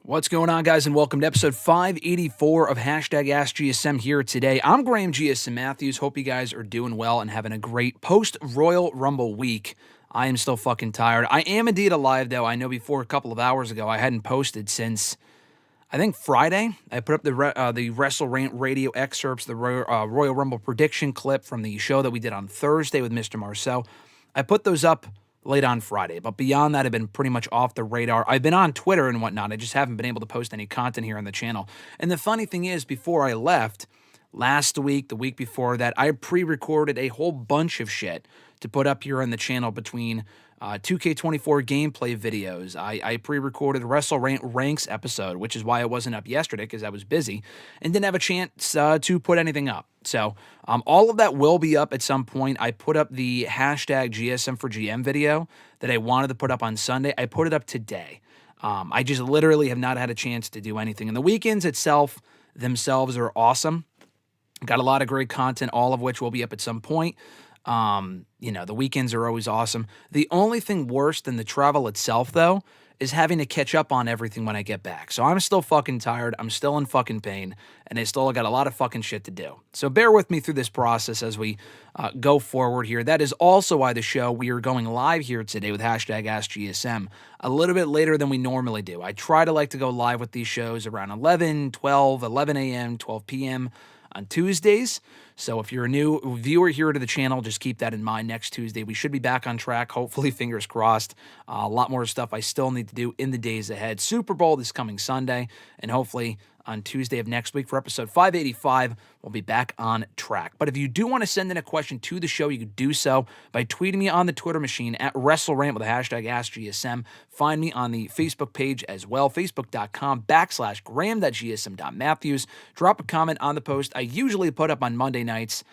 What's going on, guys, and welcome to episode 584 of #AskGSM here today. I'm Graham GSM Matthews. Hope you guys are doing well and having a great post-Royal Rumble week. I am still fucking tired. I am indeed alive, though. I know before a couple of hours ago I hadn't posted since, I think, Friday. I put up the Wrestle Rant radio excerpts, the Royal Rumble prediction clip from the show that we did on Thursday with Mr. Marceau. I put those up late on Friday, but beyond that, I've been pretty much off the radar. I've been on Twitter and whatnot. I just haven't been able to post any content here on the channel. And the funny thing is, before I left, last week, the week before that, I pre-recorded a whole bunch of shit to put up here on the channel between 2K24 gameplay videos. I pre-recorded Wrestle Rant Ranks episode, which is why I wasn't up yesterday, because I was busy and didn't have a chance to put anything up. So all of that will be up at some point. I put up the #GSM for GM video that I wanted to put up on Sunday. I put it up today. I just literally have not had a chance to do anything. And the weekends themselves are awesome. Got a lot of great content, all of which will be up at some point. The weekends are always awesome. The only thing worse than the travel itself, though, is having to catch up on everything when I get back. So I'm still fucking tired. I'm still in fucking pain, and I still got a lot of fucking shit to do. So bear with me through this process as we go forward here. That is also why the show, we are going live here today with #AskGSM a little bit later than we normally do. I try to go live with these shows around 11, 12, 11 a.m., 12 p.m., on Tuesdays. So if you're a new viewer here to the channel, just keep that in mind. Next Tuesday, we should be back on track. Hopefully, fingers crossed. A lot more stuff I still need to do in the days ahead. Super Bowl this coming Sunday, and hopefully on Tuesday of next week for episode 585, we'll be back on track. But if you do want to send in a question to the show, you could do so by tweeting me on the Twitter machine at WrestleRant with the #AskGSM. Find me on the Facebook page as well, facebook.com/Graham.gsm.Matthews. Drop a comment on the post I usually put up on Monday nights.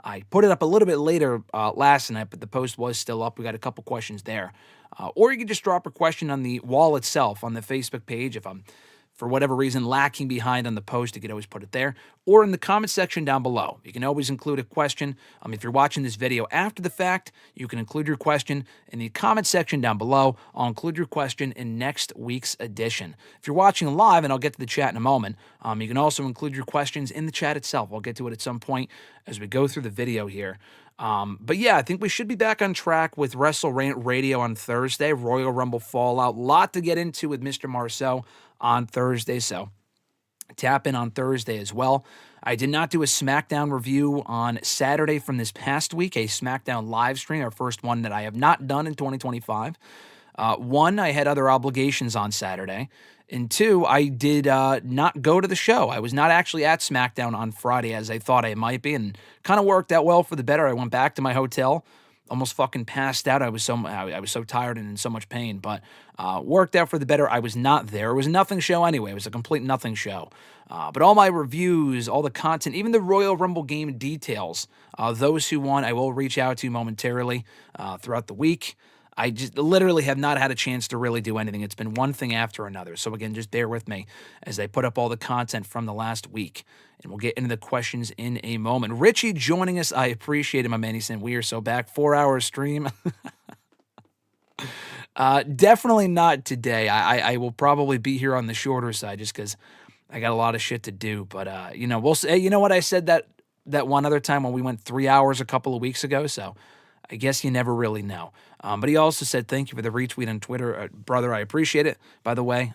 I put it up a little bit later last night, but the post was still up. We got a couple questions there. Or you can just drop a question on the wall itself on the Facebook page. If I'm, for whatever reason, lacking behind on the post, you could always put it there. Or in the comment section down below. You can always include a question. If you're watching this video after the fact, you can include your question in the comment section down below. I'll include your question in next week's edition. If you're watching live, and I'll get to the chat in a moment, you can also include your questions in the chat itself. I'll get to it at some point as we go through the video here. But yeah, I think we should be back on track with Wrestle Rant Radio on Thursday, Royal Rumble Fallout. Lot to get into with Mr. Marceau on Thursday, so tap in on Thursday as well. I did not do a SmackDown review on Saturday from this past week, a SmackDown live stream, our first one that I have not done in 2025. One, I had other obligations on Saturday. And two, I did not go to the show. I was not actually at SmackDown on Friday as I thought I might be, and kind of worked out well for the better. I went back to my hotel, almost fucking passed out. I was so tired and in so much pain, but worked out for the better. I was not there. It was a nothing show anyway. It was a complete nothing show. But all my reviews, all the content, even the Royal Rumble game details, those who won, I will reach out to momentarily throughout the week. I just literally have not had a chance to really do anything. It's been one thing after another. So again, just bear with me as I put up all the content from the last week. And we'll get into the questions in a moment. Richie joining us. I appreciate it, my man. He said, we are so back. 4-hour stream. Definitely not today. I will probably be here on the shorter side just because I got a lot of shit to do. But, we'll say, you know what? I said that one other time when we went 3 hours a couple of weeks ago. So I guess you never really know. But he also said, thank you for the retweet on Twitter. Brother, I appreciate it, by the way.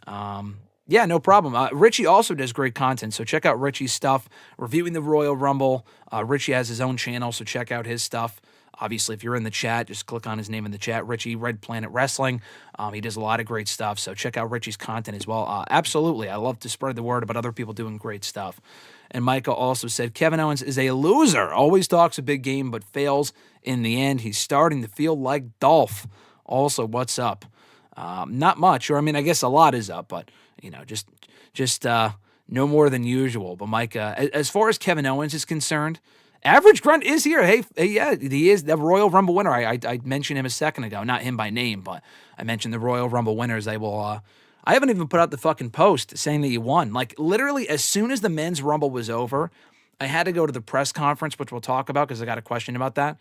Yeah, no problem. Richie also does great content, so check out Richie's stuff. Reviewing the Royal Rumble. Richie has his own channel, so check out his stuff. Obviously, if you're in the chat, just click on his name in the chat, Richie, Red Planet Wrestling. He does a lot of great stuff, so check out Richie's content as well. Absolutely, I love to spread the word about other people doing great stuff. And Michael also said, Kevin Owens is a loser. Always talks a big game, but fails in the end. He's starting to feel like Dolph. Also, what's up? Not much, or I guess a lot is up, but, just no more than usual. But Mike, as far as Kevin Owens is concerned, Average Grunt is here. Hey, yeah, he is the Royal Rumble winner. I mentioned him a second ago. Not him by name, but I mentioned the Royal Rumble winners. I haven't even put out the fucking post saying that you won. Like, literally, as soon as the men's Rumble was over, I had to go to the press conference, which we'll talk about because I got a question about that.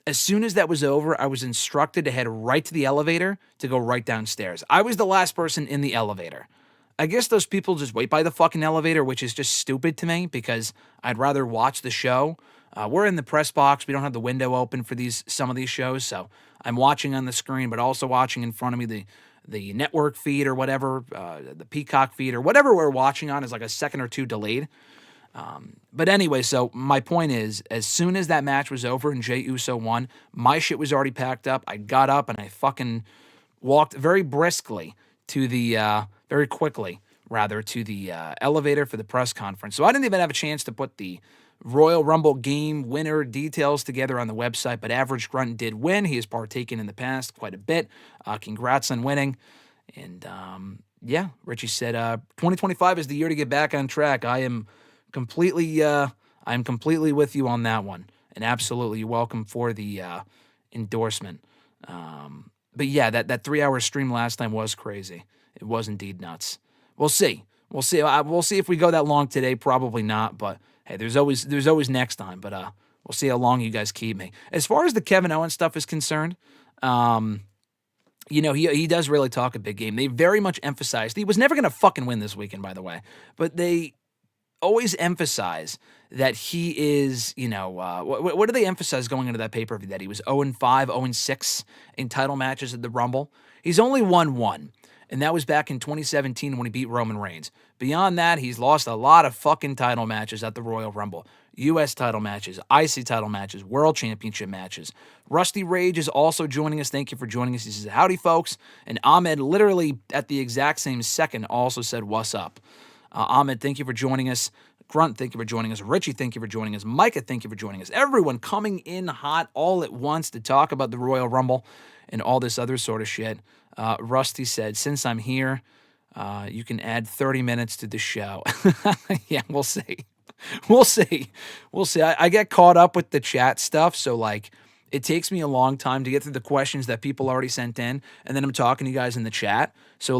As soon as that was over, I was instructed to head right to the elevator to go right downstairs. I was the last person in the elevator. I guess those people just wait by the fucking elevator, which is just stupid to me because I'd rather watch the show. We're in the press box. We don't have the window open for some of these shows, so I'm watching on the screen, but also watching in front of me the network feed or whatever, the Peacock feed or whatever we're watching on is like a second or two delayed. But anyway, so my point is, as soon as that match was over and Jey Uso won, my shit was already packed up. I got up and I fucking walked very briskly to the, very quickly, rather, to the elevator for the press conference. So I didn't even have a chance to put the Royal Rumble game winner details together on the website, but Average Grunt did win. He has partaken in the past quite a bit. Congrats on winning. And yeah, Richie said 2025 is the year to get back on track. I'm completely with you on that one. And absolutely, you're welcome for the endorsement. But yeah, that 3-hour stream last time was crazy. It was indeed nuts. We'll see. We'll see if we go that long today. Probably not, but hey, there's always next time. But we'll see how long you guys keep me. As far as the Kevin Owens stuff is concerned, he does really talk a big game. They very much emphasized he was never going to fucking win this weekend, by the way. But they always emphasize that he is, what do they emphasize going into that pay-per-view? That he was 0-5, 0-6 in title matches at the Rumble. He's only won one. And that was back in 2017 when he beat Roman Reigns. Beyond that, he's lost a lot of fucking title matches at the Royal Rumble. U.S. title matches, IC title matches, World Championship matches. Rusty Rage is also joining us. Thank you for joining us. He says, howdy, folks. And Ahmed, literally at the exact same second, also said, what's up? Ahmed, thank you for joining us. Grunt, thank you for joining us. Richie, thank you for joining us. Micah, thank you for joining us. Everyone coming in hot all at once to talk about the Royal Rumble and all this other sort of shit. Rusty said, since I'm here, you can add 30 minutes to the show. Yeah, we'll see. We'll see. I get caught up with the chat stuff, so it takes me a long time to get through the questions that people already sent in, and then I'm talking to you guys in the chat. So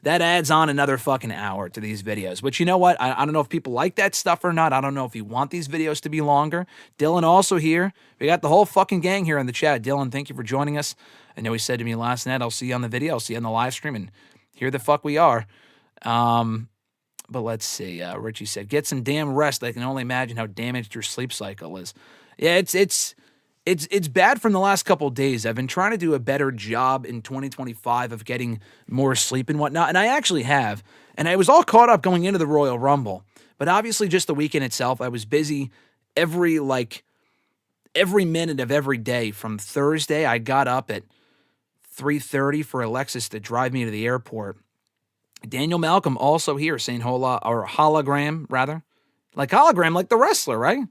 that adds on another fucking hour to these videos. But you know what? I don't know if people like that stuff or not. I don't know if you want these videos to be longer. Dylan also here. We got the whole fucking gang here in the chat. Dylan, thank you for joining us. I know he said to me last night, I'll see you on the video. I'll see you on the live stream. And here the fuck we are. But let's see. Richie said, get some damn rest. I can only imagine how damaged your sleep cycle is. Yeah, it's bad from the last couple of days. I've been trying to do a better job in 2025 of getting more sleep and whatnot, and I actually have. And I was all caught up going into the Royal Rumble, but obviously just the weekend itself, I was busy every minute of every day. From Thursday, I got up at 3:30 for Alexis to drive me to the airport. Daniel Malcolm also here saying hologram, rather. Hologram, like the wrestler, right?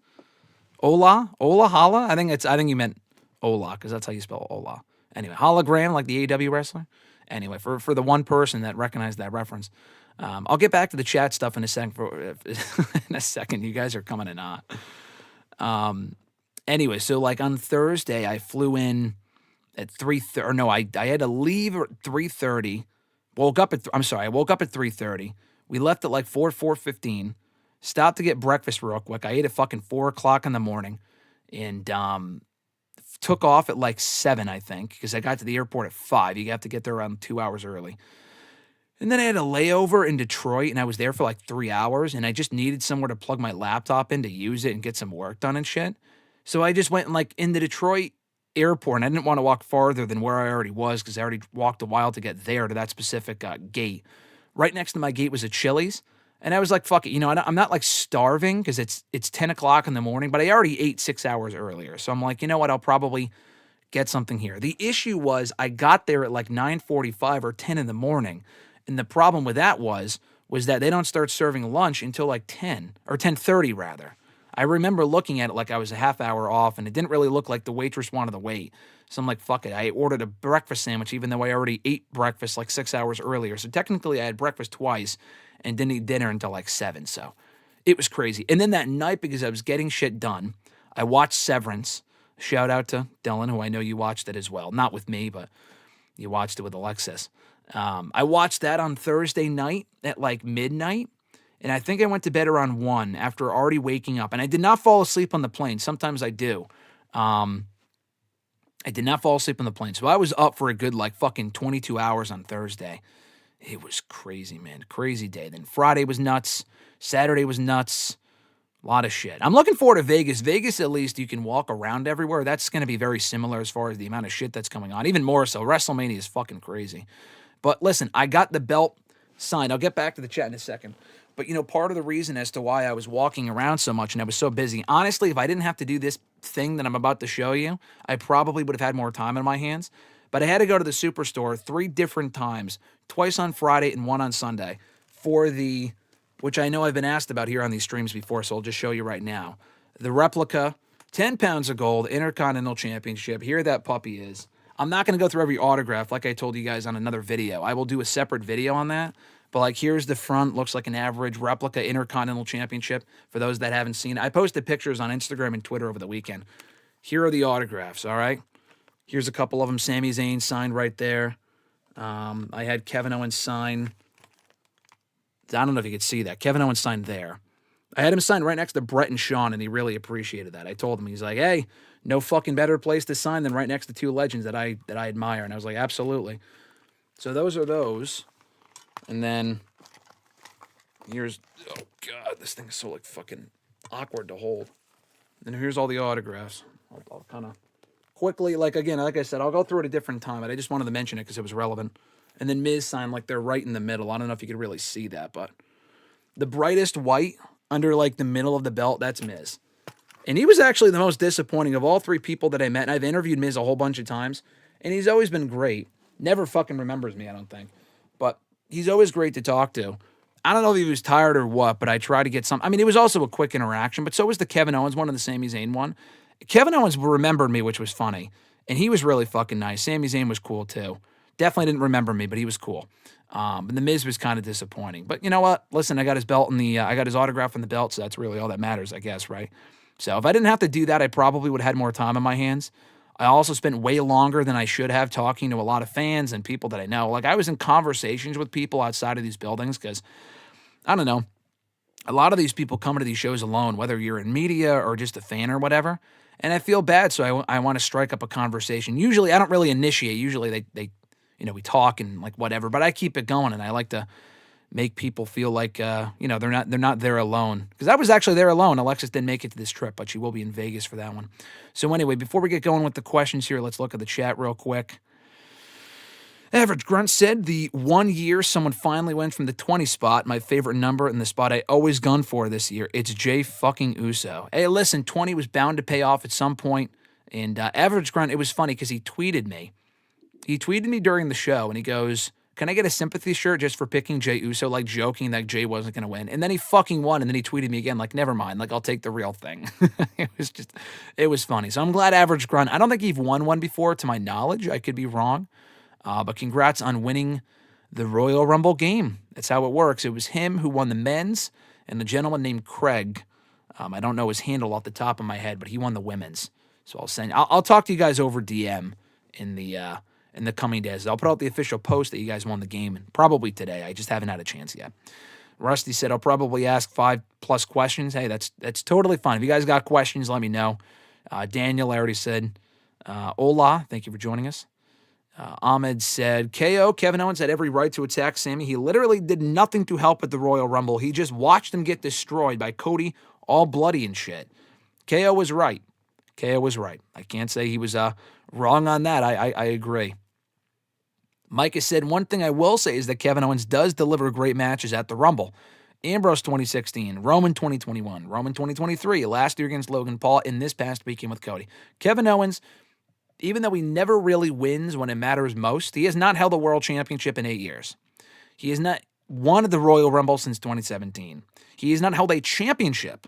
Ola, Holla. I think you meant Ola, because that's how you spell Ola. Anyway, hologram, like the AEW wrestler. Anyway, for the one person that recognized that reference. I'll get back to the chat stuff in a second. In a second, you guys are coming in hot. Anyway, so on Thursday, I flew in at 3:30. Or no, I had to leave at 3:30. I woke up at 3:30. We left at 4:15. Stopped to get breakfast real quick. I ate at fucking 4 o'clock in the morning, and took off at 7, I think, because I got to the airport at 5. You have to get there around 2 hours early. And then I had a layover in Detroit, and I was there for 3 hours, and I just needed somewhere to plug my laptop in to use it and get some work done and shit. So I just went in the Detroit airport, and I didn't want to walk farther than where I already was because I already walked a while to get there to that specific gate. Right next to my gate was a Chili's. And I was like, fuck it. I'm not starving because it's 10 o'clock in the morning, but I already ate 6 hours earlier. So I'm like, you know what? I'll probably get something here. The issue was I got there at 9:45 or 10 in the morning. And the problem with that was that they don't start serving lunch until 10 or 10:30 rather. I remember looking at it like I was a half hour off, and it didn't really look like the waitress wanted to wait. So I'm like, fuck it. I ordered a breakfast sandwich, even though I already ate breakfast 6 hours earlier. So technically I had breakfast twice and didn't eat dinner until 7. So it was crazy. And then that night, because I was getting shit done, I watched Severance. Shout out to Dylan, who I know you watched it as well. Not with me, but you watched it with Alexis. I watched that on Thursday night at midnight. And I think I went to bed around 1 after already waking up. And I did not fall asleep on the plane. Sometimes I do. I did not fall asleep on the plane. So I was up for a good fucking 22 hours on Thursday. It was crazy, man. Crazy day. Then Friday was nuts. Saturday was nuts. A lot of shit. I'm looking forward to Vegas. Vegas, at least, you can walk around everywhere. That's going to be very similar as far as the amount of shit that's coming on. Even more so. WrestleMania is fucking crazy. But listen, I got the belt signed. I'll get back to the chat in a second. But, part of the reason as to why I was walking around so much and I was so busy, honestly, if I didn't have to do this thing that I'm about to show you, I probably would have had more time in my hands. But I had to go to the Superstore 3 different times, twice on Friday and 1 on Sunday, for the, which I know I've been asked about here on these streams before, so I'll just show you right now. The replica, 10 pounds of gold, Intercontinental Championship. Here that puppy is. I'm not going to go through every autograph like I told you guys on another video. I will do a separate video on that. But here's the front. Looks like an average replica Intercontinental Championship for those that haven't seen it. I posted pictures on Instagram and Twitter over the weekend. Here are the autographs, all right? Here's a couple of them. Sami Zayn signed right there. I had Kevin Owens sign. I don't know if you could see that. Kevin Owens signed there. I had him sign right next to Brett and Sean, and he really appreciated that. I told him, he's like, hey, no fucking better place to sign than right next to 2 legends that I admire. And I was like, absolutely. So those are those. And then here's, oh God, this thing is so fucking awkward to hold. And here's all the autographs. I'll kind of quickly, again, like I said, I'll go through it a different time, but I just wanted to mention it because it was relevant. And then Miz signed they're right in the middle. I don't know if you could really see that, but the brightest white under the middle of the belt, that's Miz. And he was actually the most disappointing of all 3 people that I met. And I've interviewed Miz a whole bunch of times, and he's always been great. Never fucking remembers me, I don't think. But he's always great to talk to. I don't know if he was tired or what, but I tried to get some. I mean, it was also a quick interaction, but so was the Kevin Owens one and the Sami Zayn one. Kevin Owens remembered me, which was funny, and he was really fucking nice. Sami Zayn was cool, too. Definitely didn't remember me, but he was cool. And the Miz was kind of disappointing. But you know what? Listen, I got his belt I got his autograph on the belt, so that's really all that matters, I guess, right? So if I didn't have to do that, I probably would have had more time on my hands. I also spent way longer than I should have talking to a lot of fans and people that I know. I was in conversations with people outside of these buildings because, I don't know, a lot of these people come to these shows alone, whether you're in media or just a fan or whatever. And I feel bad, so I want to strike up a conversation. Usually, I don't really initiate. Usually, they we talk and whatever. But I keep it going, and I like to make people feel like they're not there alone. Because I was actually there alone. Alexis didn't make it to this trip, but she will be in Vegas for that one. So anyway, before we get going with the questions here, let's look at the chat real quick. Average Grunt said, the 1 year someone finally went from the 20 spot, my favorite number and the spot I always gun for this year, it's Jay fucking Uso. Hey, listen, 20 was bound to pay off at some point. And Average Grunt, it was funny because he tweeted me. He tweeted me during the show, and he goes, can I get a sympathy shirt just for picking Jay Uso, joking that Jay wasn't going to win? And then he fucking won, and then he tweeted me again, never mind, I'll take the real thing. It was funny. So I'm glad Average Grunt, I don't think he's won one before, to my knowledge. I could be wrong. But congrats on winning the Royal Rumble game. That's how it works. It was him who won the men's, and the gentleman named Craig. I don't know his handle off the top of my head, but he won the women's. So I'll talk to you guys over DM in the coming days. I'll put out the official post that you guys won the game, probably today. I just haven't had a chance yet. Rusty said, I'll probably ask 5+ questions. Hey, that's totally fine. If you guys got questions, let me know. Daniel, I already said, hola, thank you for joining us. Ahmed said, KO, Kevin Owens had every right to attack Sami. He literally did nothing to help at the Royal Rumble. He just watched him get destroyed by Cody, all bloody and shit. KO was right. KO was right. I can't say he was wrong on that. I agree. Micah said, one thing I will say is that Kevin Owens does deliver great matches at the Rumble. Ambrose 2016, Roman 2021, Roman 2023, last year against Logan Paul, and this past weekend with Cody. Kevin Owens, even though he never really wins when it matters most, he has not held a world championship in 8 years. He has not won the Royal Rumble since 2017. He has not held a championship,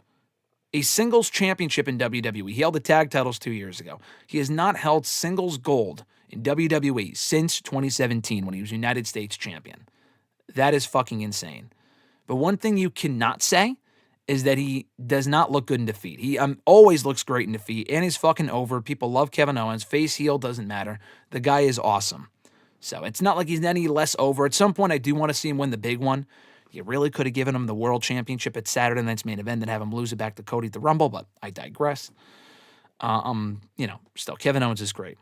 a singles championship in WWE. He held the tag titles 2 years ago. He has not held singles gold in WWE since 2017 when he was United States champion. That is fucking insane. But one thing you cannot say is that he does not look good in defeat. He always looks great in defeat, and he's fucking over. People love Kevin Owens. Face, heel, doesn't matter. The guy is awesome. So it's not like he's any less over. At some point, I do want to see him win the big one. You really could have given him the world championship at Saturday night's main event and have him lose it back to Cody at the Rumble, but I digress. Still, Kevin Owens is great.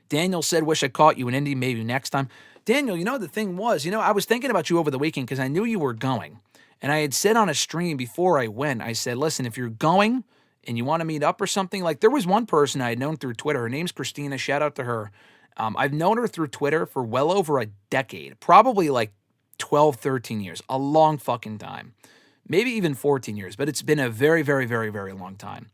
Daniel said, wish I caught you in Indy, maybe next time. Daniel, the thing was, I was thinking about you over the weekend because I knew you were going. And I had said on a stream before I went, I said, listen, if you're going and you want to meet up or something, like there was one person I had known through Twitter. Her name's Christina. Shout out to her. I've known her through Twitter for well over a decade, probably like 12, 13 years, a long fucking time. Maybe even 14 years, but it's been a very, very, very, very long time.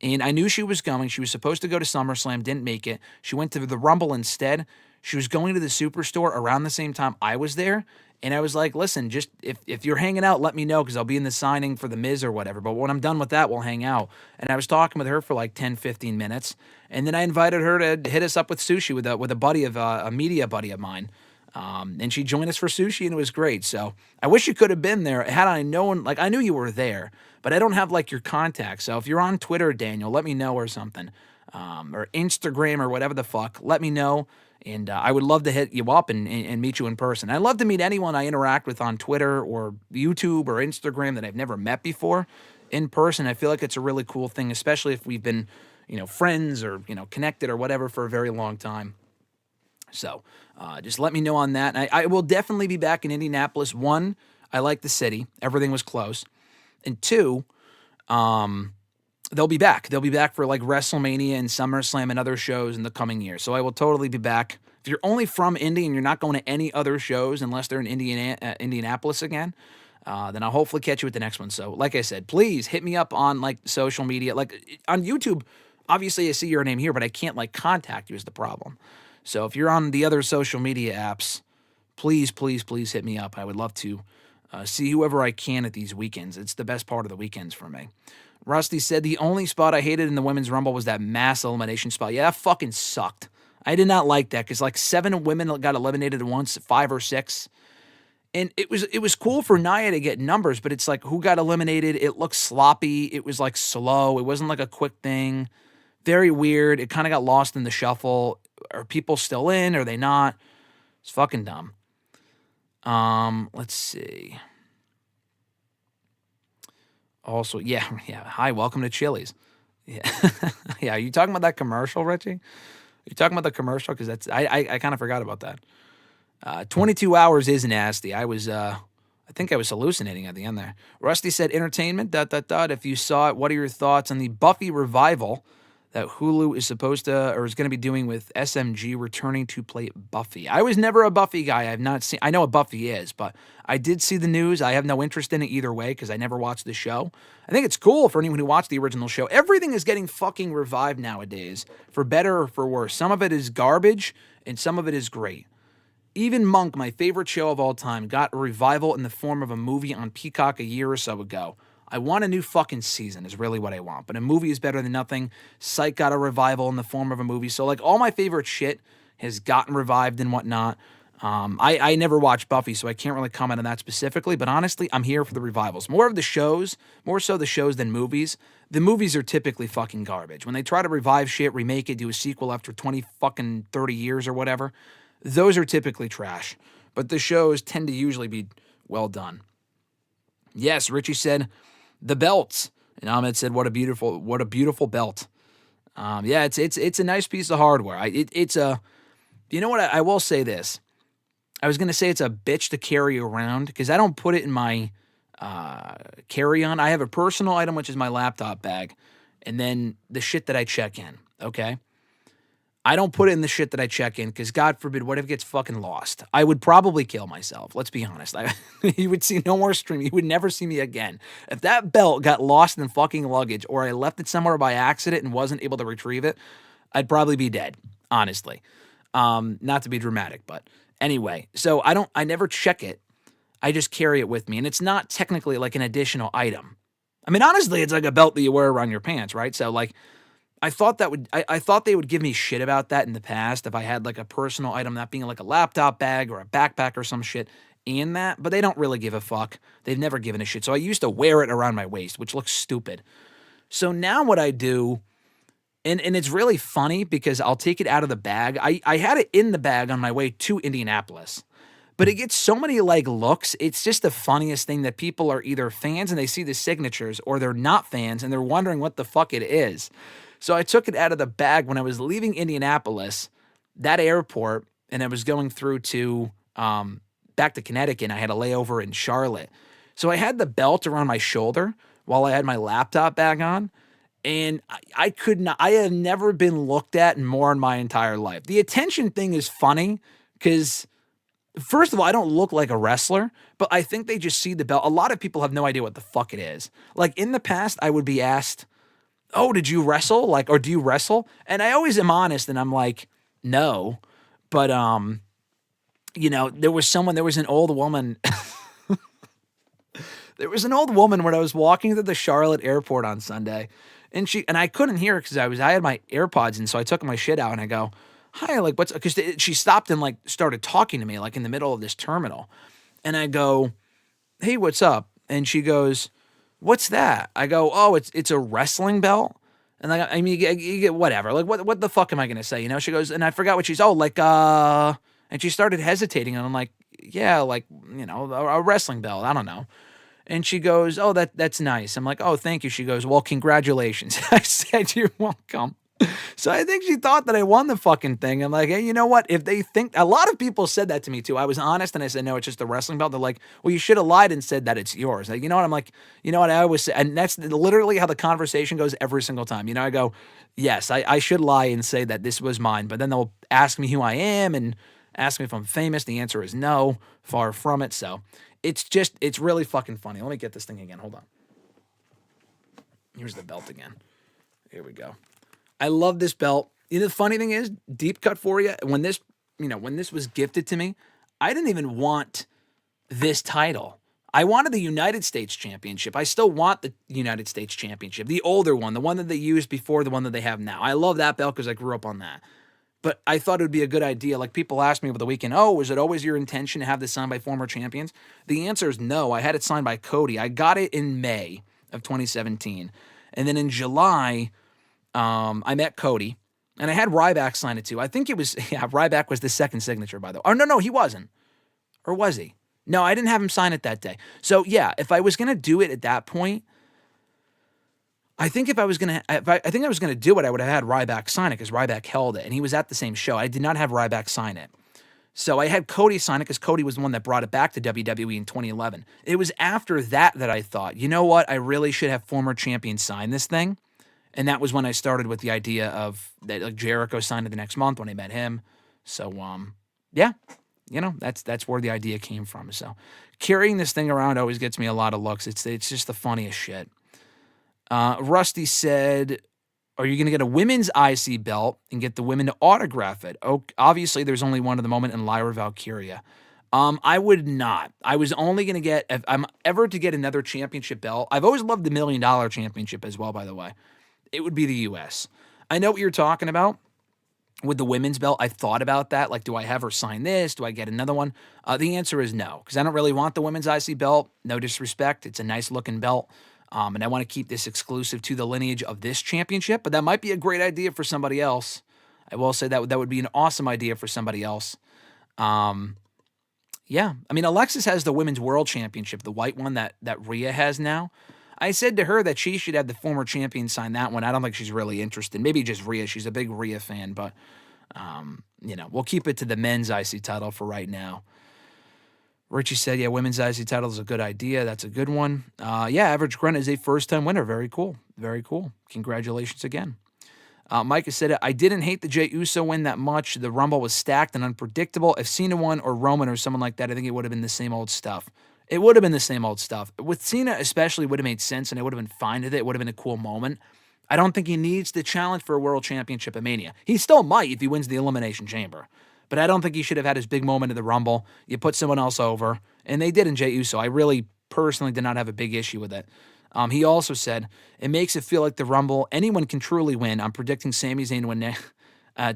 And I knew she was going. She was supposed to go to SummerSlam, didn't make it. She went to the Rumble instead. She was going to the Superstore around the same time I was there. And I was like, listen, just if you're hanging out, let me know because I'll be in the signing for The Miz or whatever. But when I'm done with that, we'll hang out. And I was talking with her for like 10, 15 minutes. And then I invited her to hit us up with sushi with a buddy of a media buddy of mine. And she joined us for sushi and it was great. So I wish you could have been there. Had I known, like I knew you were there, but I don't have like your contact. So if you're on Twitter, Daniel, let me know or something. Or Instagram or whatever the fuck, let me know. And I would love to hit you up and meet you in person. I'd love to meet anyone I interact with on Twitter or YouTube or Instagram that I've never met before in person. I feel like it's a really cool thing, especially if we've been, friends or, connected or whatever for a very long time. So just let me know on that. And I will definitely be back in Indianapolis. One, I like the city. Everything was close. And two, they'll be back. They'll be back for like WrestleMania and SummerSlam and other shows in the coming year. So I will totally be back. If you're only from Indy and you're not going to any other shows unless they're in Indianapolis again, then I'll hopefully catch you at the next one. So like I said, please hit me up on like social media. Like on YouTube, obviously I see your name here, but I can't like contact you is the problem. So if you're on the other social media apps, please, please, please hit me up. I would love to see whoever I can at these weekends. It's the best part of the weekends for me. Rusty said, the only spot I hated in the Women's Rumble was that mass elimination spot. Yeah, that fucking sucked. I did not like that because like 7 women got eliminated at once, 5 or 6. And it was cool for Nia to get numbers, but it's like who got eliminated? It looked sloppy. It was like slow. It wasn't like a quick thing. Very weird. It kind of got lost in the shuffle. Are people still in? Are they not? It's fucking dumb. Let's see. Also, yeah. Hi, welcome to Chili's. Yeah, yeah. Are you talking about that commercial, Richie? Are you talking about the commercial? Because that's I kind of forgot about that. 22 hours is nasty. I think I was hallucinating at the end there. Rusty said, entertainment. ... If you saw it, what are your thoughts on the Buffy revival that Hulu is supposed to or is going to be doing with SMG returning to play Buffy? I was never a Buffy guy. I know what Buffy is, but I did see the news. I have no interest in it either way because I never watched the show. I think it's cool for anyone who watched the original show. Everything is getting fucking revived nowadays, for better or for worse. Some of it is garbage and some of it is great. Even Monk, my favorite show of all time, got a revival in the form of a movie on Peacock a year or so ago. I want a new fucking season is really what I want. But a movie is better than nothing. Psych got a revival in the form of a movie. So like all my favorite shit has gotten revived and whatnot. I never watched Buffy, so I can't really comment on that specifically. But honestly, I'm here for the revivals. More so the shows than movies. The movies are typically fucking garbage. When they try to revive shit, remake it, do a sequel after 20 fucking 30 years or whatever, those are typically trash. But the shows tend to usually be well done. Yes, Richie said, the belts. And Ahmed said, what a beautiful belt. Yeah, it's a nice piece of hardware. You know what? I will say this. I was going to say it's a bitch to carry around because I don't put it in my carry-on. I have a personal item, which is my laptop bag, and then the shit that I check in, okay? I don't put it in the shit that I check in because, God forbid, what if it gets fucking lost? I would probably kill myself. Let's be honest. You would see no more stream. You would never see me again. If that belt got lost in fucking luggage or I left it somewhere by accident and wasn't able to retrieve it, I'd probably be dead, honestly. Not to be dramatic, but anyway. So I never check it. I just carry it with me. And it's not technically like an additional item. I mean, honestly, it's like a belt that you wear around your pants, right? So like, I thought they would give me shit about that in the past if I had like a personal item, that being like a laptop bag or a backpack or some shit in that, but they don't really give a fuck. They've never given a shit. So I used to wear it around my waist, which looks stupid. So now what I do, and it's really funny because I'll take it out of the bag. I had it in the bag on my way to Indianapolis, but it gets so many like looks. It's just the funniest thing that people are either fans and they see the signatures or they're not fans and they're wondering what the fuck it is. So I took it out of the bag when I was leaving Indianapolis, that airport. and I was going through to back to Connecticut, and I had a layover in Charlotte. So I had the belt around my shoulder while I had my laptop bag on, and I could not, I have never been looked at more in my entire life. The attention thing is funny because, first of all, I don't look like a wrestler, but I think they just see the belt. A lot of people have no idea what the fuck it is. Like in the past, I would be asked, "Oh, did you wrestle?" Like, or do you wrestle? And I always am honest, and I'm like, "No," but there was an old woman. There was an old woman when I was walking to the Charlotte airport on Sunday, and I couldn't hear her because I had my AirPods in, so I took my shit out and I go, "Hi, like what's?" Because she stopped and like started talking to me like in the middle of this terminal, and I go, "Hey, what's up?" And she goes, "What's that?" I go, "Oh, it's a wrestling belt." And like, I mean, you get whatever. Like, what the fuck am I gonna say? She goes, and I forgot what she's. Oh, like and she started hesitating, and I'm like, "Yeah, like a wrestling belt. I don't know." And she goes, "Oh, that's nice." I'm like, "Oh, thank you." She goes, "Well, congratulations." I said, "You're welcome." So I think she thought that I won the fucking thing. I'm like, "Hey, you know what? If they think," a lot of people said that to me too. I was honest and I said, "No, it's just a wrestling belt." They're like, "Well, you should have lied and said that it's yours." Like, you know what? I'm like, you know what? I always say, and that's literally how the conversation goes every single time. I go, "Yes, I should lie and say that this was mine." But then they'll ask me who I am and ask me if I'm famous. The answer is no, far from it. So it's really fucking funny. Let me get this thing again. Hold on. Here's the belt again. Here we go. I love this belt. The funny thing is, deep cut for you, when this was gifted to me, I didn't even want this title. I wanted the United States Championship. I still want the United States Championship, the older one, the one that they used before the one that they have now. I love that belt because I grew up on that. But I thought it would be a good idea. Like people asked me over the weekend, "Oh, was it always your intention to have this signed by former champions?" The answer is no. I had it signed by Cody. I got it in May of 2017. And then in July, I met Cody, and I had Ryback sign it too. I think it was, Ryback was the second signature, by the way. Oh, no, he wasn't. Or was he? No, I didn't have him sign it that day. So, yeah, if I was going to do it at that point, I think I was going to do it, I would have had Ryback sign it because Ryback held it, and he was at the same show. I did not have Ryback sign it. So I had Cody sign it because Cody was the one that brought it back to WWE in 2011. It was after that I thought, you know what? I really should have former champions sign this thing. And that was when I started with the idea of that, like Jericho signed it the next month when I met him. So, yeah, that's where the idea came from. So carrying this thing around always gets me a lot of looks. It's just the funniest shit. Rusty said, "Are you going to get a women's IC belt and get the women to autograph it?" Oh, obviously there's only one at the moment in Lyra Valkyria. I would not. I was only going to get, if I'm ever to get another championship belt, I've always loved the $1 Million Championship as well, by the way. It would be the U.S. I know what you're talking about with the women's belt. I've thought about that. Like, do I have her sign this? Do I get another one? The answer is no, because I don't really want the women's IC belt. No disrespect. It's a nice looking belt. And I want to keep this exclusive to the lineage of this championship, but that might be a great idea for somebody else. I will say that would be an awesome idea for somebody else. Yeah. I mean, Alexis has the Women's World Championship, the white one that Rhea has now. I said to her that she should have the former champion sign that one. I don't think she's really interested. Maybe just Rhea. She's a big Rhea fan, but, we'll keep it to the men's IC title for right now. Richie said, yeah, women's IC title is a good idea. That's a good one. Average Grunt is a first-time winner. Very cool. Very cool. Congratulations again. Micah said, I didn't hate the Jey Uso win that much. The Rumble was stacked and unpredictable. If Cena won or Roman or someone like that, I think it would have been the same old stuff. It would have been the same old stuff. With Cena especially, it would have made sense, and it would have been fine with it. It would have been a cool moment. I don't think he needs to challenge for a world championship at Mania. He still might if he wins the Elimination Chamber. But I don't think he should have had his big moment at the Rumble. You put someone else over, and they did in Jey Uso. I really personally did not have a big issue with it. He also said, it makes it feel like the Rumble, anyone can truly win. I'm predicting Sami Zayn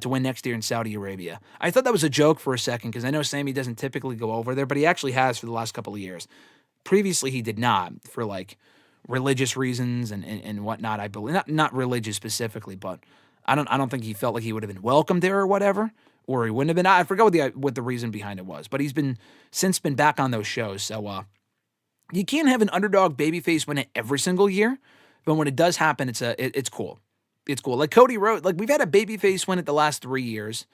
to win next year in Saudi Arabia. I thought that was a joke for a second because I know Sami doesn't typically go over there, but he actually has for the last couple of years. Previously, he did not for like religious reasons and whatnot. I believe not religious specifically, but I don't think he felt like he would have been welcomed there or whatever, or he wouldn't have been. I forgot what the reason behind it was, but he's since been back on those shows. So you can't have an underdog babyface win it every single year, but when it does happen, it's cool. It's cool. Like Cody Rhodes, like we've had a babyface win it the last 3 years,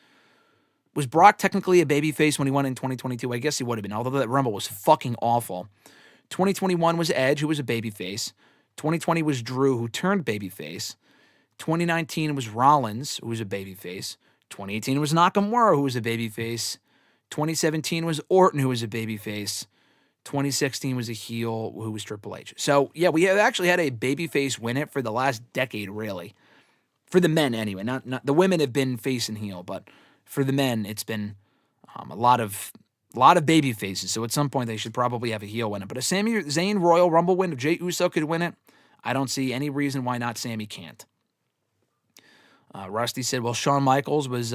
Was Brock technically a babyface when he won in 2022? I guess he would have been, although that Rumble was fucking awful. 2021 was Edge, who was a babyface. 2020 was Drew, who turned babyface. 2019 was Rollins, who was a babyface. 2018 was Nakamura, who was a babyface. 2017 was Orton, who was a babyface. 2016 was a heel, who was Triple H. So, yeah, we have actually had a babyface win it for the last decade, really. For the men, anyway. Not the women have been face and heel, but for the men, it's been a lot of baby faces. So at some point, they should probably have a heel win it. But a Sami Zayn Royal Rumble win, if Jey Uso could win it, I don't see any reason why not Sami can't. Rusty said, well, Shawn Michaels was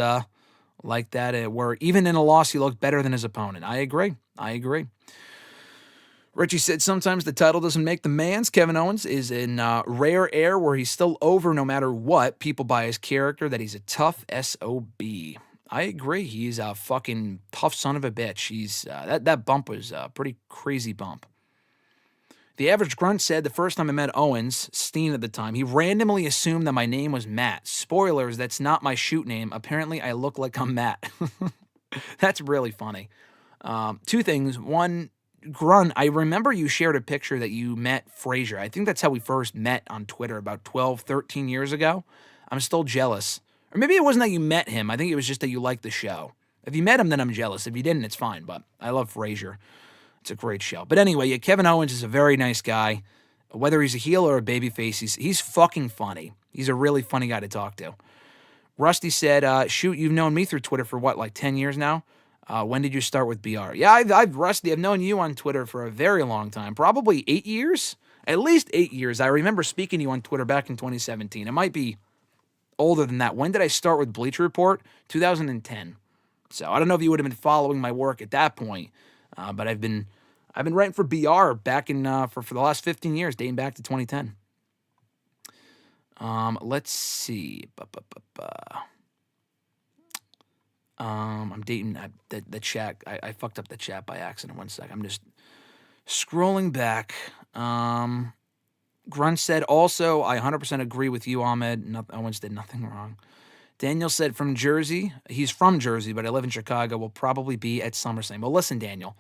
like that, where even in a loss, he looked better than his opponent. I agree. Richie said, sometimes the title doesn't make the man's. Kevin Owens is in rare air where he's still over no matter what. People buy his character, that he's a tough SOB. I agree. He's a fucking tough son of a bitch. He's that bump was a pretty crazy bump. The Average Grunt said, the first time I met Owens, Steen at the time, he randomly assumed that my name was Matt. Spoilers, that's not my shoot name. Apparently, I look like I'm Matt. That's really funny. Two things. One, Grunt, I remember you shared a picture that you met Frazier. I think that's how we first met on Twitter about 12, 13 years ago. I'm still jealous. Or maybe it wasn't that you met him. I think it was just that you liked the show. If you met him, then I'm jealous. If you didn't, it's fine. But I love Frazier. It's a great show. But anyway, yeah, Kevin Owens is a very nice guy. Whether he's a heel or a babyface, he's fucking funny. He's a really funny guy to talk to. Rusty said, shoot, you've known me through Twitter for what, like 10 years now? When did you start with BR? Yeah, Rusty, I've known you on Twitter for a very long time. Probably 8 years? At least 8 years. I remember speaking to you on Twitter back in 2017. It might be older than that. When did I start with Bleacher Report? 2010. So I don't know if you would have been following my work at that point, but I've been writing for BR back in for the last 15 years, dating back to 2010. Let's see. I'm dating the chat. I fucked up the chat by accident. 1 sec. I'm just scrolling back. Grunt said, also, I 100% agree with you, Ahmed. Owens did nothing wrong. Daniel said, from Jersey. He's from Jersey, but I live in Chicago. Will probably be at SummerSlam. Well, listen, Daniel.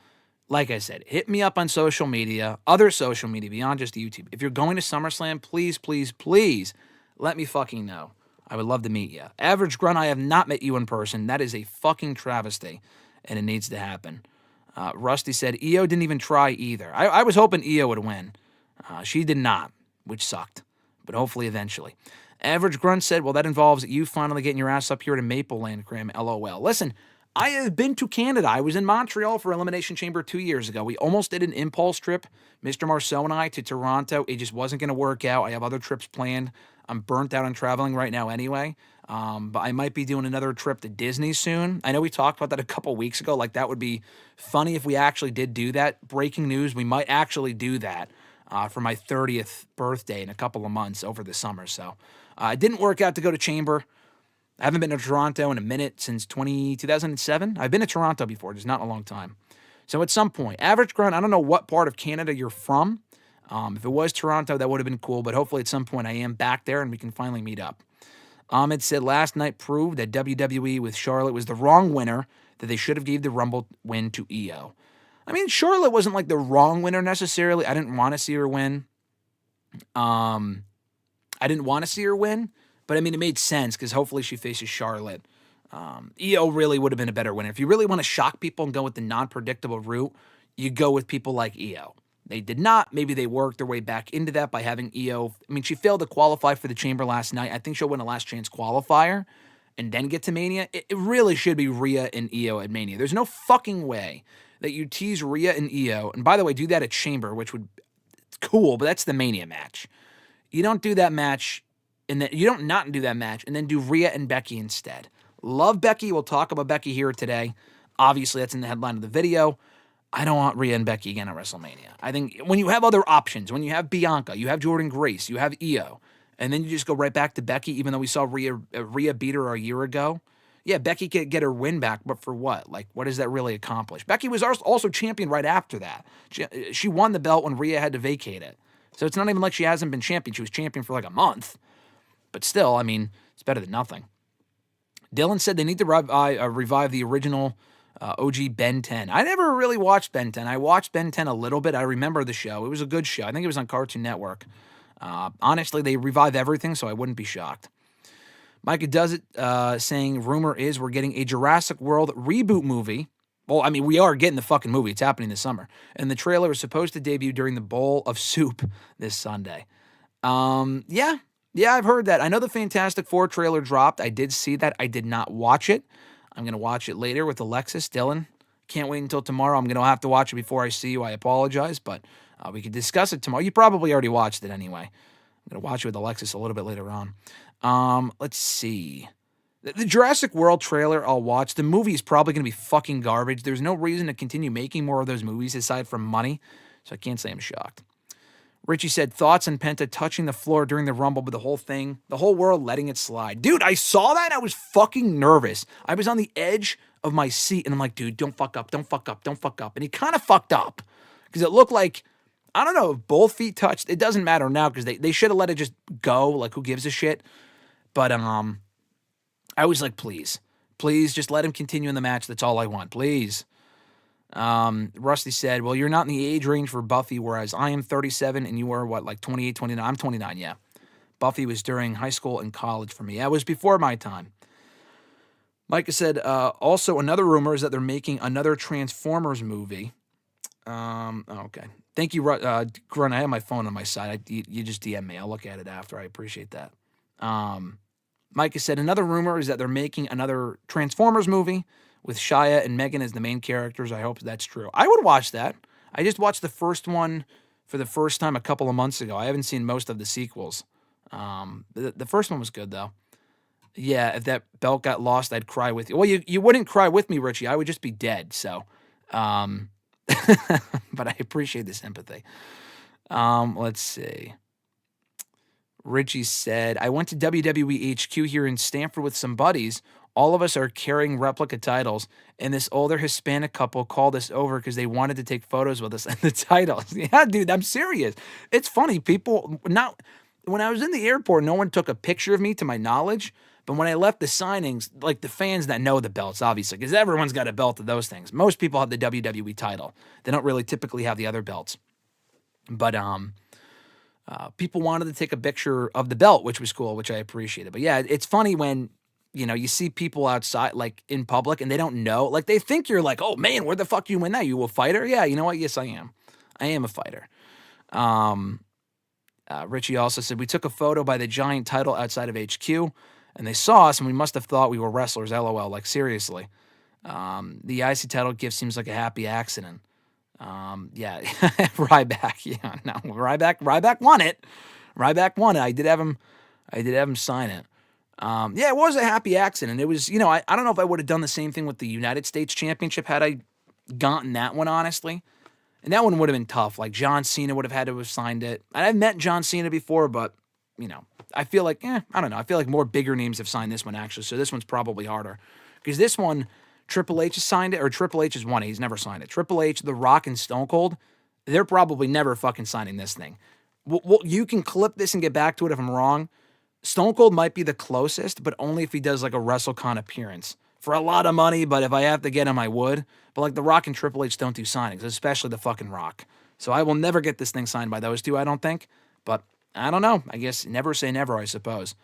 Like I said, hit me up on social media, other social media beyond just YouTube. If you're going to SummerSlam, please, please, please let me fucking know. I would love to meet you. Average Grunt, I have not met you in person. That is a fucking travesty, and it needs to happen. Rusty said, Io didn't even try either. I was hoping Io would win. She did not, which sucked, but hopefully eventually. Average Grunt said, well, that involves you finally getting your ass up here to Maple Land, Cram, LOL. Listen, I have been to Canada. I was in Montreal for Elimination Chamber 2 years ago. We almost did an impulse trip, Mr. Marceau and I, to Toronto. It just wasn't going to work out. I have other trips planned. I'm burnt out on traveling right now anyway. But I might be doing another trip to Disney soon. I know we talked about that a couple weeks ago. Like, that would be funny if we actually did do that. Breaking news, we might actually do that for my 30th birthday in a couple of months over the summer. So it didn't work out to go to Chamber. I haven't been to Toronto in a minute since 2007. I've been to Toronto before, just not in a long time. So at some point, Average Grunt, I don't know what part of Canada you're from. If it was Toronto, that would have been cool, but hopefully at some point I am back there and we can finally meet up. Ahmed said last night proved that WWE with Charlotte was the wrong winner, that they should have gave the Rumble win to Io. I mean, Charlotte wasn't like the wrong winner necessarily. I didn't want to see her win. But I mean, it made sense because hopefully she faces Charlotte. Io really would have been a better winner. If you really want to shock people and go with the non-predictable route, you go with people like Io. They did not. Maybe they worked their way back into that by having Io. I mean, she failed to qualify for the Chamber last night. I think she'll win a last chance qualifier and then get to Mania. It really should be Rhea and Io at Mania. There's no fucking way that you tease Rhea and Io. And by the way, do that at Chamber, which would it's cool, but that's the Mania match. You don't do that match, and then you don't not do that match, and then do Rhea and Becky instead. Love Becky. We'll talk about Becky here today. Obviously, that's in the headline of the video. I don't want Rhea and Becky again at WrestleMania. I think when you have other options, when you have Bianca, you have Jordynne Grace, you have Io, and then you just go right back to Becky, even though we saw Rhea beat her a year ago. Yeah, Becky could get her win back, but for what? Like, what does that really accomplish? Becky was also champion right after that. She won the belt when Rhea had to vacate it. So it's not even like she hasn't been champion. She was champion for like a month. But still, I mean, it's better than nothing. Dylan said they need to revive the original OG Ben 10. I never really watched Ben 10. I watched Ben 10 a little bit. I remember the show. It was a good show. I think it was on Cartoon Network. Honestly, they revive everything, so I wouldn't be shocked. Micah does it, saying, rumor is we're getting a Jurassic World reboot movie. Well, I mean, we are getting the fucking movie. It's happening this summer. And the trailer is supposed to debut during the Bowl of Soup this Sunday. Yeah, I've heard that. I know the Fantastic Four trailer dropped. I did see that. I did not watch it. I'm going to watch it later with Alexis. Dylan, can't wait until tomorrow. I'm going to have to watch it before I see you. I apologize, but we could discuss it tomorrow. You probably already watched it anyway. I'm going to watch it with Alexis a little bit later on. Let's see. The Jurassic World trailer I'll watch. The movie is probably going to be fucking garbage. There's no reason to continue making more of those movies aside from money, so I can't say I'm shocked. Richie said, thoughts on Penta touching the floor during the Rumble, but the whole world letting it slide. Dude, I saw that and I was fucking nervous. I was on the edge of my seat and I'm like, dude, don't fuck up, don't fuck up, don't fuck up. And he kind of fucked up because it looked like, I don't know, if both feet touched. It doesn't matter now because they should have let it just go. Like, who gives a shit? But I was like, please just let him continue in the match. That's all I want, please. Rusty said, well, you're not in the age range for Buffy, whereas I am 37 and you are what, like 28, 29? I'm 29, yeah. Buffy was during high school and college for me. Yeah, it was before my time. Micah said, also another rumor is that they're making another Transformers movie. Okay. Thank you, Grunt. I have my phone on my side. You just DM me. I'll look at it after. I appreciate that. Micah said, another rumor is that they're making another Transformers movie with Shia and Megan as the main characters. I hope that's true. I would watch that. I just watched the first one for the first time a couple of months ago. I haven't seen most of the sequels. The first one was good, though. Yeah, if that belt got lost, I'd cry with you. Well, you wouldn't cry with me, Richie. I would just be dead, so. But I appreciate the sympathy. Let's see. Richie said, I went to WWE HQ here in Stamford with some buddies. All of us are carrying replica titles, and this older Hispanic couple called us over because they wanted to take photos with us and the titles. Yeah, dude, I'm serious. It's funny. When I was in the airport, no one took a picture of me to my knowledge, but when I left the signings, like the fans that know the belts, obviously, because everyone's got a belt of those things. Most people have the WWE title. They don't really typically have the other belts. But people wanted to take a picture of the belt, which was cool, which I appreciated. But yeah, it's funny when you see people outside, like in public, and they don't know. Like they think you're like, oh man, where the fuck you win that? You a fighter? Yeah, you know what? Yes, I am. I am a fighter. Richie also said, we took a photo by the giant title outside of HQ, and they saw us, and we must have thought we were wrestlers, LOL. Like, seriously. The IC title gift seems like a happy accident. Yeah, Ryback. Yeah, no, Ryback won it. Ryback won it. I did have him sign it. Yeah, it was a happy accident. It was, I don't know if I would have done the same thing with the United States Championship had I gotten that one, honestly. And that one would have been tough. Like, John Cena would have had to have signed it. And I've met John Cena before, but, I feel like, I don't know. I feel like more bigger names have signed this one, actually. So this one's probably harder. Because this one, Triple H has signed it, or Triple H has won it. He's never signed it. Triple H, The Rock, and Stone Cold, they're probably never fucking signing this thing. Well, you can clip this and get back to it if I'm wrong. Stone Cold might be the closest, but only if he does like a WrestleCon appearance. For a lot of money, but if I have to get him, I would. But like The Rock and Triple H don't do signings, especially the fucking Rock. So I will never get this thing signed by those two, I don't think. But I don't know. I guess never say never, I suppose.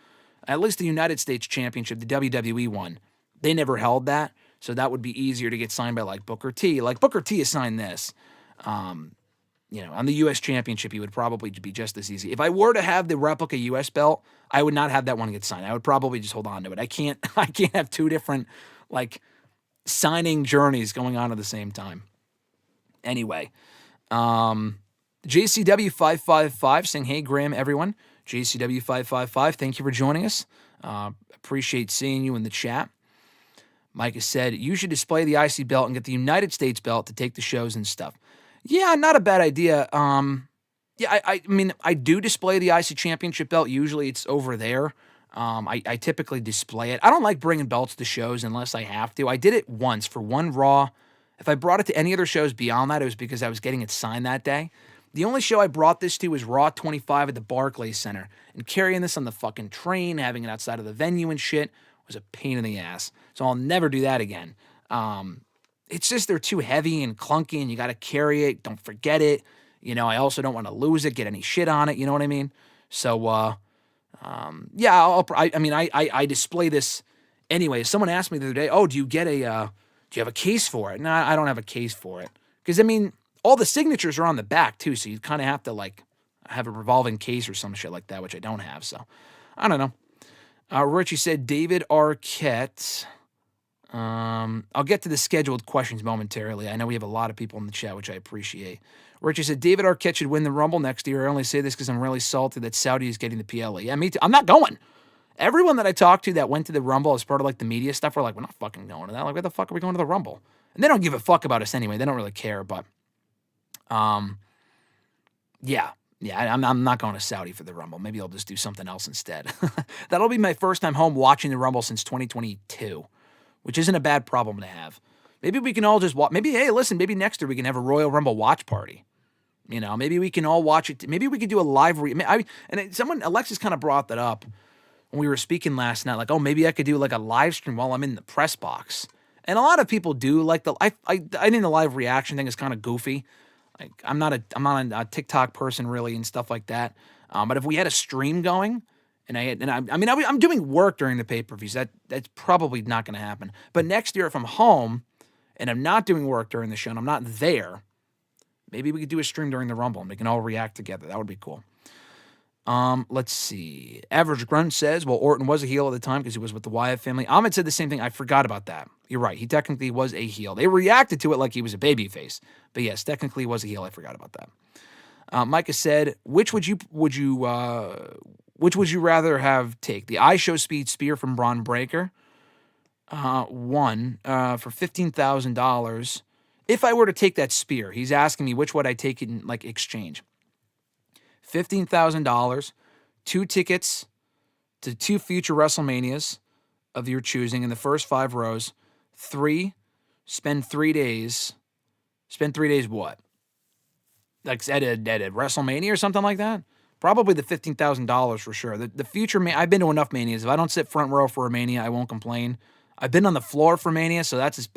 At least the United States Championship, the WWE one, they never held that. So that would be easier to get signed by like Booker T. Like Booker T has signed this. On the U.S. Championship, he would probably be just as easy. If I were to have the replica U.S. belt, I would not have that one get signed. I would probably just hold on to it. I can't have two different, like, signing journeys going on at the same time. Anyway, JCW555 saying, hey, Graham, everyone. JCW555, thank you for joining us. Appreciate seeing you in the chat. Micah said, you should display the IC belt and get the United States belt to take the shows and stuff. Yeah, not a bad idea. I mean, I do display the IC Championship belt. Usually it's over there. I typically display it. I don't like bringing belts to shows unless I have to. I did it once for one Raw. If I brought it to any other shows beyond that, it was because I was getting it signed that day. The only show I brought this to was Raw 25 at the Barclays Center. And carrying this on the fucking train, having it outside of the venue and shit, was a pain in the ass. So I'll never do that again. It's just they're too heavy and clunky, and you got to carry it. Don't forget it. I also don't want to lose it, get any shit on it. You know what I mean? So, yeah, I display this anyway. Someone asked me the other day, "Oh, do you have a case for it?" No, I don't have a case for it because all the signatures are on the back too, so you kind of have to have a revolving case or some shit like that, which I don't have. So I don't know. Richie said David Arquette. I'll get to the scheduled questions momentarily. I know we have a lot of people in the chat, which I appreciate. Richie said David Arquette should win the Rumble next year. I only say this because I'm really salty that Saudi is getting the PLE. Yeah, me too. I'm not going. Everyone that I talked to that went to the Rumble as part of the media stuff were like, we're not fucking going to that. Where the fuck are we going to the Rumble? And they don't give a fuck about us anyway. They don't really care. But, yeah, I'm not going to Saudi for the Rumble. Maybe I'll just do something else instead. That'll be my first time home watching the Rumble since 2022, which isn't a bad problem to have. Maybe we can all just watch. Maybe next year we can have a Royal Rumble watch party. Maybe we can all watch it. Maybe we could do a live. Alexis kind of brought that up when we were speaking last night. Maybe I could do a live stream while I'm in the press box. And a lot of people do. I think the live reaction thing is kind of goofy. I'm not a TikTok person really and stuff like that. But if we had a stream going, I'm doing work during the pay-per-views. That's probably not going to happen. But next year, if I'm home and I'm not doing work during the show and I'm not there, maybe we could do a stream during the Rumble and we can all react together. That would be cool. Let's see. Average Grunt says, well, Orton was a heel at the time because he was with the Wyatt family. Ahmed said the same thing. I forgot about that. You're right. He technically was a heel. They reacted to it like he was a babyface. But yes, technically he was a heel. I forgot about that. Micah said, which would you rather have take? The iShow Speed Spear from Braun Breaker. One for $15,000. If I were to take that spear, he's asking me which would I take in exchange. $15,000, 2 tickets to 2 future WrestleManias of your choosing in the first 5 rows. 3, spend 3 days. Spend 3 days what? At a WrestleMania or something like that? Probably the $15,000 for sure. The future, I've been to enough Manias. If I don't sit front row for a Mania, I won't complain. I've been on the floor for Mania, so that's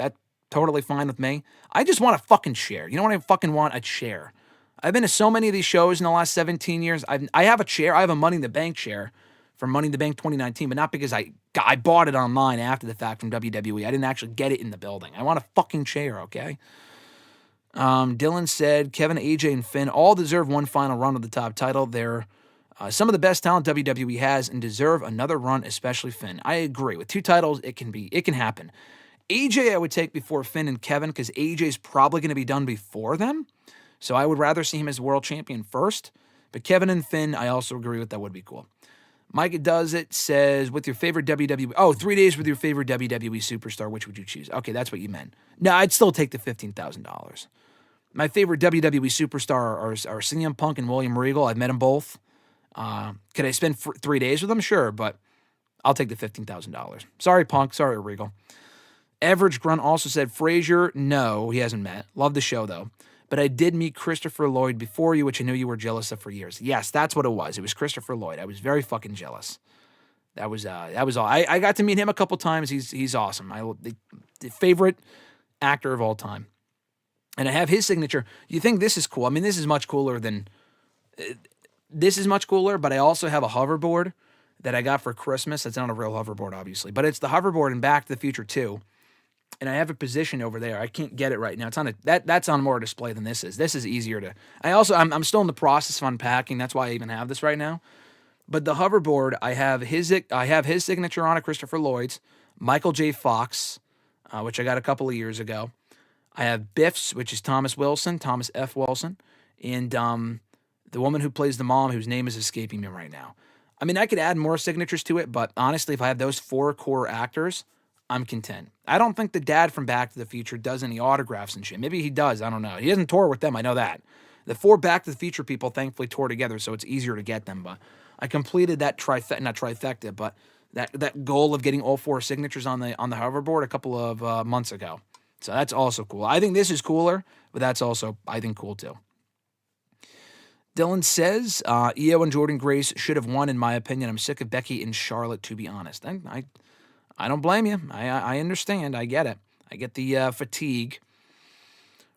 totally fine with me. I just want a fucking chair. You know what I fucking want? A chair. I've been to so many of these shows in the last 17 years. I have a chair. I have a Money in the Bank chair from Money in the Bank 2019, but not because I bought it online after the fact from WWE. I didn't actually get it in the building. I want a fucking chair, okay? Dylan said, Kevin, AJ, and Finn all deserve one final run of the top title. They're some of the best talent WWE has and deserve another run, especially Finn. I agree. With 2 titles, it can happen. AJ I would take before Finn and Kevin because AJ's probably going to be done before them. So I would rather see him as world champion first. But Kevin and Finn, I also agree with that would be cool. Mike Does It says, with your favorite WWE... Oh, 3 days with your favorite WWE superstar, which would you choose? Okay, that's what you meant. No, I'd still take the $15,000. My favorite WWE superstar are CM Punk and William Regal. I've met them both. Could I spend 3 days with them? Sure, but I'll take the $15,000. Sorry, Punk. Sorry, Regal. Average Grunt also said, Frazier, no, he hasn't met. Love the show, though. But I did meet Christopher Lloyd before you, which I knew you were jealous of for years. Yes, that's what it was. It was Christopher Lloyd. I was very fucking jealous. That was all. I got to meet him a couple times. He's awesome. The favorite actor of all time. And I have his signature. You think this is cool? I mean, this is much cooler, but I also have a hoverboard that I got for Christmas. That's not a real hoverboard, obviously, but it's the hoverboard in Back to the Future 2. And I have it positioned over there. I can't get it right now. It's on that's on more display than this is. This is easier to. I'm still in the process of unpacking. That's why I even have this right now. But the hoverboard, I have his signature on it, Christopher Lloyd's, Michael J. Fox, which I got a couple of years ago. I have Biff's, which is Thomas F. Wilson, and the woman who plays the mom, whose name is escaping me right now. I mean, I could add more signatures to it, but honestly, if I have those 4 core actors, I'm content. I don't think the dad from Back to the Future does any autographs and shit. Maybe he does. I don't know. He doesn't tour with them. I know that. The 4 Back to the Future people thankfully tour together, so it's easier to get them. But I completed that not trifecta, but that goal of getting all 4 signatures on the hoverboard a couple of months ago. So that's also cool. I think this is cooler, but that's also, I think, cool too. Dylan says, Io and Jordan Grace should have won, in my opinion. I'm sick of Becky and Charlotte, to be honest. I don't blame you. I understand. I get it. I get the fatigue.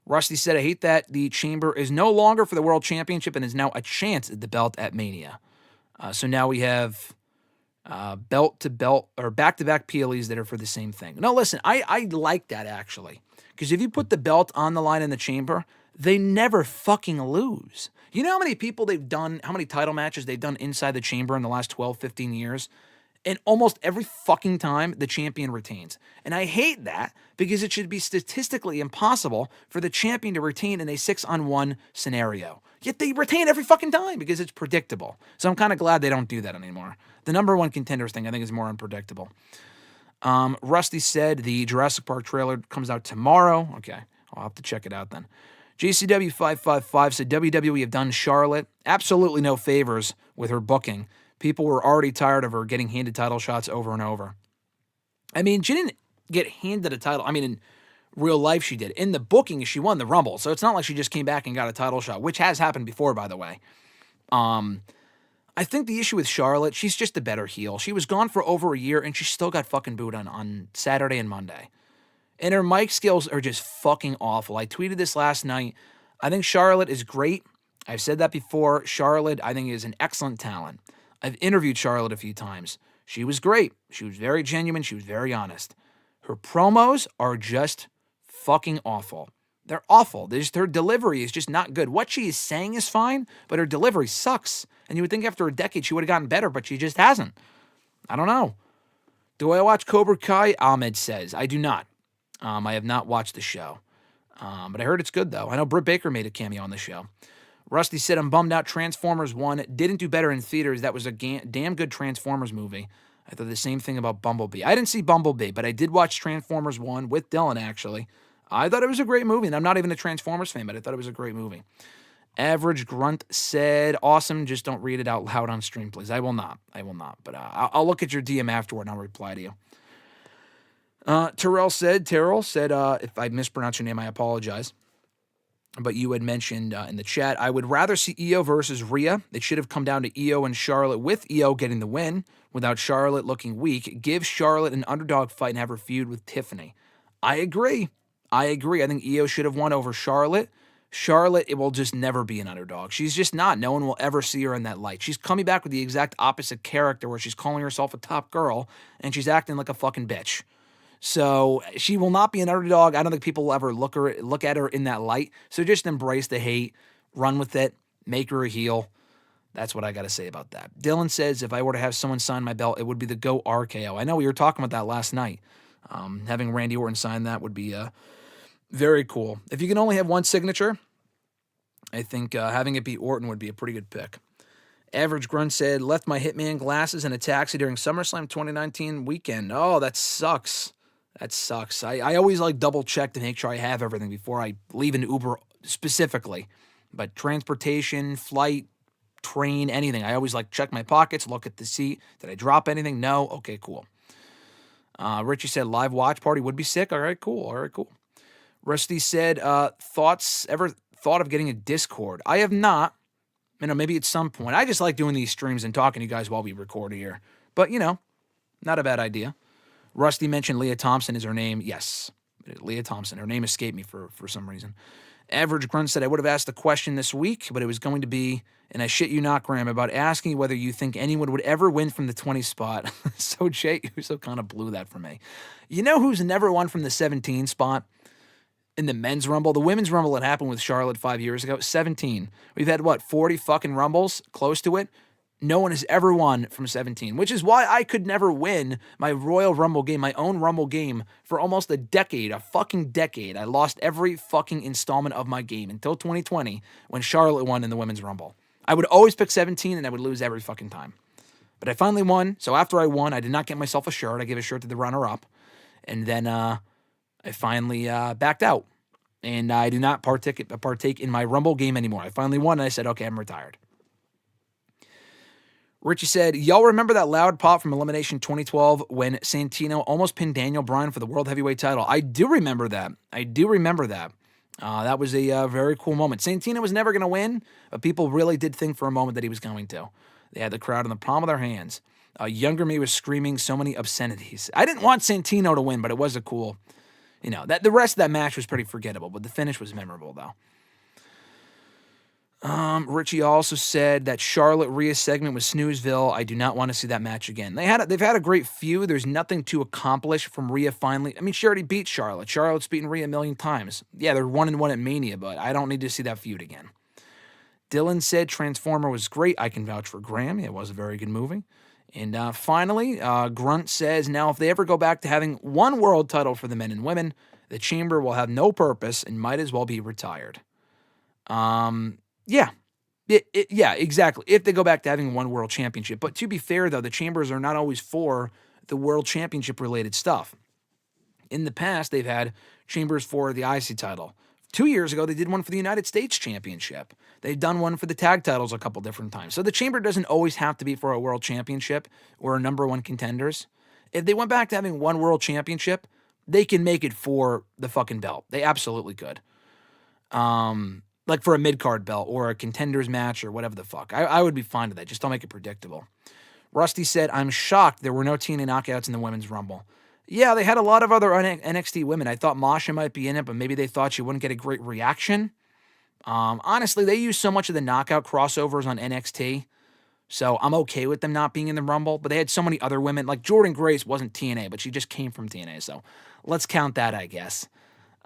Rusty said, I hate that the chamber is no longer for the World Championship and is now a chance at the belt at Mania. So now we have belt to belt or back-to-back PLEs that are for the same thing. No, listen, I like that actually. Because if you put the belt on the line in the chamber, they never fucking lose. You know how many people they've done, how many title matches they've done inside the chamber in the last 12, 15 years? And almost every fucking time, the champion retains. And I hate that because it should be statistically impossible for the champion to retain in a 6-on-1 scenario. Yet they retain every fucking time because it's predictable. So I'm kind of glad they don't do that anymore. The number one contenders thing, I think, is more unpredictable. Rusty said the Jurassic Park trailer comes out tomorrow. Okay, I'll have to check it out then. JCW555 said WWE have done Charlotte absolutely no favors with her booking. People were already tired of her getting handed title shots over and over. I mean, she didn't get handed a title. I mean, in real life she did. In the booking, she won the Rumble. So it's not like she just came back and got a title shot, which has happened before, by the way. I think the issue with Charlotte, she's just a better heel. She was gone for over a year, and she still got fucking booed on Saturday and Monday. And her mic skills are just fucking awful. I tweeted this last night. I think Charlotte is great. I've said that before. Charlotte, I think, is an excellent talent. I've interviewed Charlotte a few times. She was great. She was very genuine. She was very honest. Her promos are just fucking awful. They're awful. Her delivery is just not good. What she is saying is fine, but her delivery sucks. And you would think after a decade she would have gotten better, but she just hasn't. I don't know. Do I watch Cobra Kai? Ahmed says. I do not. I have not watched the show. But I heard it's good, though. I know Britt Baker made a cameo on the show. Rusty said, I'm bummed out Transformers 1 didn't do better in theaters. That was a damn good Transformers movie. I thought the same thing about Bumblebee. I didn't see Bumblebee, but I did watch Transformers 1 with Dylan, actually. I thought it was a great movie, and I'm not even a Transformers fan, but I thought it was a great movie. Average Grunt said, awesome, just don't read it out loud on stream, please. I will not. But I'll look at your DM afterward, and I'll reply to you. Terrell said, if I mispronounce your name, I apologize. But you had mentioned in the chat, I would rather see Io versus Rhea. It should have come down to Io and Charlotte with Io getting the win without Charlotte looking weak. Give Charlotte an underdog fight and have her feud with Tiffany. I agree. I think Io should have won over Charlotte. Charlotte, it will just never be an underdog. She's just not. No one will ever see her in that light. She's coming back with the exact opposite character where she's calling herself a top girl and she's acting like a fucking bitch. So she will not be an underdog. I don't think people will ever look at her in that light. So just embrace the hate, run with it, make her a heel. That's what I got to say about that. Dylan says, if I were to have someone sign my belt, it would be the Go RKO. I know we were talking about that last night. Having Randy Orton sign that would be very cool. If you can only have one signature, I think having it be Orton would be a pretty good pick. Average Grunt said, left my Hitman glasses in a taxi during SummerSlam 2019 weekend. Oh, that sucks. That sucks. I always like double check to make sure I have everything before I leave an Uber specifically. But transportation, flight, train, anything. I always like check my pockets, look at the seat. Did I drop anything? No? Okay, cool. Richie said live watch party would be sick. All right, cool. Rusty said, ever thought of getting a Discord? I have not. Maybe at some point. I just like doing these streams and talking to you guys while we record here. But, not a bad idea. Rusty mentioned Leah Thompson is her name. Yes, Leah Thompson. Her name escaped me for some reason. Average Grunt said, I would have asked the question this week, but it was going to be, and I shit you not, Graham, about asking whether you think anyone would ever win from the 20 spot. So Jay Uso kind of blew that for me. You know who's never won from the 17 spot? In the men's Rumble, the women's Rumble that happened with Charlotte 5 years ago, 17. We've had, 40 fucking Rumbles, close to it? No one has ever won from 17, which is why I could never win my Royal Rumble game, my own Rumble game, for almost a fucking decade. I lost every fucking installment of my game until 2020 when Charlotte won in the Women's Rumble. I would always pick 17 and I would lose every fucking time. But I finally won, so after I won, I did not get myself a shirt. I gave a shirt to the runner-up, and then I finally backed out. And I do not partake in my Rumble game anymore. I finally won, and I said, okay, I'm retired. Richie said, y'all remember that loud pop from Elimination 2012 when Santino almost pinned Daniel Bryan for the World Heavyweight title? I do remember that. That was a very cool moment. Santino was never going to win, but people really did think for a moment that he was going to. They had the crowd in the palm of their hands. Younger me was screaming so many obscenities. I didn't want Santino to win, but it was a cool, that the rest of that match was pretty forgettable, but the finish was memorable, though. Richie also said that Charlotte Rhea segment was snoozeville. I do not want to see that match again. They've had a great feud. There's nothing to accomplish from Rhea finally. I mean, she already beat Charlotte. Charlotte's beaten Rhea a million times. Yeah, they're 1-1 at Mania, but I don't need to see that feud again. Dylan said Transformer was great. I can vouch for Graham. It was a very good movie. And finally, Grunt says, now if they ever go back to having one world title for the men and women, the Chamber will have no purpose and might as well be retired. Yeah. Yeah, exactly. If they go back to having one world championship. But to be fair, though, the Chambers are not always for the world championship related stuff. In the past, they've had Chambers for the IC title. 2 years ago, they did one for the United States Championship. They've done one for the tag titles a couple different times. So the Chamber doesn't always have to be for a world championship or a number one contenders. If they went back to having one world championship, they can make it for the fucking belt. They absolutely could. Like for a mid-card belt or a contenders match or whatever the fuck. I would be fine with that. Just don't make it predictable. Rusty said, I'm shocked there were no TNA knockouts in the Women's Rumble. Yeah, they had a lot of other NXT women. I thought Masha might be in it, but maybe they thought she wouldn't get a great reaction. Honestly, they use so much of the knockout crossovers on NXT, so I'm okay with them not being in the Rumble, but they had so many other women. Like Jordan Grace wasn't TNA, but she just came from TNA, so let's count that, I guess.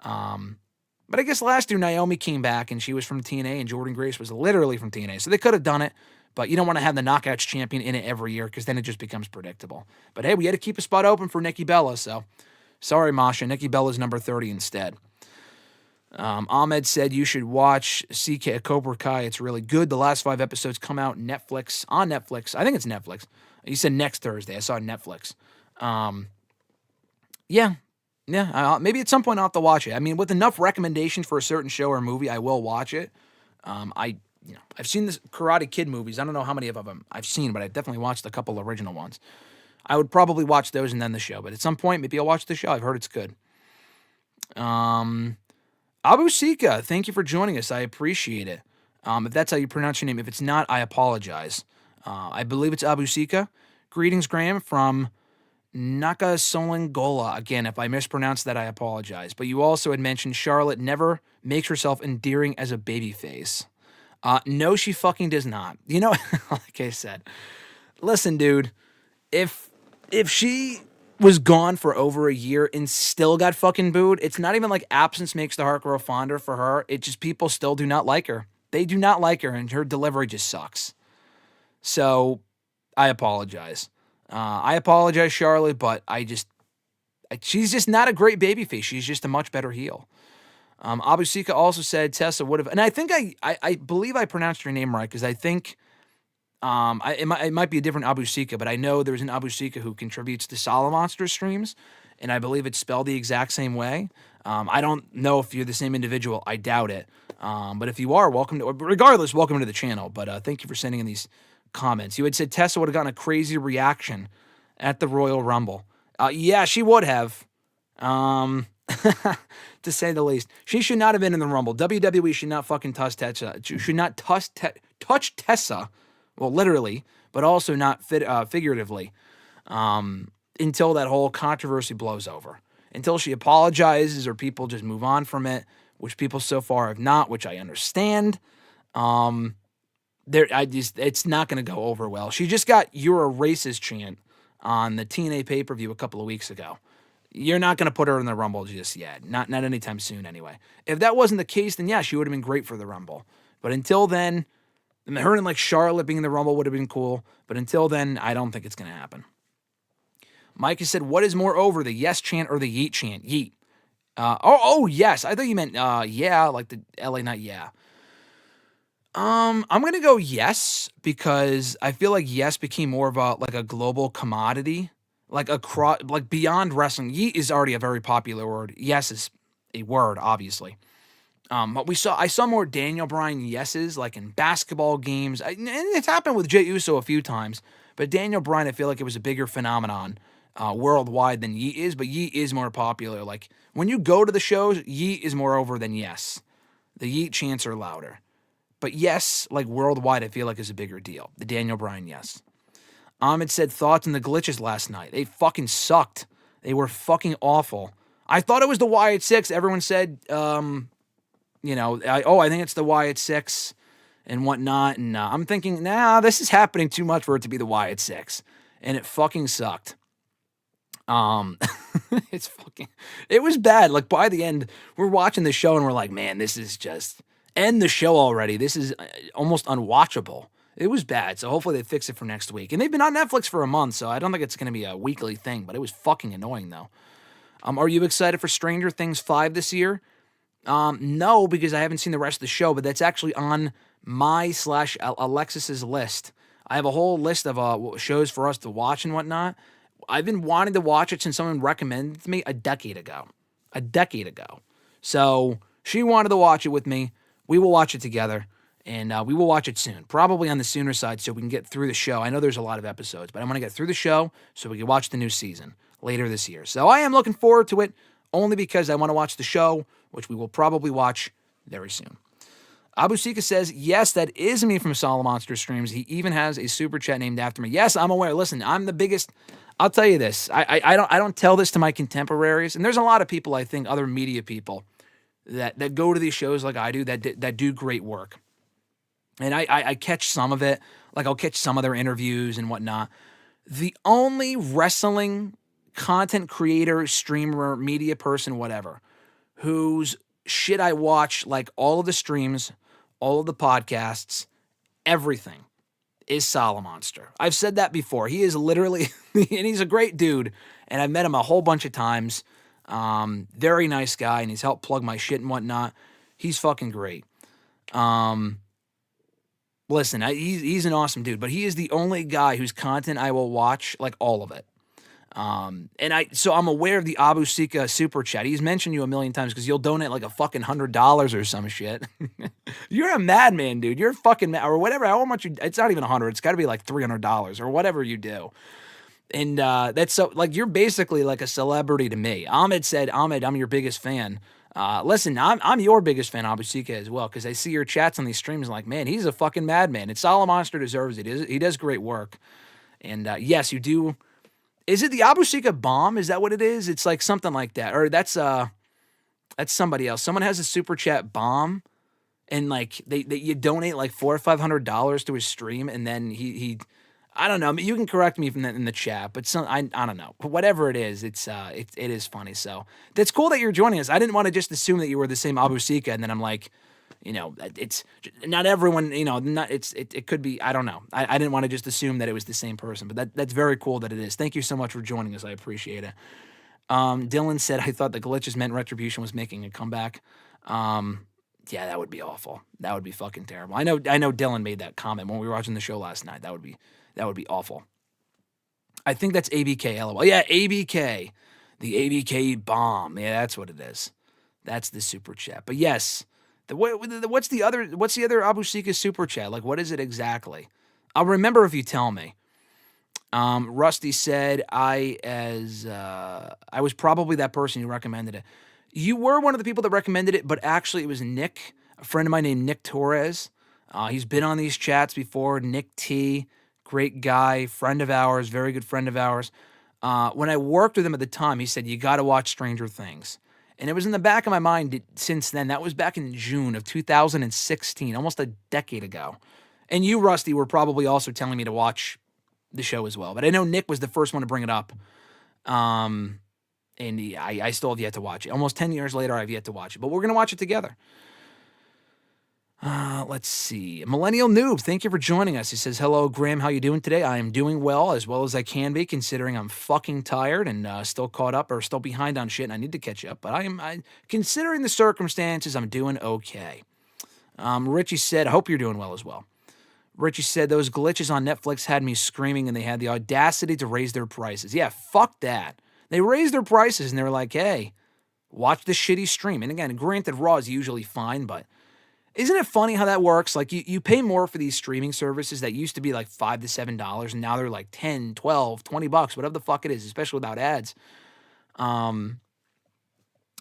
But I guess last year Naomi came back and she was from TNA and Jordan Grace was literally from TNA. So they could have done it, but you don't want to have the Knockouts champion in it every year because then it just becomes predictable. But hey, we had to keep a spot open for Nikki Bella, so sorry, Masha. Nikki Bella's number 30 instead. Ahmed said you should watch CK Cobra Kai. It's really good. The last 5 episodes come out on Netflix. I think it's Netflix. He said next Thursday. I saw it on Netflix. Yeah, maybe at some point I'll have to watch it. I mean, with enough recommendations for a certain show or movie, I will watch it. I've seen this Karate Kid movies. I don't know how many of them I've seen, but I definitely watched a couple original ones. I would probably watch those and then the show, but at some point, maybe I'll watch the show. I've heard it's good. Abu Sika, thank you for joining us. I appreciate it. If that's how you pronounce your name. If it's not, I apologize. I believe it's Abu Sika. Greetings, Graham, from Nakasolingola. Again, if I mispronounced that, I apologize. But you also had mentioned Charlotte never makes herself endearing as a babyface. No, she fucking does not. You know, like I said, listen, dude, if she was gone for over a year and still got fucking booed, it's not even like absence makes the heart grow fonder for her. It just people still do not like her. They do not like her, and her delivery just sucks. So I apologize. I apologize, Charlotte, but she's just not a great babyface. She's just a much better heel. Abu Sika also said Tessa would have, and I think I believe I pronounced her name right because I think it might be a different Abu Sika, but I know there's an Abu Sika who contributes to Solid Monster streams, and I believe it's spelled the exact same way. I don't know if you're the same individual. I doubt it. But if you are, welcome to the channel. But thank you for sending in these comments. You had said Tessa would have gotten a crazy reaction at the Royal Rumble. Yeah, she would have. To say the least. She should not have been in the Rumble. WWE should not fucking touch Tessa. Should not touch Tessa. Well, literally, but also not figuratively, until that whole controversy blows over. Until she apologizes or people just move on from it, which people so far have not, which I understand. It's not going to go over well. She just got "You're a racist" chant on the TNA pay-per-view a couple of weeks ago. You're not going to put her in the Rumble just yet. Not anytime soon, anyway. If that wasn't the case, then yeah, she would have been great for the Rumble. But until then, her and like Charlotte being in the Rumble would have been cool. But until then, I don't think it's going to happen. Mike has said, what is more over, the yes chant or the yeet chant? Yeet. Yes. I thought you meant yeah, like the LA Knight yeah. I'm going to go yes because I feel like yes became more of a global commodity. Like beyond wrestling. Yeet is already a very popular word. Yes is a word, obviously. But I saw more Daniel Bryan yeses, like in basketball games. And it's happened with Jey Uso a few times. But Daniel Bryan, I feel like it was a bigger phenomenon worldwide than Yeet is. But Yeet is more popular. Like, when you go to the shows, Yeet is more over than yes. The Yeet chants are louder. But yes, like worldwide, I feel like is a bigger deal. The Daniel Bryan yes. Ahmed said thoughts on the glitches last night. They fucking sucked. They were fucking awful. I thought it was the Wyatt 6. Everyone said, I think it's the Wyatt 6 and whatnot. And I'm thinking, nah, this is happening too much for it to be the Wyatt 6. And it fucking sucked. It was bad. Like by the end, we're watching the show and we're like, man, this is just end the show already. This is almost unwatchable. It was bad. So hopefully they fix it for next week. And they've been on Netflix for a month, so I don't think it's going to be a weekly thing, but it was fucking annoying though. Are you excited for Stranger Things 5 this year? No, because I haven't seen the rest of the show, but that's actually on my / Alexis's list. I have a whole list of shows for us to watch and whatnot. I've been wanting to watch it since someone recommended it to me a decade ago. So she wanted to watch it with me. We will watch it together, and we will watch it soon. Probably on the sooner side so we can get through the show. I know there's a lot of episodes, but I want to get through the show so we can watch the new season later this year. So I am looking forward to it only because I want to watch the show, which we will probably watch very soon. Abu Sika says, yes, that is me from Solid Monster Streams. He even has a super chat named after me. Yes, I'm aware. Listen, I'm the biggest. I'll tell you this. I don't tell this to my contemporaries, and there's a lot of people, I think, other media people that go to these shows like I do that do great work. And I catch some of it. Like I'll catch some of their interviews and whatnot. The only wrestling content creator, streamer, media person, whatever, whose shit I watch, like all of the streams, all of the podcasts, everything, is Solomonster. I've said that before. He is literally, and he's a great dude, and I've met him a whole bunch of times. Very nice guy, and he's helped plug my shit and whatnot. He's fucking great. Listen, he's an awesome dude, but he is the only guy whose content I will watch, like all of it. So I'm aware of the Abu Sika super chat. He's mentioned you a million times because you'll donate like a fucking $100 or some shit. You're a madman, dude. You're fucking mad, or whatever. How much it's not even 100. It's got to be like $300 or whatever you do. And that's so like you're basically like a celebrity to me. Ahmed said, Ahmed, I'm your biggest fan. Listen, I'm your biggest fan, Abu Sika, as well, because I see your chats on these streams and like, man, he's a fucking madman. And Solid Monster deserves it. He does great work. And yes, you do. Is it the Abu Sika bomb? Is that what it is? It's like something like that. Or that's somebody else. Someone has a super chat bomb, and like they you donate like $400 or $500 to his stream, and then he I don't know. You can correct me in the chat, but I don't know. But whatever it is, it is funny. So that's cool that you're joining us. I didn't want to just assume that you were the same Abu Sika, and then I'm like, it's not everyone, it could be, I don't know. I didn't want to just assume that it was the same person, but that's very cool that it is. Thank you so much for joining us. I appreciate it. Dylan said, I thought the glitches meant Retribution was making a comeback. Yeah, that would be awful. That would be fucking terrible. I know Dylan made that comment when we were watching the show last night. That would be awful. I think that's ABK, LOL. Yeah, ABK. The ABK bomb. Yeah, that's what it is. That's the super chat. But yes, what's the other Abu Sika super chat? Like, what is it exactly? I'll remember if you tell me. Rusty said, I was probably that person who recommended it. You were one of the people that recommended it, but actually it was Nick, a friend of mine named Nick Torres. He's been on these chats before. Nick T, great guy, friend of ours, very good friend of ours. When I worked with him at the time, he said, you got to watch Stranger Things. And it was in the back of my mind since then. That was back in June of 2016, almost a decade ago. And you, Rusty, were probably also telling me to watch the show as well. But I know Nick was the first one to bring it up. And I still have yet to watch it. Almost 10 years later, I've yet to watch it. But we're going to watch it together. Let's see. Millennial Noob, thank you for joining us. He says, hello, Graham. How you doing today? I am doing well as I can be, considering I'm fucking tired and still caught up or still behind on shit, and I need to catch up. But I considering the circumstances, I'm doing okay. Richie said, I hope you're doing well as well. Richie said, those glitches on Netflix had me screaming, and they had the audacity to raise their prices. Yeah, fuck that. They raised their prices, and they were like, hey, watch the shitty stream. And again, granted, Raw is usually fine, but isn't it funny how that works? Like, you pay more for these streaming services that used to be like $5 to $7, and now they're like $10, $12, $20, whatever the fuck it is, especially without ads.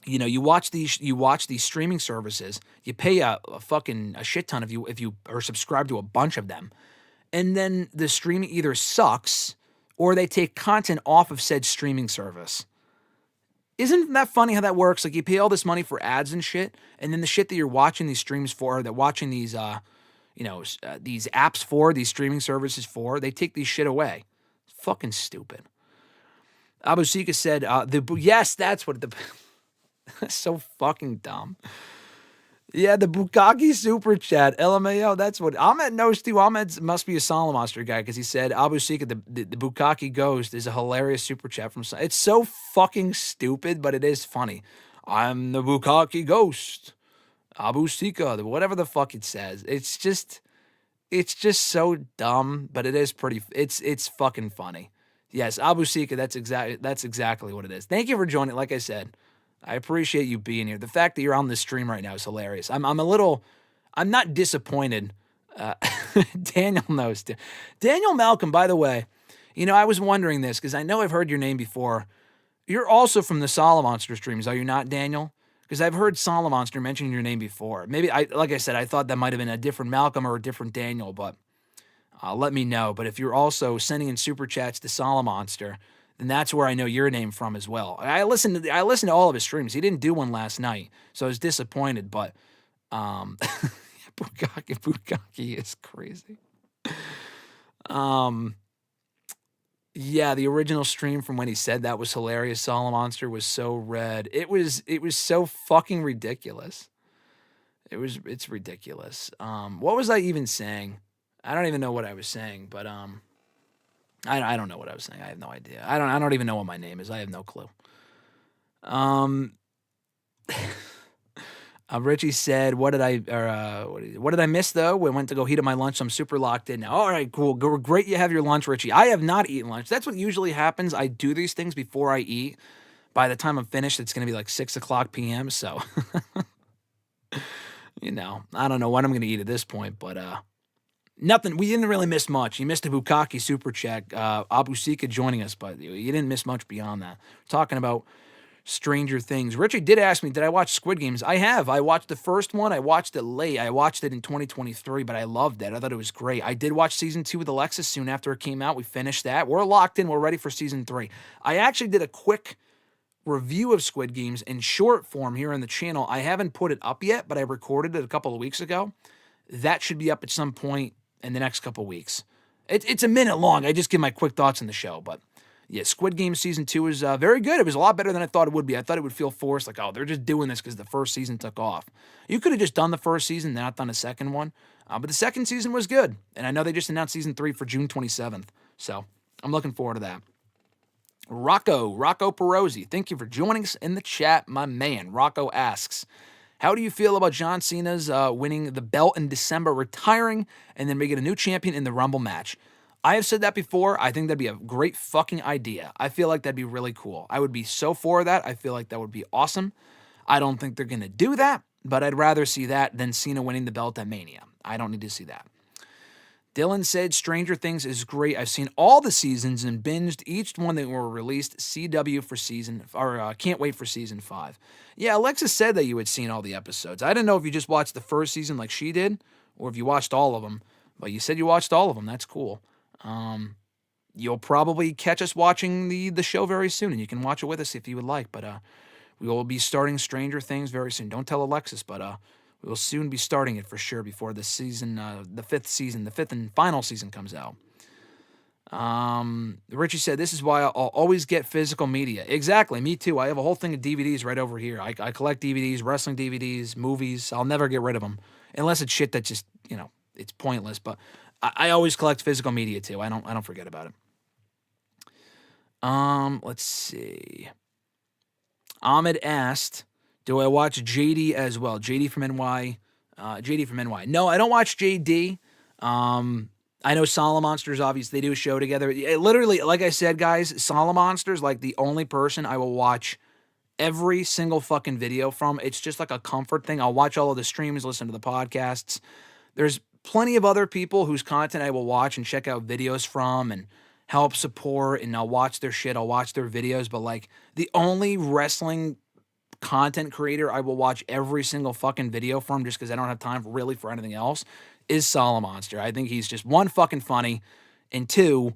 You watch these streaming services, you pay a shit ton if you are subscribed to a bunch of them, and then the streaming either sucks or they take content off of said streaming service. Isn't that funny how that works? Like, you pay all this money for ads and shit, and then the shit that you're watching these streams for, that watching these these apps for, these streaming services for, they take these shit away. It's fucking stupid. Abu Sika said, yes, that's what the, so fucking dumb. Yeah, the Bukaki super chat, LMAO, that's what, Ahmed knows too. Ahmed must be a Solid Monster guy, because he said, Abu Sika, the Bukaki Ghost is a hilarious super chat from, it's so fucking stupid, but it is funny. I'm the Bukaki Ghost. Abu Sika, whatever the fuck it says. It's just so dumb, but it is pretty, it's fucking funny. Yes, Abu Sika, that's exactly what it is. Thank you for joining. Like I said, I appreciate you being here. The fact that you're on this stream right now is hilarious. I'm not disappointed. Daniel knows too. Daniel Malcolm, by the way, I was wondering this because I know I've heard your name before. You're also from the Solid Monster streams, are you not, Daniel? Because I've heard Solid Monster mention your name before. Maybe, like I said, I thought that might have been a different Malcolm or a different Daniel, but let me know. But if you're also sending in super chats to Solid Monster, then that's where I know your name from as well. I listened to all of his streams. He didn't do one last night, so I was disappointed. But Bukaki is crazy. Yeah, the original stream from when he said that was hilarious. Solid Monster was so red. It was so fucking ridiculous. It's ridiculous. What was I even saying? I don't even know what I was saying, but I don't know what I was saying. I have no idea. I don't even know what my name is. I have no clue. Richie said, what did I miss though? We went to go heat up my lunch, so I'm super locked in now. All right, cool. Great you have your lunch, Richie. I have not eaten lunch. That's what usually happens. I do these things before I eat. By the time I'm finished, it's going to be like 6 o'clock p.m., so I don't know what I'm going to eat at this point, but nothing. We didn't really miss much. You missed a Bukaki super chat, Abu Sika joining us, but you didn't miss much beyond that. We're talking about Stranger Things. Richard did ask me, did I watch Squid Games? I have. I watched the first one. I watched it late. I watched it in 2023, but I loved it. I thought it was great. I did watch season 2 with Alexis soon after it came out. We finished that. We're locked in. We're ready for season 3. I actually did a quick review of Squid Games in short form here on the channel. I haven't put it up yet, but I recorded it a couple of weeks ago. That should be up at some point in the next couple of weeks. It's a minute long. I just give my quick thoughts on the show, but yeah, Squid Game Season 2 is very good. It was a lot better than I thought it would be. I thought it would feel forced, like, oh, they're just doing this because the first season took off. You could have just done the first season, not done a second one. But the second season was good. And I know they just announced Season 3 for June 27th. So I'm looking forward to that. Rocco Perozzi, thank you for joining us in the chat, my man. Rocco asks, how do you feel about John Cena's winning the belt in December, retiring, and then making a new champion in the Rumble match? I have said that before. I think that'd be a great fucking idea. I feel like that'd be really cool. I would be so for that. I feel like that would be awesome. I don't think they're going to do that, but I'd rather see that than Cena winning the belt at Mania. I don't need to see that. Dylan said, Stranger Things is great. I've seen all the seasons and binged each one that were released. CW for can't wait for season 5. Yeah, Alexis said that you had seen all the episodes. I didn't know if you just watched the first season like she did, or if you watched all of them, but you said you watched all of them. That's cool. You'll probably catch us watching the show very soon, and you can watch it with us if you would like, but we will be starting Stranger Things very soon. Don't tell Alexis, but we will soon be starting it for sure before the season, the fifth and final season comes out. Richie said, this is why I'll always get physical media. Exactly, me too. I have a whole thing of DVDs right over here. I collect DVDs, wrestling DVDs, movies. I'll never get rid of them, unless it's shit that just, it's pointless, but I always collect physical media too. I don't forget about it. Let's see. Ahmed asked, do I watch JD as well? JD from NY. No, I don't watch JD. I know Solid Monsters, obviously, they do a show together. Literally, like I said, guys, Solid Monsters, like the only person I will watch every single fucking video from. It's just like a comfort thing. I'll watch all of the streams, listen to the podcasts. There's plenty of other people whose content I will watch and check out videos from and help support, and I'll watch their shit. I'll watch their videos, but like the only wrestling content creator I will watch every single fucking video from, just because I don't have time really for anything else, is Solid Monster. I think he's just one, fucking funny, and two,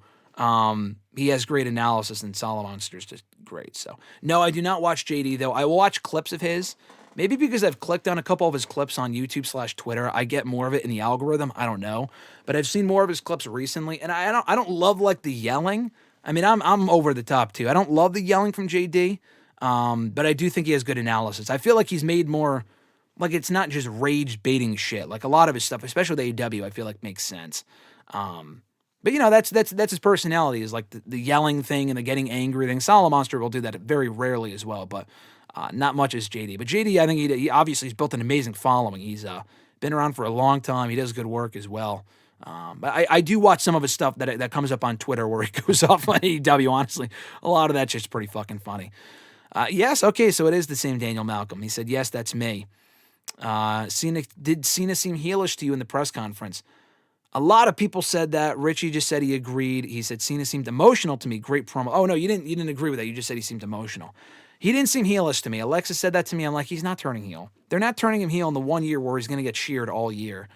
he has great analysis, and Solid Monster is just great. So no, I do not watch JD though. I will watch clips of his. Maybe because I've clicked on a couple of his clips on YouTube/Twitter, I get more of it in the algorithm. I don't know, but I've seen more of his clips recently, and I don't love like the yelling. I mean, I'm over the top too. I don't love the yelling from JD, but I do think he has good analysis. I feel like he's made more, like it's not just rage baiting shit. Like a lot of his stuff, especially with AEW, I feel like makes sense. But that's his personality, is like the yelling thing and the getting angry thing. Solid Monster will do that very rarely as well, but not much as JD. But JD, I think he obviously he's built an amazing following. He's been around for a long time. He does good work as well. But I do watch some of his stuff that comes up on Twitter where he goes off on AEW. Honestly, a lot of that shit's pretty fucking funny. Yes, okay, so it is the same Daniel Malcolm. He said, yes, that's me. Did Cena seem heelish to you in the press conference? A lot of people said that. Richie just said he agreed. He said Cena seemed emotional to me. Great promo. Oh no, you didn't agree with that. You just said he seemed emotional. He didn't seem heelish to me. Alexa said that to me. I'm like, he's not turning heel. They're not turning him heel in the 1 year where he's going to get cheered all year.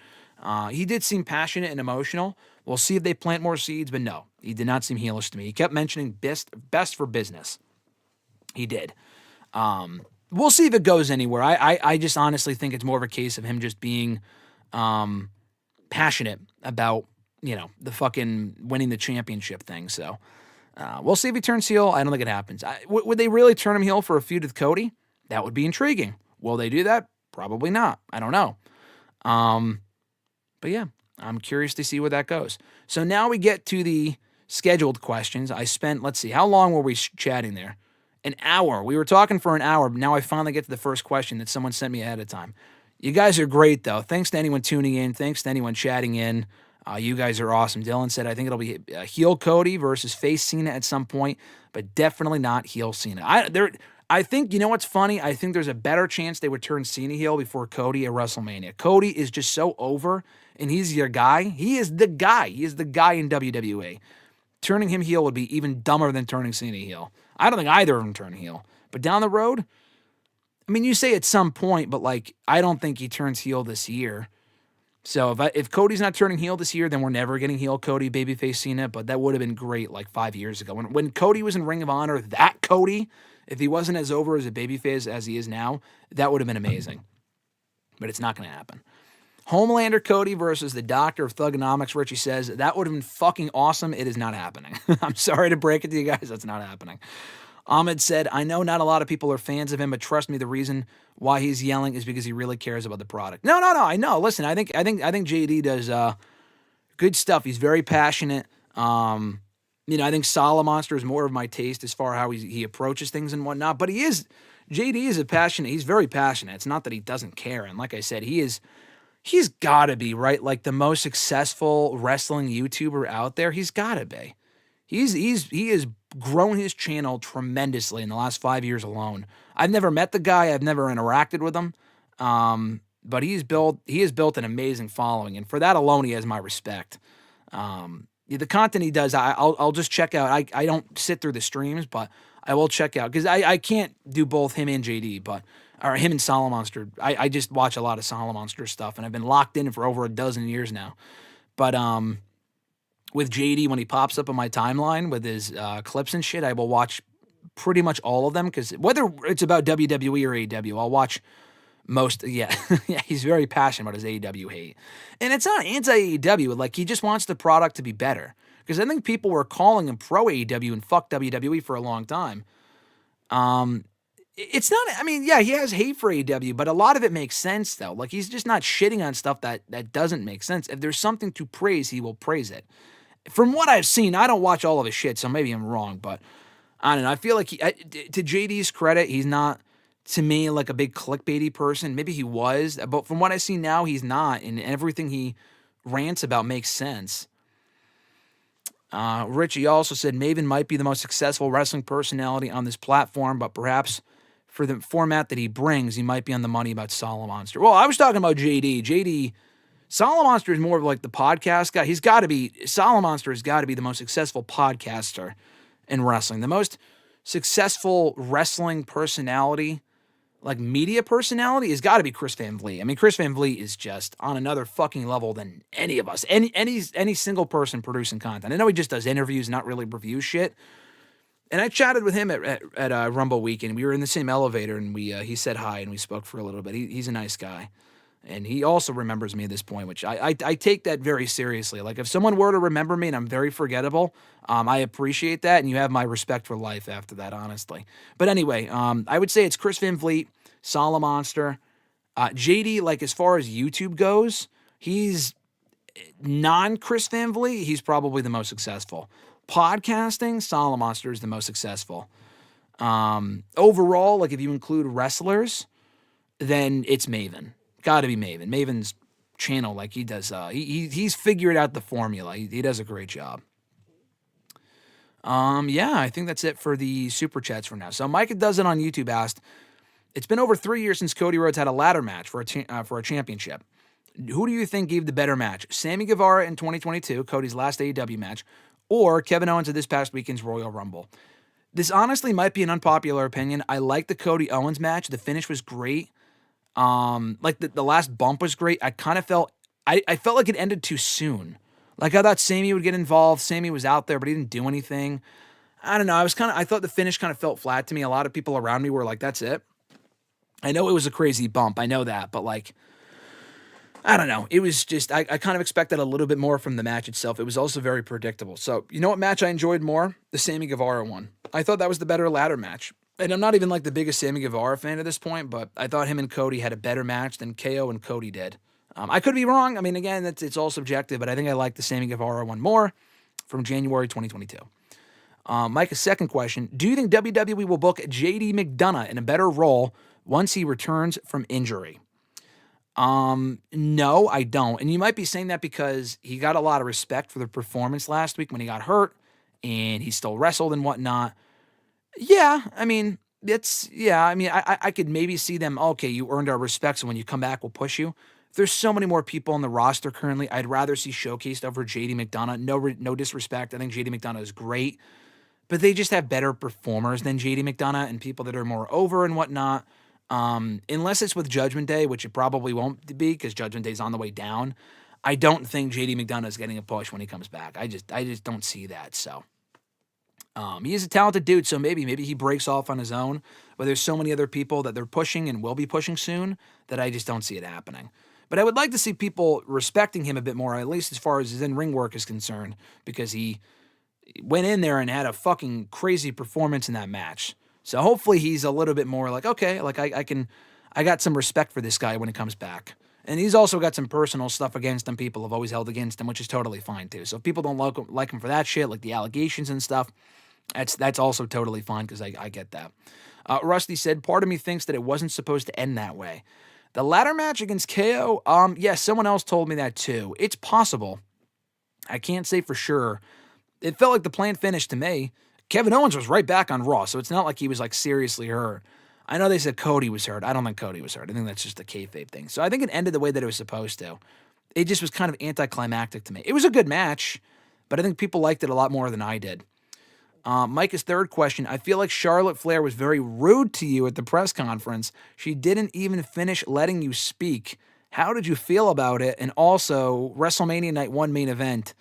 He did seem passionate and emotional. We'll see if they plant more seeds, but no, he did not seem heelish to me. He kept mentioning best for business. He did. We'll see if it goes anywhere. I just honestly think it's more of a case of him just being passionate about, the fucking winning the championship thing. So we'll see if he turns heel. I don't think it happens. Would they really turn him heel for a feud with Cody? That would be intriguing. Will they do that? Probably not. I don't know. But yeah, I'm curious to see where that goes. So now we get to the scheduled questions. I spent, let's see, how long were we chatting there? An hour. We were talking for an hour, but now I finally get to the first question that someone sent me ahead of time. You guys are great, though. Thanks to anyone tuning in. Thanks to anyone chatting in. You guys are awesome. Dylan said, I think it'll be heel Cody versus face Cena at some point, but definitely not heel Cena. I think, you know what's funny? I think there's a better chance they would turn Cena heel before Cody at WrestleMania. Cody is just so over, and he's your guy. He is the guy. He is the guy in WWE. Turning him heel would be even dumber than turning Cena heel. I don't think either of them turn heel. But down the road, I mean, you say at some point, but I don't think he turns heel this year. So if Cody's not turning heel this year, then we're never getting heel Cody, babyface Cena. But that would have been great 5 years ago. When Cody was in Ring of Honor, that Cody, if he wasn't as over as a babyface as he is now, that would have been amazing. But it's not going to happen. Homelander Cody versus the Doctor of Thugonomics, Richie says, that would have been fucking awesome. It is not happening. I'm sorry to break it to you guys. That's not happening. Ahmed said, I know not a lot of people are fans of him, but trust me, the reason why he's yelling is because he really cares about the product. No, I know. Listen, I think JD does good stuff. He's very passionate. I think Solid Monster is more of my taste as far as how he approaches things and whatnot. But JD is he's very passionate. It's not that he doesn't care. And like I said, he's got to be, right? The most successful wrestling YouTuber out there. He's got to be. He has grown his channel tremendously in the last 5 years alone. I've never met the guy. I've never interacted with him. But he has built an amazing following. And for that alone, he has my respect. The content he does, I'll just check out. I don't sit through the streams, but I will check out. Because I can't do both him and JD, or him and Solid Monster. I just watch a lot of Solid Monster stuff, and I've been locked in for over a dozen years now. But with JD, when he pops up on my timeline with his clips and shit, I will watch pretty much all of them, because whether it's about WWE or AEW, I'll watch most. Yeah, yeah, he's very passionate about his AEW hate. And it's not anti-AEW. He just wants the product to be better. Because I think people were calling him pro-AEW and fuck WWE for a long time. It's not, he has hate for AEW, but a lot of it makes sense, though. He's just not shitting on stuff that doesn't make sense. If there's something to praise, he will praise it. From what I've seen, I don't watch all of his shit, so maybe I'm wrong, but I don't know. I feel like, to JD's credit, he's not, to me, a big clickbaity person. Maybe he was, but from what I see now, he's not, and everything he rants about makes sense. Richie also said Maven might be the most successful wrestling personality on this platform, but perhaps for the format that he brings, he might be on the money about Solid Monster. Well, I was talking about JD. Solid Monster is more of the podcast guy. Solid Monster has got to be the most successful podcaster in wrestling. The most successful wrestling personality. like media personality has got to be Chris Van Vliet. I mean, Chris Van Vliet is just on another fucking level than any of us, any single person producing content. I know he just does interviews, not really review shit. And I chatted with him at Rumble Weekend. We were in the same elevator, and he said hi, and we spoke for a little bit. He's a nice guy, and he also remembers me at this point, which I take that very seriously. Like, if someone were to remember me and I'm very forgettable, I appreciate that, and you have my respect for life after that, honestly. But anyway, I would say it's Chris Van Vliet, Solid Monster, JD. Like, as far as YouTube goes, he's non-Chris Van Vliet. He's probably the most successful. Podcasting, Solid Monster is the most successful. Overall, like, if you include wrestlers, then it's Maven. Got to be Maven. Maven's channel, like, he does. He's figured out the formula. He does a great job. Yeah, I think that's it for the super chats for now. So Micah Does It on YouTube asked, it's been over 3 years since Cody Rhodes had a ladder match for a championship. Who do you think gave the better match? Sammy Guevara in 2022, Cody's last AEW match, or Kevin Owens at this past weekend's Royal Rumble? This honestly might be an unpopular opinion. I like the Cody Owens match. The finish was great. Like the last bump was great. I kind of felt, I felt like it ended too soon. Like, I thought Sammy would get involved. Sammy was out there, but he didn't do anything. I don't know. I thought the finish kind of felt flat to me. A lot of people around me were like, that's it. I know it was a crazy bump. I know that, but like, I don't know. It was just, I kind of expected a little bit more from the match itself. It was also very predictable. So, you know what match I enjoyed more? The Sammy Guevara one. I thought that was the better ladder match. And I'm not even like the biggest Sammy Guevara fan at this point, but I thought him and Cody had a better match than KO and Cody did. I could be wrong. I mean, again, it's all subjective, but I think I like the Sammy Guevara one more from January 2022. Micah's second question, do you think WWE will book JD McDonough in a better role once he returns from injury? No, I don't. And you might be saying that because he got a lot of respect for the performance last week when he got hurt and he still wrestled and whatnot. Yeah, I mean, I could maybe see them, okay, you earned our respect, so when you come back, we'll push you. There's so many more people on the roster currently. I'd rather see showcased over JD McDonough. No disrespect. I think JD McDonough is great, but they just have better performers than JD McDonough and people that are more over and whatnot. Unless it's with Judgment Day, which it probably won't be because Judgment Day's on the way down. I don't think JD McDonough is getting a push when he comes back. I just don't see that. So, he is a talented dude. So maybe he breaks off on his own. But there's so many other people that they're pushing and will be pushing soon that I just don't see it happening. But I would like to see people respecting him a bit more, at least as far as his in-ring work is concerned, because he went in there and had a fucking crazy performance in that match. So hopefully he's a little bit more like, okay, like I got some respect for this guy when he comes back. And he's also got some personal stuff against him people have always held against him, which is totally fine too. So if people don't like him for that shit, like the allegations and stuff, that's also totally fine because I get that. Rusty said, part of me thinks that it wasn't supposed to end that way. The ladder match against KO, someone else told me that too. It's possible. I can't say for sure. It felt like the plan finished to me. Kevin Owens was right back on Raw, so it's not like he was like seriously hurt. I know they said Cody was hurt. I don't think Cody was hurt. I think that's just a kayfabe thing. So I think it ended the way that it was supposed to. It just was kind of anticlimactic to me. It was a good match, but I think people liked it a lot more than I did. Micah's third question, I feel like Charlotte Flair was very rude to you at the press conference. She didn't even finish letting you speak. How did you feel about it? And also, WrestleMania Night 1 main event,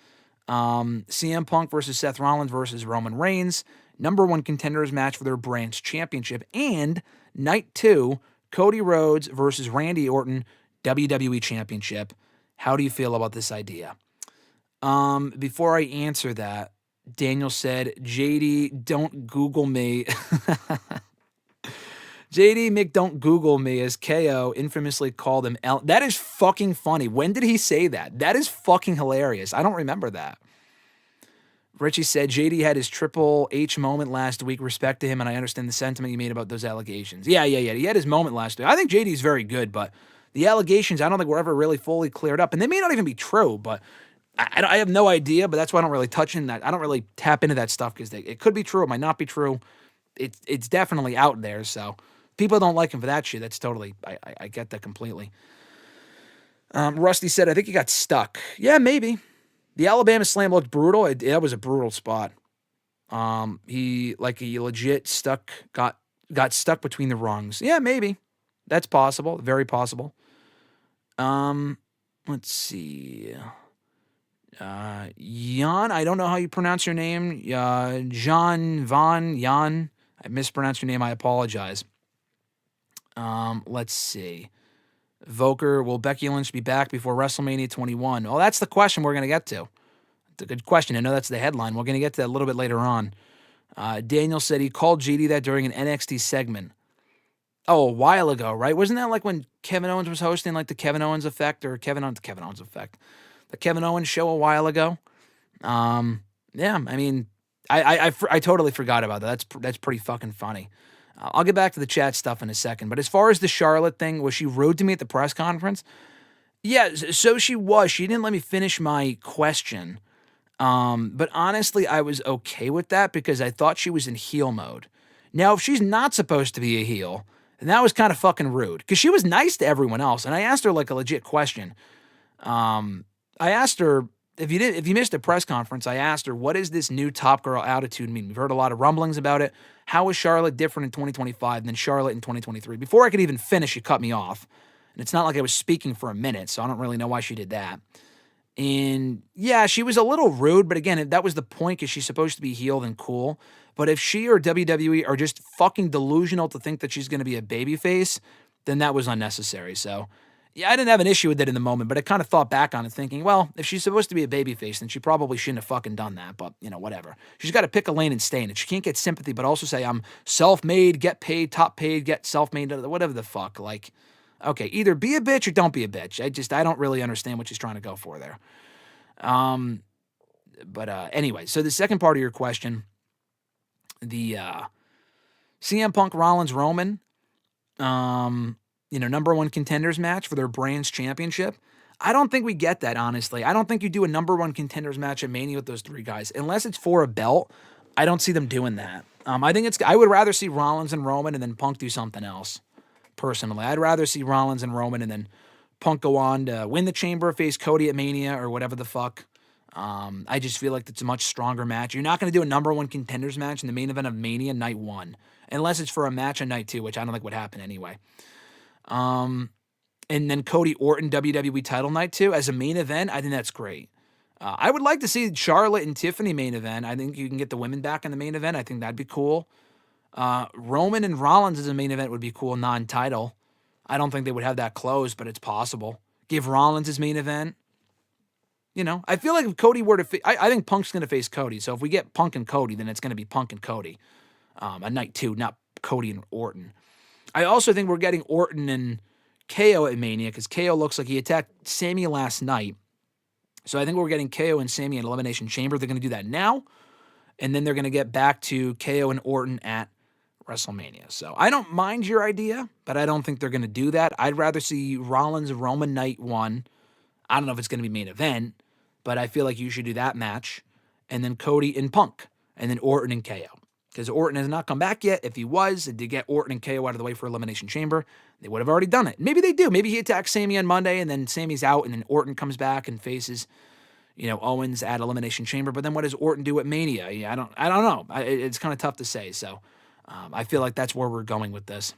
CM Punk versus Seth Rollins versus Roman Reigns, #1 contenders match for their brand's championship, and Night 2, Cody Rhodes versus Randy Orton, WWE Championship. How do you feel about this idea? Before I answer that, Daniel said, JD, don't Google me. JD Mick, don't Google me, as KO infamously called him L. That is fucking funny. When did he say that? That is fucking hilarious. I don't remember that. Richie said, JD had his Triple H moment last week. Respect to him, and I understand the sentiment you made about those allegations. Yeah. He had his moment last week. I think JD's very good, but the allegations, I don't think were ever really fully cleared up. And they may not even be true, but I have no idea, but that's why I don't really touch in that. I don't really tap into that stuff because it could be true. It might not be true. It's definitely out there, so people don't like him for that shit. That's totally, I get that completely. Rusty said, I think he got stuck. Yeah, maybe. The Alabama Slam looked brutal. That was a brutal spot. He legit got stuck between the rungs. Yeah, maybe. That's possible. Very possible. Let's see. Jan, I don't know how you pronounce your name. Jan. I mispronounced your name. I apologize. Let's see. Voker, will Becky Lynch be back before WrestleMania 21? Well, that's the question we're going to get to. It's a good question. I know that's the headline. We're going to get to that a little bit later on. Daniel said he called JD that during an NXT segment. Oh, a while ago, right? Wasn't that like when Kevin Owens was hosting like the Kevin Owens Effect or the Kevin Owens Effect? The Kevin Owens show a while ago. Yeah, I mean, I totally forgot about that. That's pretty fucking funny. I'll get back to the chat stuff in a second. But as far as the Charlotte thing, was she rude to me at the press conference? Yeah, so she was. She didn't let me finish my question. But honestly, I was okay with that because I thought she was in heel mode. Now, if she's not supposed to be a heel, then that was kind of fucking rude because she was nice to everyone else. And I asked her like a legit question. I asked her, if you missed a press conference, I asked her, what does this new Top Girl attitude mean? We've heard a lot of rumblings about it. How is Charlotte different in 2025 than Charlotte in 2023? Before I could even finish, she cut me off. And it's not like I was speaking for a minute, so I don't really know why she did that. And yeah, she was a little rude, but again, that was the point because she's supposed to be healed and cool. But if she or WWE are just fucking delusional to think that she's going to be a babyface, then that was unnecessary. So yeah, I didn't have an issue with it in the moment, but I kind of thought back on it thinking, well, if she's supposed to be a babyface, then she probably shouldn't have fucking done that. But, whatever. She's got to pick a lane and stay in it. She can't get sympathy, but also say, I'm self-made, get paid, top paid, get self-made, whatever the fuck. Like, okay, either be a bitch or don't be a bitch. I don't really understand what she's trying to go for there. Anyway, so the second part of your question, the CM Punk Rollins Roman, number one contenders match for their brands championship. I don't think we get that, honestly. I don't think you do a number one contenders match at Mania with those three guys. Unless it's for a belt, I don't see them doing that. I would rather see Rollins and Roman and then Punk do something else, personally. I'd rather see Rollins and Roman and then Punk go on to win the Chamber, face Cody at Mania or whatever the fuck. I just feel like it's a much stronger match. You're not going to do a number one contenders match in the main event of Mania night 1, unless it's for a match on night 2, which I don't think would happen anyway. And then Cody Orton WWE title night 2 as a main event. I think that's great. I would like to see Charlotte and Tiffany main event. I think you can get the women back in the main event. I think that'd be cool. Roman and Rollins as a main event would be cool, non-title. I don't think they would have that close, but it's possible. Give Rollins his main event. I feel like if Cody were to I think Punk's going to face Cody. So if we get Punk and Cody, then it's going to be Punk and Cody on night 2, not Cody and Orton. I also think we're getting Orton and KO at Mania because KO looks like he attacked Sami last night. So I think we're getting KO and Sami at Elimination Chamber. They're going to do that now. And then they're going to get back to KO and Orton at WrestleMania. So I don't mind your idea, but I don't think they're going to do that. I'd rather see Rollins Roman night 1. I don't know if it's going to be main event, but I feel like you should do that match. And then Cody and Punk. And then Orton and KO. Because Orton has not come back yet. If he was, to get Orton and KO out of the way for Elimination Chamber, they would have already done it. Maybe they do. Maybe he attacks Sami on Monday, and then Sami's out, and then Orton comes back and faces, Owens at Elimination Chamber. But then what does Orton do at Mania? I don't know. It's kind of tough to say. So I feel like that's where we're going with this.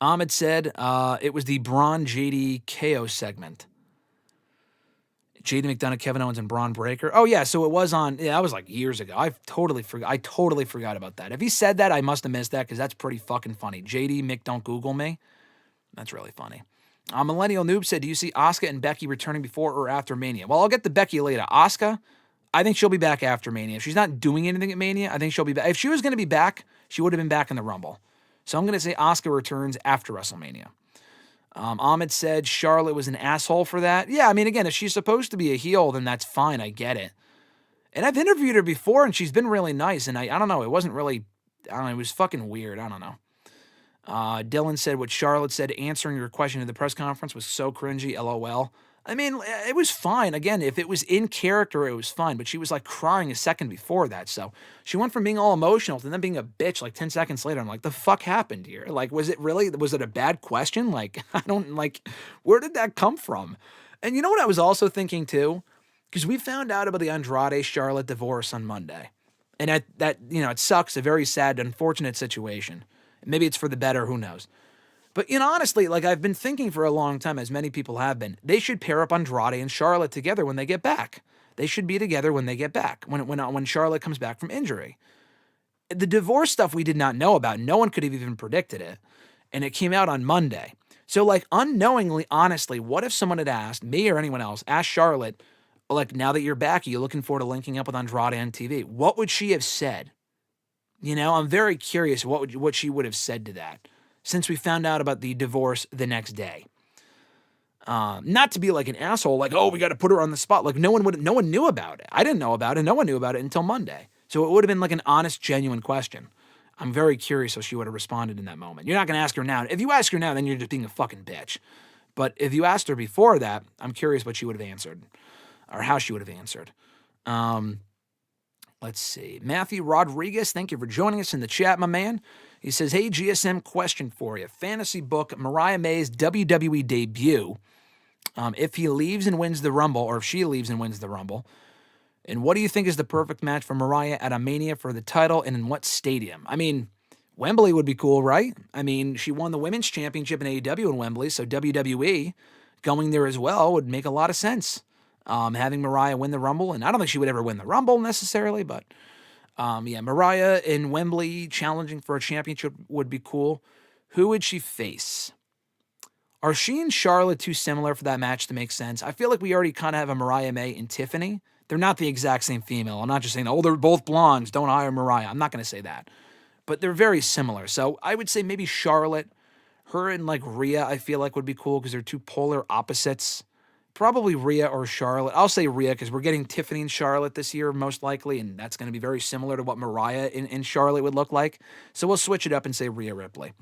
Ahmed said it was the Braun JD KO segment. JD McDonough, Kevin Owens, and Braun Breaker. Oh, yeah, so it was on, that was like years ago. I totally forgot about that. If he said that, I must have missed that because that's pretty fucking funny. JD, Mick, don't Google me. That's really funny. Millennial Noob said, do you see Asuka and Becky returning before or after Mania? Well, I'll get to Becky later. Asuka, I think she'll be back after Mania. If she's not doing anything at Mania, I think she'll be back. If she was going to be back, she would have been back in the Rumble. So I'm going to say Asuka returns after WrestleMania. Ahmed said Charlotte was an asshole for that. Yeah, I mean, again, if she's supposed to be a heel, then that's fine. I get it. And I've interviewed her before, and she's been really nice. And I don't know, it wasn't really, it was fucking weird. I don't know. Dylan said what Charlotte said answering your question at the press conference was so cringy, LOL. I mean, it was fine. Again, if it was in character, it was fine. But she was like crying a second before that. So she went from being all emotional to then being a bitch like 10 seconds later. I'm like, the fuck happened here? Like, was it a bad question? Like, where did that come from? And you know what I was also thinking too? Because we found out about the Andrade Charlotte divorce on Monday. And that it sucks. A very sad, unfortunate situation. Maybe it's for the better. Who knows? But, honestly, like, I've been thinking for a long time, as many people have been, they should pair up Andrade and Charlotte together when they get back. They should be together when they get back, when Charlotte comes back from injury. The divorce stuff we did not know about. No one could have even predicted it. And it came out on Monday. So, like, unknowingly, honestly, what if someone had asked, me or anyone else, asked Charlotte, like, now that you're back, are you looking forward to linking up with Andrade on TV? What would she have said? I'm very curious what she would have said to that, since we found out about the divorce the next day. Not to be like an asshole, like, oh, we got to put her on the spot. Like, no one knew about it. I didn't know about it. No one knew about it until Monday. So it would have been like an honest, genuine question. I'm very curious how she would have responded in that moment. You're not going to ask her now. If you ask her now, then you're just being a fucking bitch. But if you asked her before that, I'm curious what she would have answered, or how she would have answered. Let's see. Matthew Rodriguez, thank you for joining us in the chat, my man. He says, hey, GSM, question for you. Fantasy book Mariah May's WWE debut. If he leaves and wins the Rumble, or if she leaves and wins the Rumble, and what do you think is the perfect match for Mariah at a Mania for the title, and in what stadium? I mean, Wembley would be cool, right? I mean, she won the Women's Championship in AEW in Wembley, so WWE going there as well would make a lot of sense. Having Mariah win the Rumble, and I don't think she would ever win the Rumble necessarily, but Mariah in Wembley challenging for a championship would be cool. Who would she face? Are she and Charlotte too similar for that match to make sense? I feel like we already kind of have a Mariah May and Tiffany. They're not the exact same female. I'm not just saying, oh, they're both blondes, don't hire Mariah. I'm not going to say that. But they're very similar. So I would say maybe Charlotte. Her and like Rhea, I feel like would be cool because they're two polar opposites. Probably Rhea or Charlotte. I'll say Rhea because we're getting Tiffany and Charlotte this year, most likely, and that's going to be very similar to what Mariah and Charlotte would look like. So we'll switch it up and say Rhea Ripley.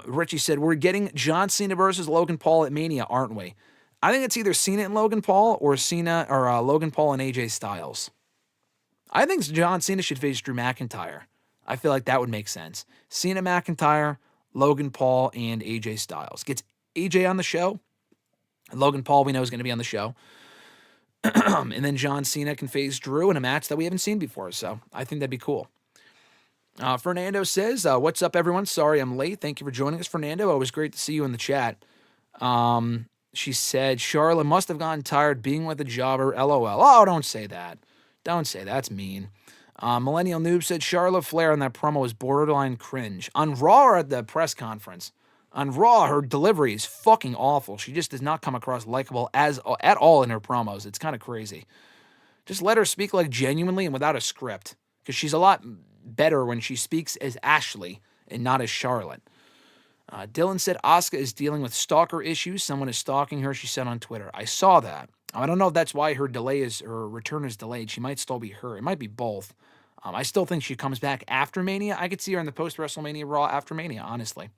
Richie said, we're getting John Cena versus Logan Paul at Mania, aren't we? I think it's either Cena and Logan Paul or Logan Paul and AJ Styles. I think John Cena should face Drew McIntyre. I feel like that would make sense. Cena, McIntyre, Logan Paul, and AJ Styles. Gets AJ on the show. Logan Paul, we know, is going to be on the show. And then John Cena can face Drew in a match that we haven't seen before. So I think that'd be cool. Fernando says, what's up, everyone? Sorry I'm late. Thank you for joining us, Fernando. Always great to see you in the chat. She said, Charlotte must have gotten tired being with a jobber. LOL. Oh, don't say that. Don't say that. That's mean. Millennial Noob said, Charlotte Flair on that promo was borderline cringe. On Raw or at the press conference? On Raw, her delivery is fucking awful. She just does not come across likable at all in her promos. It's kind of crazy. Just let her speak like genuinely and without a script. Because she's a lot better when she speaks as Ashley and not as Charlotte. Dylan said Asuka is dealing with stalker issues. Someone is stalking her, she said on Twitter. I saw that. I don't know if that's why her return is delayed. She might still be her. It might be both. I still think she comes back after Mania. I could see her in the post-WrestleMania Raw after Mania, honestly.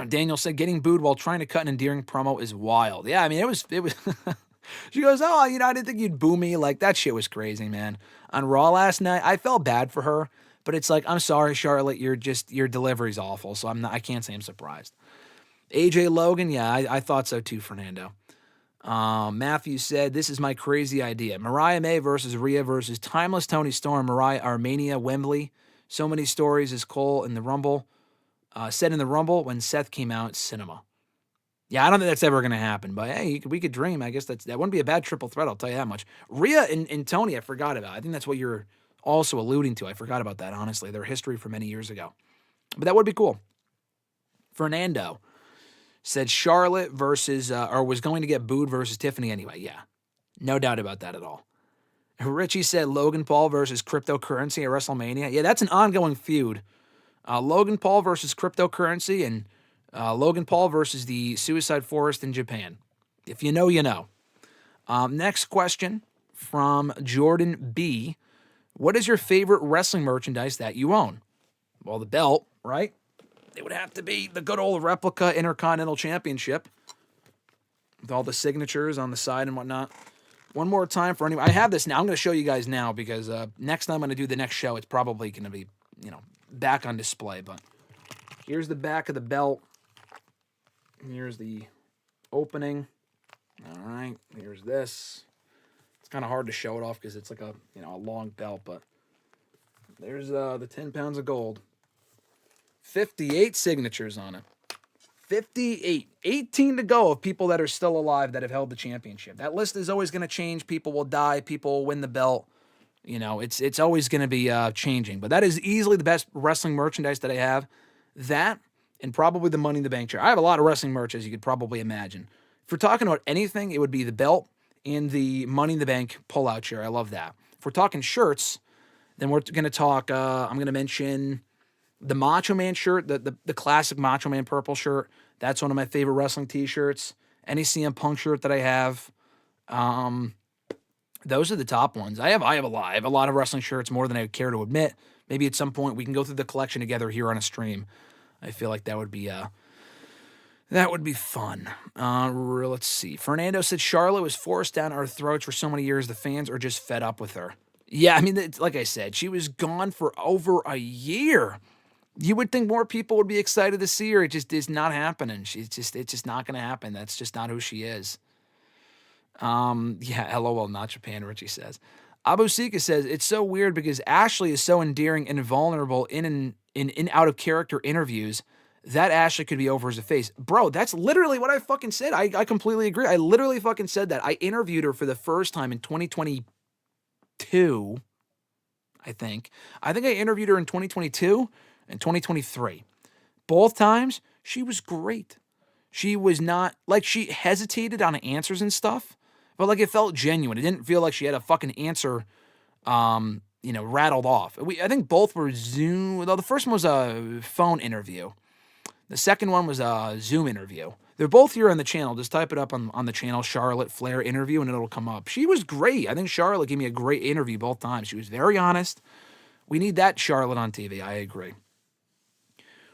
Daniel said, getting booed while trying to cut an endearing promo is wild. Yeah, I mean, it was She goes, oh, I didn't think you'd boo me. Like, that shit was crazy, man. On Raw last night, I felt bad for her, but it's like, I'm sorry, Charlotte, your delivery's awful, so I can't say I'm surprised. AJ Logan, yeah, I thought so too, Fernando. Matthew said, this is my crazy idea. Mariah May versus Rhea versus Timeless Tony Storm, Mariah Armenia, Wembley. So many stories as Cole in the Rumble. Said in the Rumble when Seth came out, cinema. Yeah, I don't think that's ever going to happen, but hey, we could dream. I guess that wouldn't be a bad triple threat, I'll tell you that much. Rhea and Tony, I forgot about. I think that's what you're also alluding to. I forgot about that, honestly. Their history from many years ago. But that would be cool. Fernando said Charlotte versus, or was going to get booed versus Tiffany anyway. Yeah, no doubt about that at all. Richie said Logan Paul versus cryptocurrency at WrestleMania. Yeah, that's an ongoing feud. Logan Paul versus cryptocurrency and Logan Paul versus the Suicide Forest in Japan. If you know, you know. Next question from Jordan B. What is your favorite wrestling merchandise that you own? Well, the belt, right? It would have to be the good old replica Intercontinental Championship with all the signatures on the side and whatnot. One more time for anyone. I have this now. I'm going to show you guys now because next time I'm going to do the next show, it's probably going to be, back on display. But here's the back of the belt. Here's the opening. All right. Here's this. It's kind of hard to show it off because it's like a long belt, but there's the 10 pounds of gold. 58 signatures on it. 58. 18 to go of people that are still alive that have held the championship. That list is always going to change. People will die. People will win the belt. It's always going to be changing. But that is easily the best wrestling merchandise that I have. That and probably the Money in the Bank chair. I have a lot of wrestling merch, as you could probably imagine. If we're talking about anything, it would be the belt and the Money in the Bank pull-out chair. I love that. If we're talking shirts, then we're going to talk, I'm going to mention the Macho Man shirt, the classic Macho Man purple shirt. That's one of my favorite wrestling t-shirts. Any CM Punk shirt that I have. Those are the top ones. I have a lot. I have a lot of wrestling shirts, more than I care to admit. Maybe at some point we can go through the collection together here on a stream. I feel like that would be fun. Let's see. Fernando said Charlotte was forced down our throats for so many years. The fans are just fed up with her. Yeah, I mean, like I said, she was gone for over a year. You would think more people would be excited to see her. It just is not happening. It's just not going to happen. That's just not who she is. Yeah, LOL, not Japan, Richie says. Abu Sika says, it's so weird because Ashley is so endearing and vulnerable in out of character interviews. That Ashley could be over as a face. Bro, that's literally what I fucking said. I completely agree. I literally fucking said that. I interviewed her for the first time in 2022, I think. I think I interviewed her in 2022 and 2023. Both times, she was great. She was not, like, she hesitated on answers and stuff, but, like, it felt genuine. It didn't feel like she had a fucking answer, rattled off. I think both were Zoom. Though the first one was a phone interview. The second one was a Zoom interview. They're both here on the channel. Just type it up on the channel, Charlotte Flair interview, and it'll come up. She was great. I think Charlotte gave me a great interview both times. She was very honest. We need that Charlotte on TV. I agree.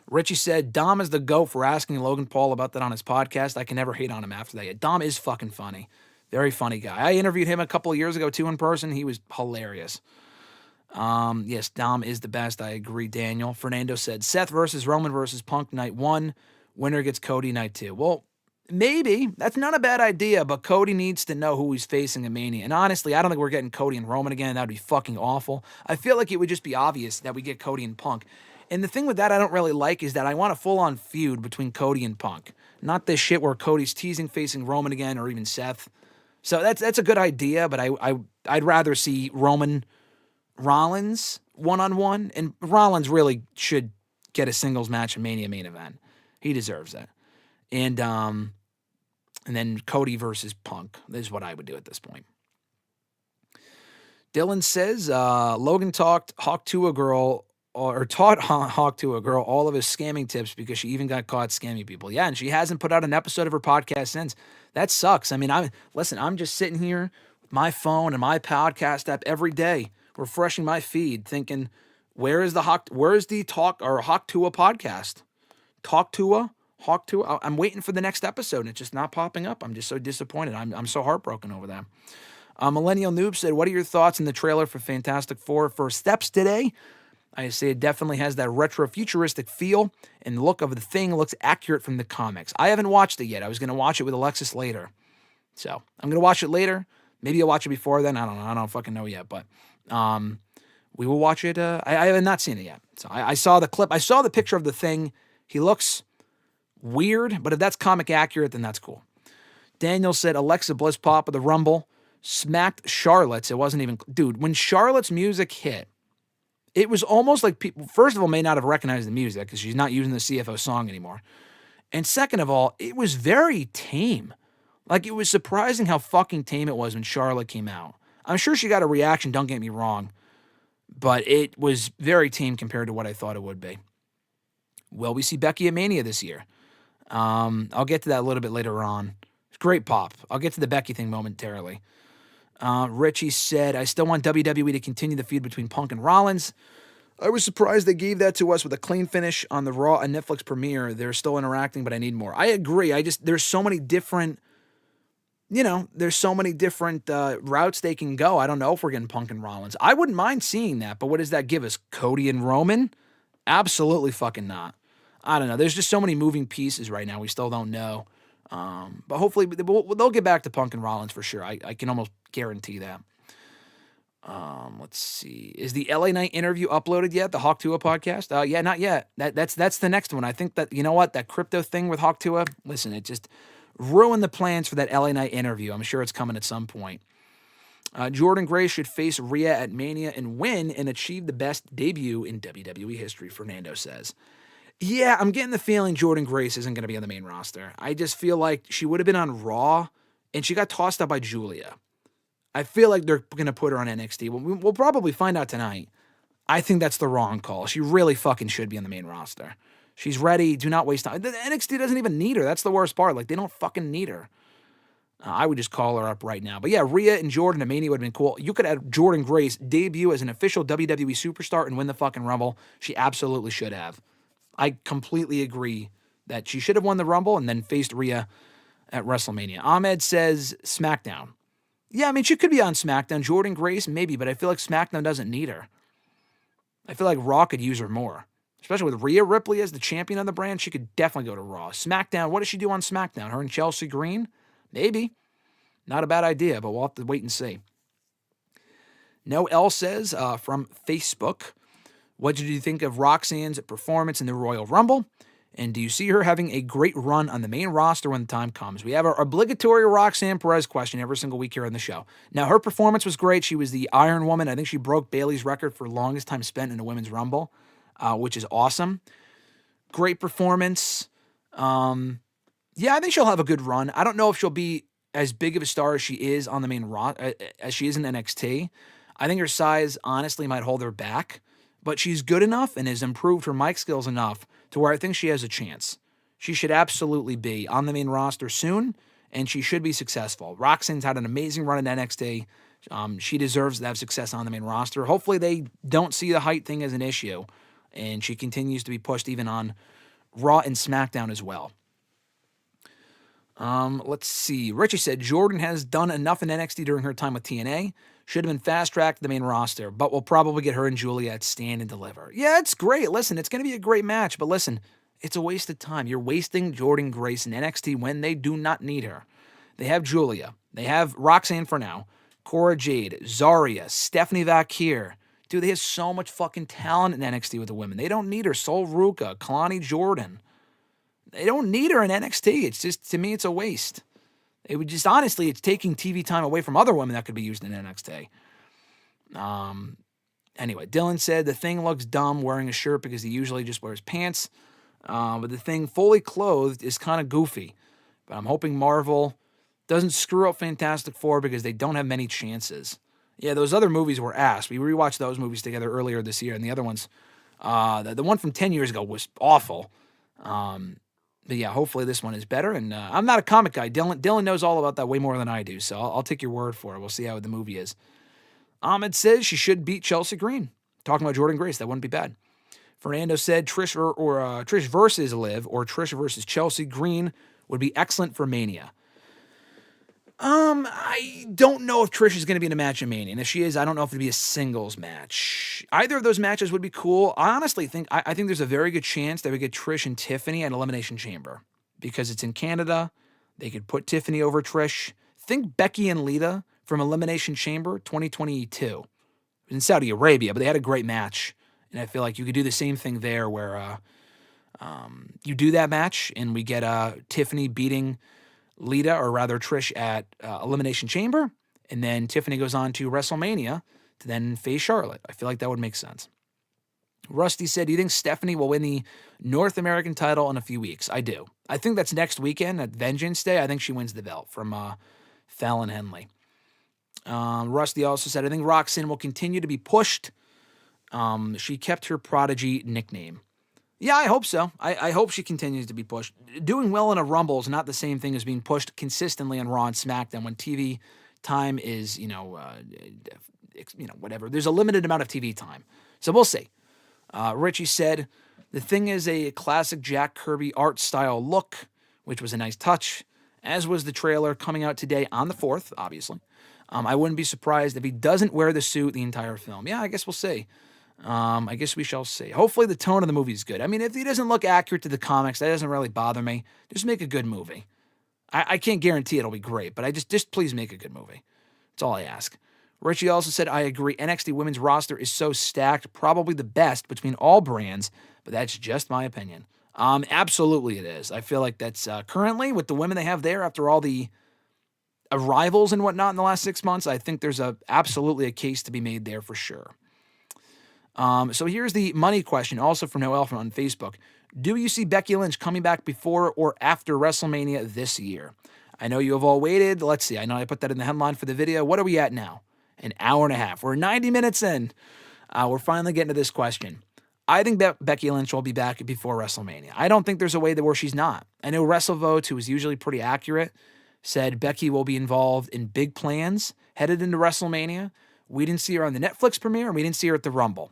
Richie said, Dom is the GOAT for asking Logan Paul about that on his podcast. I can never hate on him after that. Dom is fucking funny. Very funny guy. I interviewed him a couple of years ago, too, in person. He was hilarious. Yes, Dom is the best. I agree, Daniel. Fernando said, Seth versus Roman versus Punk night 1. Winner gets Cody night 2. Well, maybe. That's not a bad idea, but Cody needs to know who he's facing at Mania. And honestly, I don't think we're getting Cody and Roman again. That would be fucking awful. I feel like it would just be obvious that we get Cody and Punk. And the thing with that I don't really like is that I want a full-on feud between Cody and Punk. Not this shit where Cody's teasing facing Roman again or even Seth. So that's a good idea, but I'd rather see Roman Rollins one-on-one, and Rollins really should get a singles match at Mania main event. He deserves that. And then Cody versus Punk is what I would do at this point. Dylan says, Logan taught Hawk to a girl all of his scamming tips because she even got caught scamming people. Yeah, and she hasn't put out an episode of her podcast since. That sucks. I mean, I'm just sitting here with my phone and my podcast app every day, refreshing my feed, thinking, where's the Hawk Tua podcast? Hawk Tua? I'm waiting for the next episode, and it's just not popping up. I'm just so disappointed. I'm so heartbroken over that. Millennial Noob said, what are your thoughts on the trailer for Fantastic Four First Steps today? I say it definitely has that retro-futuristic feel, and the look of the thing looks accurate from the comics. I haven't watched it yet. I was going to watch it with Alexis later. So, I'm going to watch it later. Maybe I'll watch it before then. I don't know. I don't fucking know yet, but we will watch it. I have not seen it yet. So, I saw the clip. I saw the picture of the thing. He looks weird, but if that's comic accurate, then that's cool. Daniel said Alexa Bliss pop of the Rumble smacked Charlotte's. It wasn't even... Dude, when Charlotte's music hit, it was almost like people, first of all, may not have recognized the music because she's not using the CFO song anymore. And second of all, it was very tame. Like, it was surprising how fucking tame it was when Charlotte came out. I'm sure she got a reaction, don't get me wrong, but it was very tame compared to what I thought it would be. Will we see Becky at Mania this year? I'll get to that a little bit later on. It's great pop. I'll get to the Becky thing momentarily. Richie said, I still want WWE to continue the feud between Punk and Rollins. I was surprised they gave that to us with a clean finish on the Raw and Netflix premiere. They're still interacting, but I need more. I agree. There's so many different, routes they can go. I don't know if we're getting Punk and Rollins. I wouldn't mind seeing that, but what does that give us? Cody and Roman? Absolutely fucking not. I don't know. There's just so many moving pieces right now. We still don't know. But hopefully they'll get back to Punk and Rollins for sure. I can almost guarantee that. Let's see. Is the LA Knight interview uploaded yet? The Hawk Tua podcast? Yeah, not yet. That's the next one. I think that, you know what, that crypto thing with Hawk Tua, listen, it just ruined the plans for that LA Knight interview. I'm sure it's coming at some point. Jordan Grace should face Rhea at Mania and win and achieve the best debut in WWE history, Fernando says. Yeah, I'm getting the feeling Jordan Grace isn't going to be on the main roster. I just feel like she would have been on Raw, and she got tossed out by Julia. I feel like they're going to put her on NXT. We'll probably find out tonight. I think that's the wrong call. She really fucking should be on the main roster. She's ready. Do not waste time. The NXT doesn't even need her. That's the worst part. Like, they don't fucking need her. I would just call her up right now. But yeah, Rhea and Jordan at Mania would have been cool. You could have Jordan Grace debut as an official WWE superstar and win the fucking Rumble. She absolutely should have. I completely agree that she should have won the Rumble and then faced Rhea at WrestleMania. Ahmed says SmackDown. Yeah, I mean, she could be on SmackDown. Jordan Grace, maybe, but I feel like SmackDown doesn't need her. I feel like Raw could use her more. Especially with Rhea Ripley as the champion of the brand, she could definitely go to Raw. SmackDown, what does she do on SmackDown? Her and Chelsea Green? Maybe. Not a bad idea, but we'll have to wait and see. No L says from Facebook, what did you think of Roxanne's performance in the Royal Rumble? And do you see her having a great run on the main roster when the time comes? We have our obligatory Roxanne Perez question every single week here on the show. Now, her performance was great. She was the Iron Woman. I think she broke Bayley's record for longest time spent in a women's Rumble, which is awesome. Great performance. Yeah, I think she'll have a good run. I don't know if she'll be as big of a star as she is on the main as she is in NXT. I think her size honestly might hold her back, but she's good enough and has improved her mic skills enough to where I think she has a chance. She should absolutely be on the main roster soon, and she should be successful. Roxanne's had an amazing run in NXT. She deserves to have success on the main roster. Hopefully they don't see the height thing as an issue, and she continues to be pushed even on Raw and SmackDown as well. Let's see. Richie said Jordan has done enough in NXT during her time with TNA. Should have been fast-tracked to the main roster, but we'll probably get her and Julia at Stand and Deliver. Yeah, it's great. Listen, it's going to be a great match, but listen, it's a waste of time. You're wasting Jordan Grace in NXT when they do not need her. They have Julia. They have Roxanne for now. Cora Jade, Zarya, Stephanie Vakir. Dude, they have so much fucking talent in NXT with the women. They don't need her. Sol Ruka, Kalani Jordan. They don't need her in NXT. It's just, to me, it's a waste. It would just, honestly, it's taking TV time away from other women that could be used in NXT. Anyway, Dylan said the Thing looks dumb wearing a shirt because he usually just wears pants. But the Thing fully clothed is kind of goofy. But I'm hoping Marvel doesn't screw up Fantastic Four because they don't have many chances. Yeah, those other movies were ass. We rewatched those movies together earlier this year, and the other ones, the one from 10 years ago was awful. But yeah, hopefully this one is better. And I'm not a comic guy. Dylan knows all about that way more than I do, so I'll take your word for it. We'll see how the movie is. Ahmed says she should beat Chelsea Green. Talking about Jordan Grace, that wouldn't be bad. Fernando said Trish or Trish versus Liv or Trish versus Chelsea Green would be excellent for Mania. I don't know if Trish is going to be in a match in Mania. And if she is, I don't know if it'd be a singles match. Either of those matches would be cool. I honestly think, I think there's a very good chance that we get Trish and Tiffany at Elimination Chamber. Because it's in Canada. They could put Tiffany over Trish. Think Becky and Lita from Elimination Chamber 2022. In Saudi Arabia, but they had a great match. And I feel like you could do the same thing there where you do that match and we get Tiffany beating Lita, or rather Trish, at Elimination Chamber, and then Tiffany goes on to WrestleMania to then face Charlotte. I feel like that would make sense. Rusty said, do you think Stephanie will win the North American title in a few weeks? I do. I think that's next weekend at Vengeance Day. I think she wins the belt from Fallon Henley. Rusty also said, I think Roxanne will continue to be pushed. She kept her Prodigy nickname. Yeah, I hope so. I hope she continues to be pushed. Doing well in a Rumble is not the same thing as being pushed consistently on Raw and SmackDown when TV time is, whatever. There's a limited amount of TV time. So we'll see. Richie said, the Thing is a classic Jack Kirby art style look, which was a nice touch, as was the trailer coming out today on the 4th, obviously. I wouldn't be surprised if he doesn't wear the suit the entire film. Yeah, I guess we'll see. I guess we shall see. Hopefully the tone of the movie is good. I mean, if he doesn't look accurate to the comics, that doesn't really bother me. Just make a good movie. I can't guarantee it'll be great, but just please make a good movie. That's all I ask. Richie also said, I agree. NXT women's roster is so stacked, probably the best between all brands, but that's just my opinion. Absolutely it is. I feel like that's currently with the women they have there after all the arrivals and whatnot in the last 6 months, I think there's absolutely a case to be made there for sure. So here's the money question, also from Noel from on Facebook. Do you see Becky Lynch coming back before or after WrestleMania this year? I know you have all waited. Let's see. I know I put that in the headline for the video. What are we at now? An hour and a half. We're 90 minutes in. We're finally getting to this question. I think Becky Lynch will be back before WrestleMania. I don't think there's a way that where she's not. I know WrestleVotes, who is usually pretty accurate, said Becky will be involved in big plans headed into WrestleMania. We didn't see her on the Netflix premiere, and we didn't see her at the Rumble.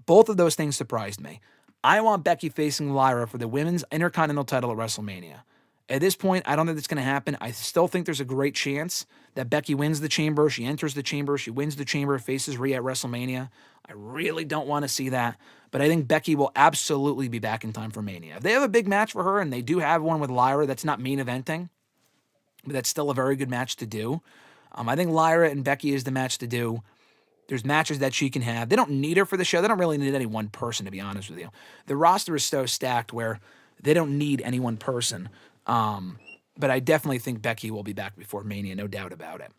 Both of those things surprised me. I want Becky facing Lyra for the women's Intercontinental title at WrestleMania. At this point, I don't think that's going to happen. I still think there's a great chance that Becky wins the Chamber. She enters the Chamber. She wins the Chamber, faces Rhea at WrestleMania. I really don't want to see that. But I think Becky will absolutely be back in time for Mania. If they have a big match for her, and they do have one with Lyra that's not main eventing, but that's still a very good match to do. I think Lyra and Becky is the match to do. There's matches that she can have. They don't need her for the show. They don't really need any one person, to be honest with you. The roster is so stacked where they don't need any one person. But I definitely think Becky will be back before Mania, no doubt about it.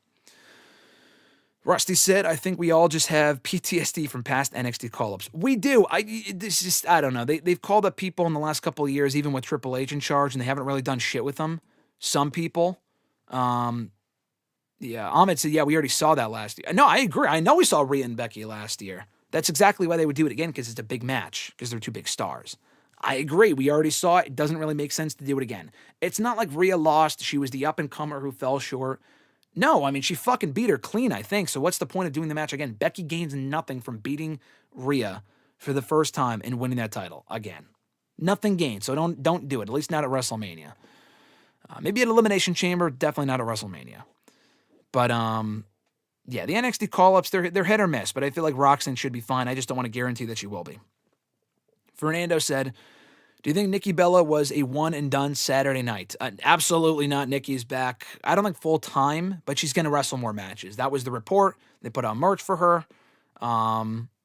Rusty said, I think we all just have PTSD from past NXT call-ups. We do. I don't know. They've called up people in the last couple of years, even with Triple H in charge, and they haven't really done shit with them. Some people. Yeah, Ahmed said, yeah, we already saw that last year. No, I agree. I know we saw Rhea and Becky last year. That's exactly why they would do it again, because it's a big match, because they're two big stars. I agree. We already saw it. It doesn't really make sense to do it again. It's not like Rhea lost. She was the up-and-comer who fell short. No, I mean, she fucking beat her clean, I think. So what's the point of doing the match again? Becky gains nothing from beating Rhea for the first time and winning that title again. Nothing gained. So don't do it, at least not at WrestleMania. Maybe at Elimination Chamber, definitely not at WrestleMania. But, yeah, the NXT call-ups, they're hit or miss, but I feel like Roxanne should be fine. I just don't want to guarantee that she will be. Fernando said, do you think Nikki Bella was a one-and-done Saturday night? Absolutely not. Nikki's back. I don't think full-time, but she's going to wrestle more matches. That was the report. They put on merch for her.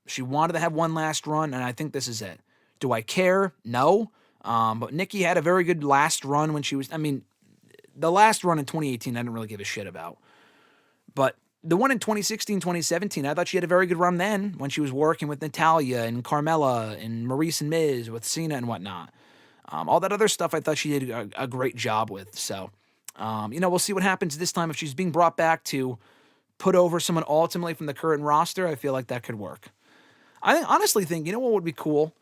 She wanted to have one last run, and I think this is it. Do I care? No. But Nikki had a very good last run when she was, the last run in 2018 I didn't really give a shit about. But the one in 2016, 2017, I thought she had a very good run then when she was working with Natalya and Carmella and Maurice and Miz with Cena and whatnot. All that other stuff I thought she did a great job with. So, we'll see what happens this time. If she's being brought back to put over someone ultimately from the current roster, I feel like that could work. I honestly think, you know what would be cool?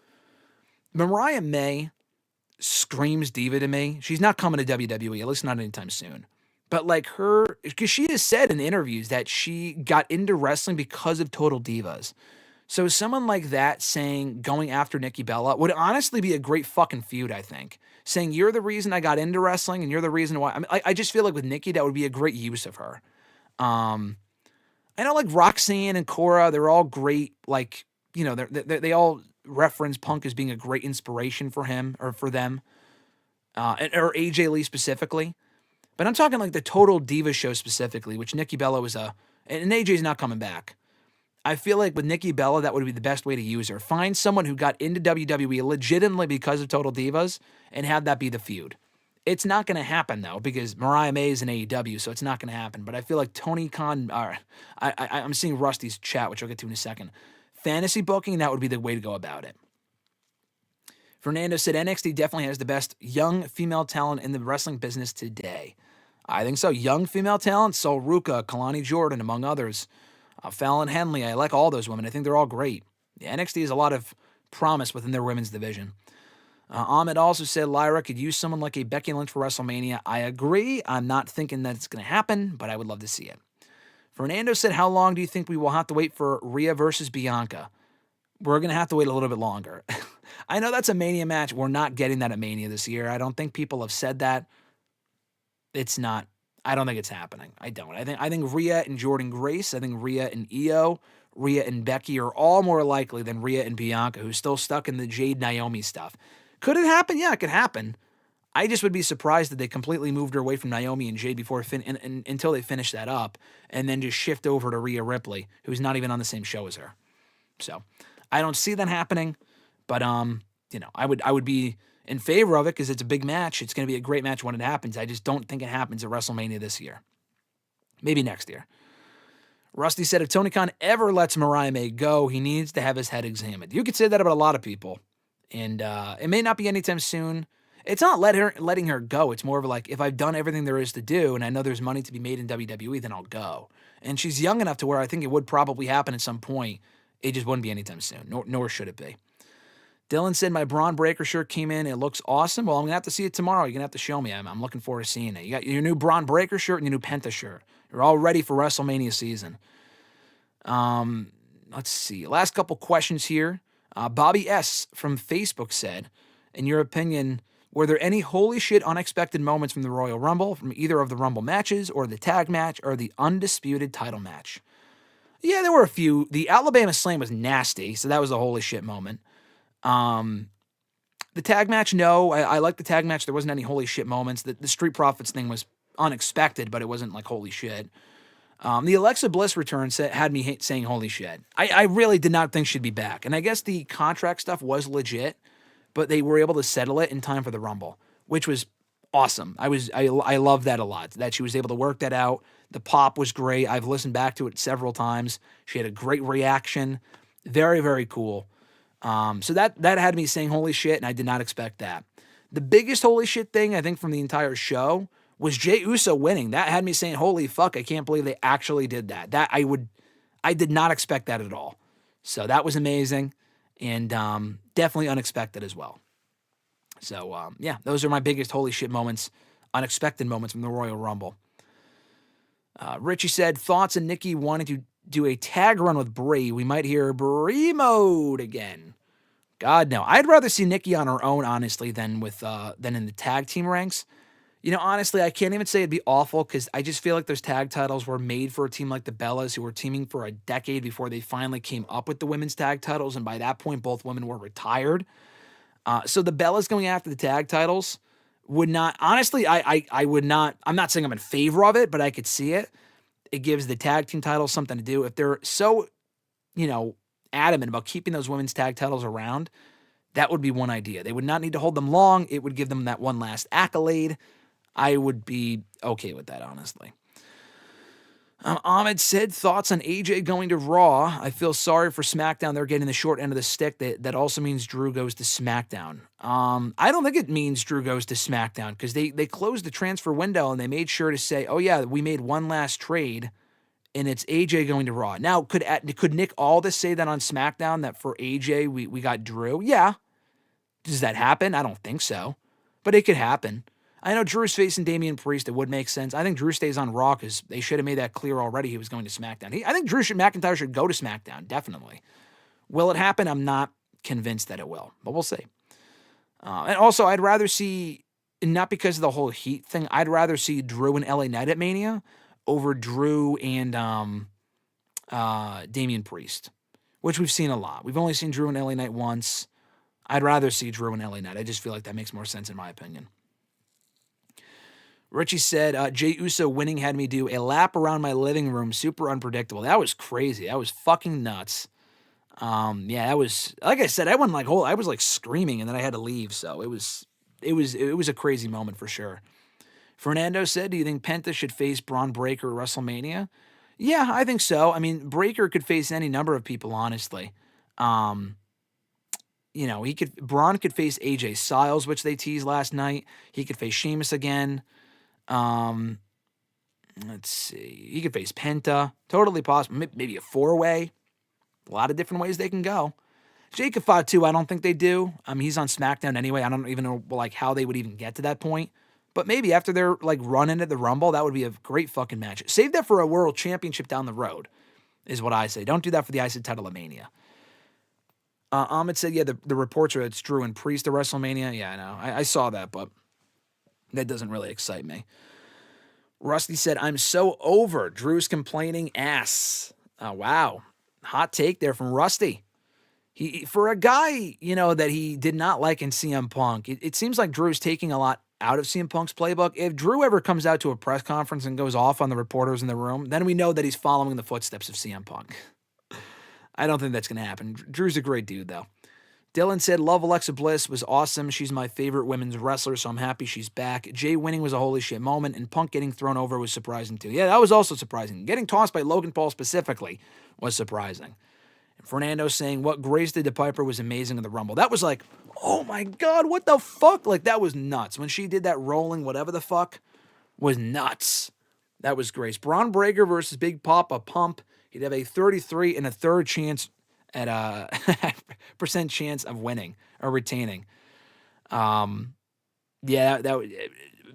Mariah May screams diva to me. She's not coming to WWE, at least not anytime soon. But like her, because she has said in interviews that she got into wrestling because of Total Divas. So someone like that saying, going after Nikki Bella would honestly be a great fucking feud, I think. Saying, you're the reason I got into wrestling and you're the reason why. I just feel like with Nikki, that would be a great use of her. I know like Roxanne and Cora, they're all great. Like, they all reference Punk as being a great inspiration for him or for them. Or AJ Lee specifically. But I'm talking like the Total Diva show specifically, which Nikki Bella was and AJ's not coming back. I feel like with Nikki Bella, that would be the best way to use her. Find someone who got into WWE legitimately because of Total Divas and have that be the feud. It's not going to happen, though, because Mariah May is in AEW, so it's not going to happen. But I feel like Tony Khan, I'm seeing Rusty's chat, which I'll get to in a second. Fantasy booking, that would be the way to go about it. Fernando said NXT definitely has the best young female talent in the wrestling business today. I think so. Young female talent, Sol Ruka, Kalani Jordan, among others. Fallon Henley, I like all those women. I think they're all great. The NXT has a lot of promise within their women's division. Ahmed also said Lyra could use someone like a Becky Lynch for WrestleMania. I agree. I'm not thinking that it's going to happen, but I would love to see it. Fernando said, how long do you think we will have to wait for Rhea versus Bianca? We're going to have to wait a little bit longer. I know that's a Mania match. We're not getting that at Mania this year. I don't think people have said that. It's not. I don't think it's happening. I don't. I think Rhea and Jordynne Grace, I think Rhea and Io, Rhea and Becky are all more likely than Rhea and Bianca, who's still stuck in the Jade Naomi stuff. Could it happen? Yeah, it could happen. I just would be surprised that they completely moved her away from Naomi and Jade before until they finish that up, and then just shift over to Rhea Ripley, who's not even on the same show as her. So I don't see that happening, but I would be in favor of it because it's a big match. It's going to be a great match when it happens. I just don't think it happens at WrestleMania this year. Maybe next year. Rusty said, if Tony Khan ever lets Mariah May go, he needs to have his head examined. You could say that about a lot of people, and it may not be anytime soon. It's not letting her go. It's more of like, if I've done everything there is to do and I know there's money to be made in WWE, then I'll go. And she's young enough to where I think it would probably happen at some point. It just wouldn't be anytime soon, nor should it be. Dylan said, my Braun Breaker shirt came in. It looks awesome. Well, I'm going to have to see it tomorrow. You're going to have to show me. I'm looking forward to seeing it. You got your new Braun Breaker shirt and your new Penta shirt. You're all ready for WrestleMania season. Let's see. Last couple questions here. Bobby S. from Facebook said, in your opinion, were there any holy shit unexpected moments from the Royal Rumble, from either of the Rumble matches, or the tag match, or the undisputed title match? Yeah, there were a few. The Alabama Slam was nasty, so that was a holy shit moment. The tag match, no. I like the tag match. There wasn't any holy shit moments. The Street Profits thing was unexpected, but it wasn't like holy shit. The Alexa Bliss return had me saying holy shit. I really did not think she'd be back. And I guess the contract stuff was legit, but they were able to settle it in time for the Rumble, which was awesome. I love that a lot, that she was able to work that out. The pop was great. I've listened back to it several times. She had a great reaction. Very, very cool. So that had me saying holy shit, and I did not expect that. The biggest holy shit thing, I think, from the entire show was Jey Uso winning. That had me saying, holy fuck, I can't believe they actually did that. I did not expect that at all. So that was amazing, and definitely unexpected as well. So, yeah, those are my biggest holy shit moments, unexpected moments from the Royal Rumble. Richie said, thoughts on Nikki wanting to do a tag run with Brie. We might hear Brie mode again. God, no. I'd rather see Nikki on her own, honestly, than in the tag team ranks. You know, honestly, I can't even say it'd be awful because I just feel like those tag titles were made for a team like the Bellas, who were teaming for a decade before they finally came up with the women's tag titles, and by that point, both women were retired. So the Bellas going after the tag titles would not, honestly, I would not, I'm not saying I'm in favor of it, but I could see it. It gives the tag team titles something to do. If they're so, adamant about keeping those women's tag titles around, that would be one idea. They would not need to hold them long. It would give them that one last accolade. I would be okay with that, honestly. Ahmed said, thoughts on AJ going to Raw. I feel sorry for SmackDown. They're getting the short end of the stick. That also means Drew goes to SmackDown. I don't think it means Drew goes to SmackDown because they closed the transfer window and they made sure to say, oh yeah, we made one last trade and it's AJ going to Raw. Now, could Nick Aldis say that on SmackDown that for AJ we got Drew? Yeah. Does that happen? I don't think so, but it could happen. I know Drew's facing Damian Priest. It would make sense. I think Drew stays on Raw because they should have made that clear already he was going to SmackDown. I think McIntyre should go to SmackDown, definitely. Will it happen? I'm not convinced that it will, but we'll see. And also, I'd rather see, not because of the whole heat thing, I'd rather see Drew and LA Knight at Mania over Drew and Damian Priest, which we've seen a lot. We've only seen Drew and LA Knight once. I'd rather see Drew and LA Knight. I just feel like that makes more sense in my opinion. Richie said, Jey Uso winning had me do a lap around my living room. Super unpredictable. That was crazy. That was fucking nuts. Yeah, that was, like I said, I was like screaming and then I had to leave. So it was a crazy moment for sure. Fernando said, do you think Penta should face Braun Breaker at WrestleMania? Yeah, I think so. I mean, Breaker could face any number of people, honestly. Braun could face AJ Styles, which they teased last night. He could face Sheamus again. Let's see. He could face Penta. Totally possible. Maybe a 4-way. A lot of different ways they can go. Jacob Fatu, I don't think they do. He's on SmackDown anyway. I don't even know how they would even get to that point. But maybe after their run into the Rumble, that would be a great fucking match. Save that for a World Championship down the road, is what I say. Don't do that for the IC title at Mania. Ahmed said, yeah, the reports are it's Drew and Priest at WrestleMania. Yeah, I know. I saw that, but that doesn't really excite me. Rusty said, I'm so over Drew's complaining ass. Oh, wow. Hot take there from Rusty. For a guy, that he did not like in CM Punk, it seems like Drew's taking a lot out of CM Punk's playbook. If Drew ever comes out to a press conference and goes off on the reporters in the room, then we know that he's following the footsteps of CM Punk. I don't think that's going to happen. Drew's a great dude, though. Dylan said, love Alexa Bliss, was awesome. She's my favorite women's wrestler, so I'm happy she's back. Jay winning was a holy shit moment, and Punk getting thrown over was surprising too. Yeah, that was also surprising. Getting tossed by Logan Paul specifically was surprising. And Fernando saying, what Grace did to Piper was amazing in the Rumble. That was like, oh my God, what the fuck? Like, that was nuts. When she did that rolling whatever the fuck was nuts. That was Grace. Braun Breaker versus Big Papa Pump. He'd have a 33 and a third chance at a percent chance of winning or retaining. Yeah,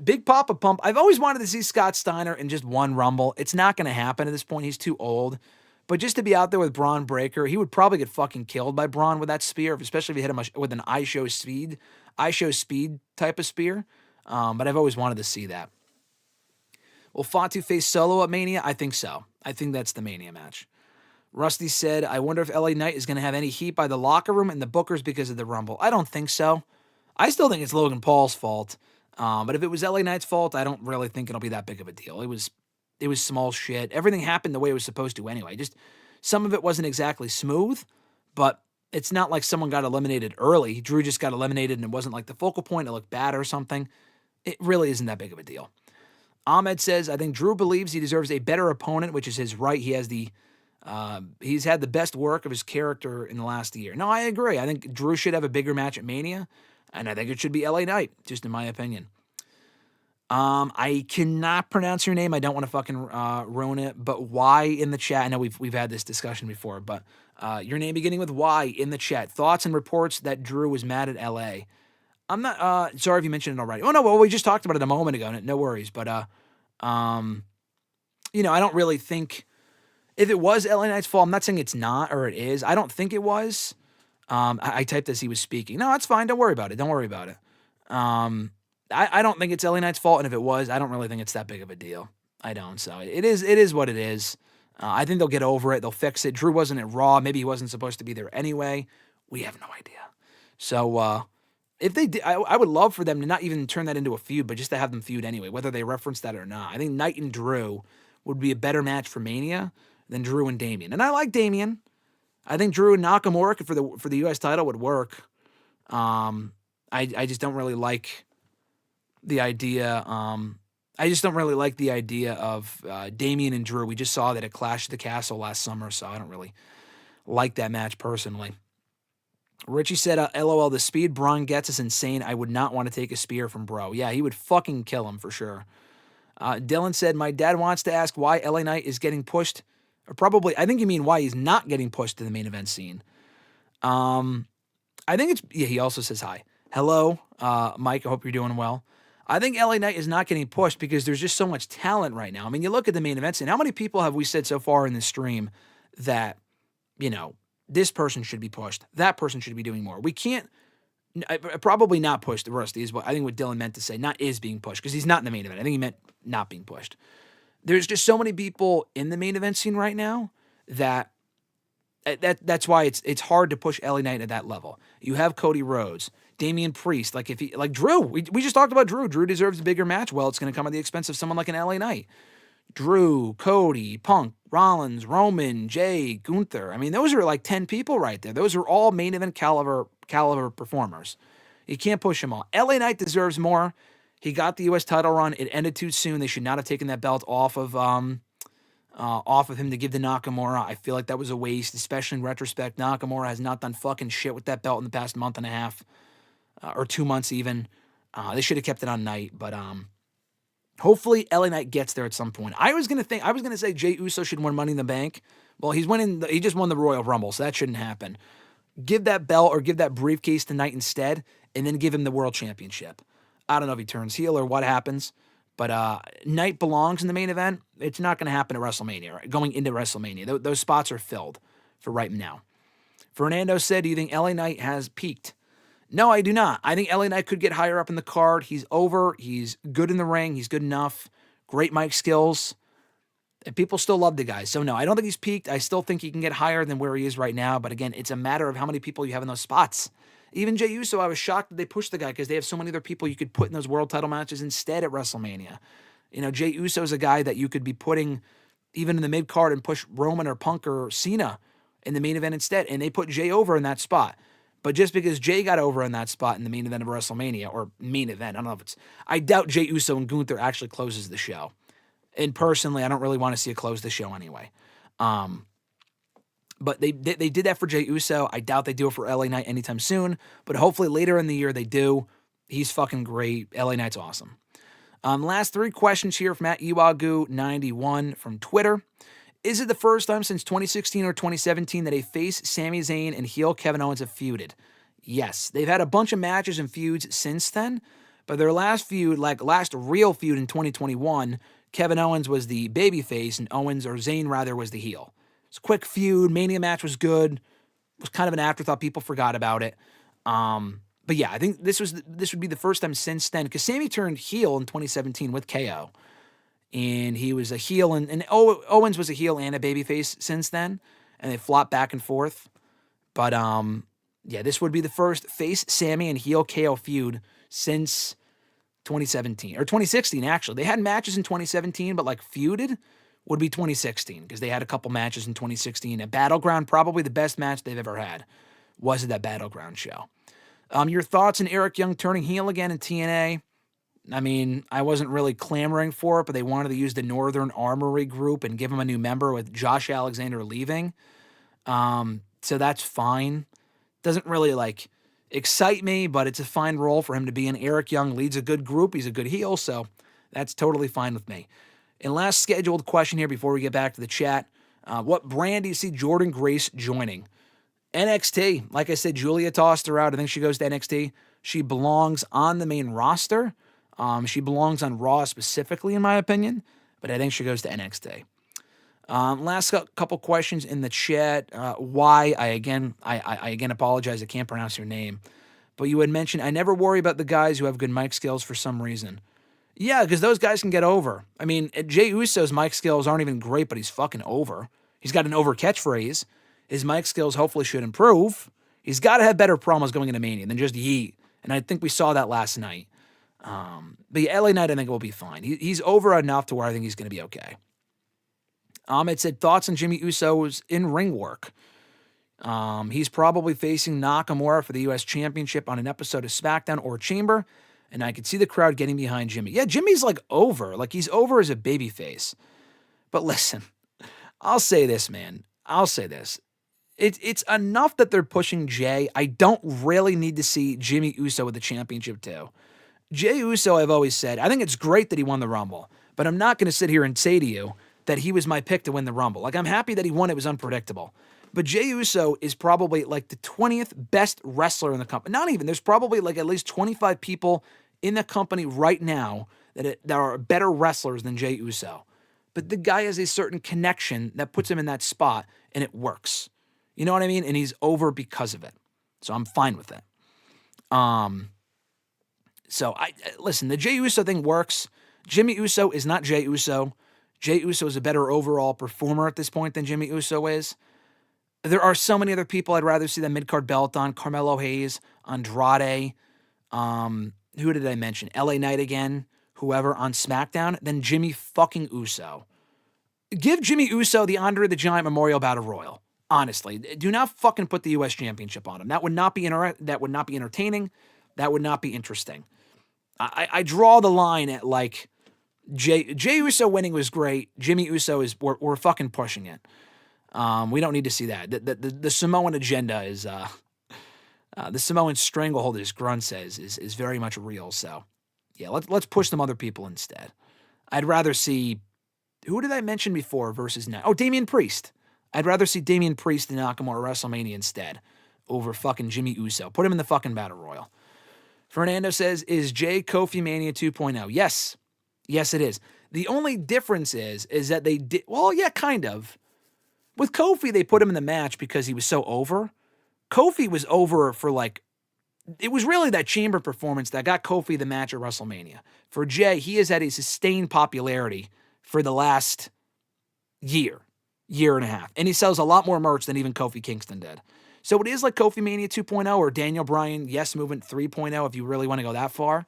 Big Papa Pump. I've always wanted to see Scott Steiner in just one Rumble. It's not going to happen at this point. He's too old. But just to be out there with Braun Breaker, he would probably get fucking killed by Braun with that spear, especially if he hit him with an I show speed type of spear. But I've always wanted to see that. Will Fatu face Solo at Mania? I think so. I think that's the Mania match. Rusty said, I wonder if LA Knight is going to have any heat by the locker room and the bookers because of the Rumble. I don't think so. I still think it's Logan Paul's fault. But if it was LA Knight's fault, I don't really think it'll be that big of a deal. It was small shit. Everything happened the way it was supposed to anyway. Just some of it wasn't exactly smooth, but it's not like someone got eliminated early. Drew just got eliminated and it wasn't like the focal point. It looked bad or something. It really isn't that big of a deal. Ahmed says, I think Drew believes he deserves a better opponent, which is his right. He has he's had the best work of his character in the last year. No, I agree. I think Drew should have a bigger match at Mania, and I think it should be LA Knight, just in my opinion. I cannot pronounce your name. I don't want to fucking ruin it, but Y in the chat. I know we've had this discussion before, but your name beginning with Y in the chat. Thoughts and reports that Drew was mad at LA. I'm not sorry if you mentioned it already. Oh no, well we just talked about it a moment ago. No worries, but I don't really think. If it was LA Knight's fault, I'm not saying it's not or it is. I don't think it was. I typed as he was speaking. No, that's fine. Don't worry about it. I don't think it's LA Knight's fault, and if it was, I don't really think it's that big of a deal. I don't. So it is what it is. I think they'll get over it. They'll fix it. Drew wasn't at Raw. Maybe he wasn't supposed to be there anyway. We have no idea. So if they did, I would love for them to not even turn that into a feud, but just to have them feud anyway, whether they reference that or not. I think Knight and Drew would be a better match for Mania than Drew and Damian. And I like Damian. I think Drew and Nakamura for the U.S. title would work. I just don't really like the idea. I just don't really like the idea of Damian and Drew. We just saw that at Clash at the Castle last summer, so I don't really like that match personally. Richie said, LOL, the speed Braun gets is insane. I would not want to take a spear from Bro. Yeah, he would fucking kill him for sure. Dylan said, my dad wants to ask why LA Knight is getting pushed. Or probably, I think you mean why he's not getting pushed to the main event scene. I think it's, yeah, he also says hi. Hello, Mike, I hope you're doing well. I think LA Knight is not getting pushed because there's just so much talent right now. I mean, you look at the main event scene. How many people have we said so far in this stream that, this person should be pushed, that person should be doing more? We can't, probably not pushed, Rusty, is what I think what Dylan meant to say, not is being pushed, because he's not in the main event. I think he meant not being pushed. There's just so many people in the main event scene right now that's why it's hard to push LA Knight at that level. You have Cody Rhodes, Damian Priest, like Drew. We just talked about Drew. Drew deserves a bigger match. Well, it's going to come at the expense of someone like an LA Knight. Drew, Cody, Punk, Rollins, Roman, Jay, Gunther. I mean, those are like 10 people right there. Those are all main event caliber performers. You can't push them all. LA Knight deserves more. He got the U.S. title run. It ended too soon. They should not have taken that belt off of him to give to Nakamura. I feel like that was a waste, especially in retrospect. Nakamura has not done fucking shit with that belt in the past month and a half, or 2 months even. They should have kept it on Knight, but hopefully LA Knight gets there at some point. I was gonna say Jey Uso should win Money in the Bank. Well, he just won the Royal Rumble, so that shouldn't happen. Give that belt or give that briefcase to Knight instead, and then give him the World Championship. I don't know if he turns heel or what happens, but Knight belongs in the main event. It's not going to happen at WrestleMania, right? Going into WrestleMania. Those spots are filled for right now. Fernando said, do you think LA Knight has peaked? No, I do not. I think LA Knight could get higher up in the card. He's over. He's good in the ring. He's good enough. Great mic skills. And people still love the guy. So, no, I don't think he's peaked. I still think he can get higher than where he is right now. But again, it's a matter of how many people you have in those spots. Even Jey Uso, I was shocked that they pushed the guy because they have so many other people you could put in those world title matches instead at WrestleMania. You know, Jey Uso is a guy that you could be putting even in the mid card and push Roman or Punk or Cena in the main event instead. And they put Jey over in that spot. But just because Jey got over in that spot in the main event of WrestleMania, or main event, I don't know if it's, I doubt Jey Uso and Gunther actually closes the show. And personally, I don't really want to see it close the show anyway. But they did that for Jey Uso. I doubt they do it for LA Knight anytime soon. But hopefully later in the year they do. He's fucking great. LA Knight's awesome. Last 3 questions here from @Iwagu91 from Twitter. Is it the first time since 2016 or 2017 that a face Sami Zayn and heel Kevin Owens have feuded? Yes. They've had a bunch of matches and feuds since then. But their last feud, like last real feud in 2021, Kevin Owens was the babyface and Zayn rather, was the heel. It's a quick feud. Mania match was good. It was kind of an afterthought. People forgot about it. But yeah, I think this would be the first time since then, because Sami turned heel in 2017 with KO. And he was a heel, and Owens was a heel and a babyface since then. And they flopped back and forth. But yeah, this would be the first face Sami and heel KO feud since 2017 or 2016, actually. They had matches in 2017, but like feuded would be 2016 because they had a couple matches in 2016. At Battleground, probably the best match they've ever had was at that Battleground show. Your thoughts on Eric Young turning heel again in TNA? I mean, I wasn't really clamoring for it, but they wanted to use the Northern Armory group and give him a new member with Josh Alexander leaving. So that's fine. Doesn't really like excite me, but it's a fine role for him to be in. Eric Young leads a good group. He's a good heel, so that's totally fine with me. And last scheduled question here before we get back to the chat. What brand do you see Jordan Grace joining? NXT. Like I said, Julia tossed her out. I think she goes to NXT. She belongs on the main roster. She belongs on Raw specifically, in my opinion, but I think she goes to NXT. Last couple questions in the chat. Why? I again apologize. I can't pronounce your name. But you had mentioned, I never worry about the guys who have good mic skills for some reason. Yeah, because those guys can get over. I mean, Jey Uso's mic skills aren't even great, but he's fucking over. He's got an over catchphrase. His mic skills hopefully should improve. He's got to have better promos going into Mania than just yeet. And I think we saw that last night. But yeah, LA Knight, I think, will be fine. He's over enough to where I think he's going to be okay. It said, thoughts on Jimmy Uso's in-ring work. He's probably facing Nakamura for the U.S. Championship on an episode of SmackDown or Chamber, and I could see the crowd getting behind Jimmy. Yeah, Jimmy's like over. Like, he's over as a babyface. But listen, I'll say this, man. I'll say this. It's enough that they're pushing Jay. I don't really need to see Jimmy Uso with the championship too. Jey Uso, I've always said, I think it's great that he won the Rumble, but I'm not going to sit here and say to you that he was my pick to win the Rumble. Like, I'm happy that he won. It was unpredictable. But Jey Uso is probably like the 20th best wrestler in the company. Not even. There's probably like at least 25 people in the company right now that are better wrestlers than Jey Uso. But the guy has a certain connection that puts him in that spot, and it works. You know what I mean? And he's over because of it. So I'm fine with it. So listen, the Jey Uso thing works. Jimmy Uso is not Jey Uso. Jey Uso is a better overall performer at this point than Jimmy Uso is. There are so many other people I'd rather see that mid-card belt on. Carmelo Hayes, Andrade, who did I mention? LA Knight again, whoever on SmackDown, than Jimmy fucking Uso. Give Jimmy Uso the Andre the Giant Memorial Battle Royal. Honestly, do not fucking put the U.S. Championship on him. That would not be entertaining. That would not be interesting. I draw the line at like Jey Uso winning was great. Jimmy Uso we're fucking pushing it. We don't need to see that. The Samoan agenda is the Samoan stranglehold, as Grunt says, is very much real. So yeah, let's push some other people instead. I'd rather see, who did I mention before versus now? Oh, Damian Priest. I'd rather see Damian Priest and Nakamura at WrestleMania instead over fucking Jimmy Uso. Put him in the fucking Battle Royal. Fernando says, is Jay Kofi Mania 2.0? Yes. Yes, it is. The only difference is that they did, well, yeah, kind of. With Kofi, they put him in the match because he was so over. Kofi was over for like, it was really that Chamber performance that got Kofi the match at WrestleMania. For Jay, he has had a sustained popularity for the last year and a half. And he sells a lot more merch than even Kofi Kingston did. So it is like Kofi Mania 2.0 or Daniel Bryan Yes Movement 3.0 if you really want to go that far.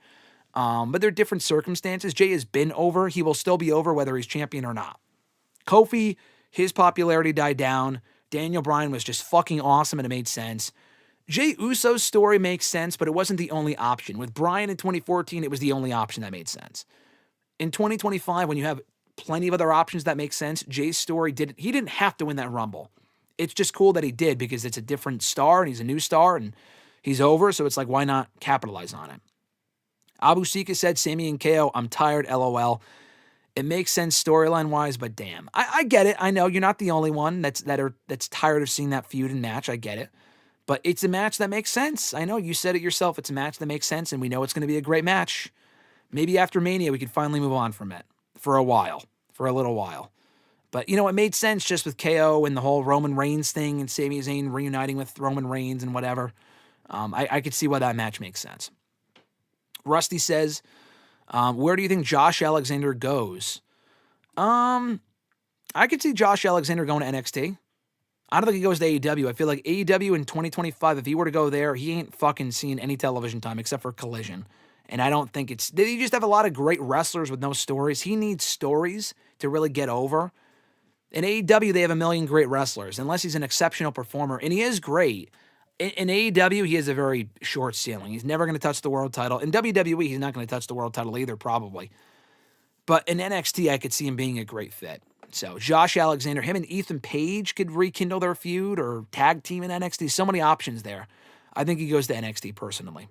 But there are different circumstances. Jay has been over. He will still be over whether he's champion or not. Kofi, his popularity died down. Daniel Bryan was just fucking awesome and it made sense. Jey Uso's story makes sense, but it wasn't the only option. With Bryan in 2014, it was the only option that made sense. In 2025, when you have plenty of other options that make sense, Jay's story he didn't have to win that Rumble. It's just cool that he did because it's a different star and he's a new star and he's over, so it's like, why not capitalize on it? Abu Sika said, Sami and KO, I'm tired, LOL. It makes sense storyline-wise, but damn. I get it. I know you're not the only one that's tired of seeing that feud and match. I get it. But it's a match that makes sense. I know you said it yourself. It's a match that makes sense, and we know it's going to be a great match. Maybe after Mania, we could finally move on from it for a little while. But, it made sense just with KO and the whole Roman Reigns thing and Sami Zayn reuniting with Roman Reigns and whatever. I could see why that match makes sense. Rusty says, where do you think Josh Alexander goes? I could see Josh Alexander going to NXT. I don't think he goes to AEW. I feel like AEW in 2025, if he were to go there, he ain't fucking seen any television time except for Collision. And I don't think they just have a lot of great wrestlers with no stories. He needs stories to really get over. In AEW, they have a million great wrestlers, unless he's an exceptional performer. And he is great. In AEW, he has a very short ceiling. He's never going to touch the world title. In WWE, he's not going to touch the world title either, probably. But in NXT, I could see him being a great fit. So Josh Alexander, him and Ethan Page could rekindle their feud or tag team in NXT. So many options there. I think he goes to NXT personally.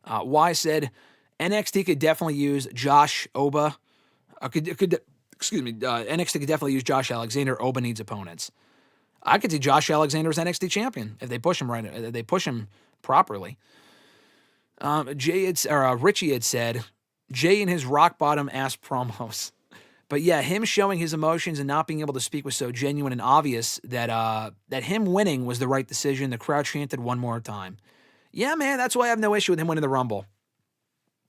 Y said NXT could definitely use Josh Oba. NXT could definitely use Josh Alexander. Oba needs opponents. I could see Josh Alexander as NXT champion if they push him right. If they push him properly. Richie had said Jay and his rock bottom ass promos. But yeah, him showing his emotions and not being able to speak was so genuine and obvious that him winning was the right decision. The crowd chanted one more time. Yeah, man, that's why I have no issue with him winning the Rumble.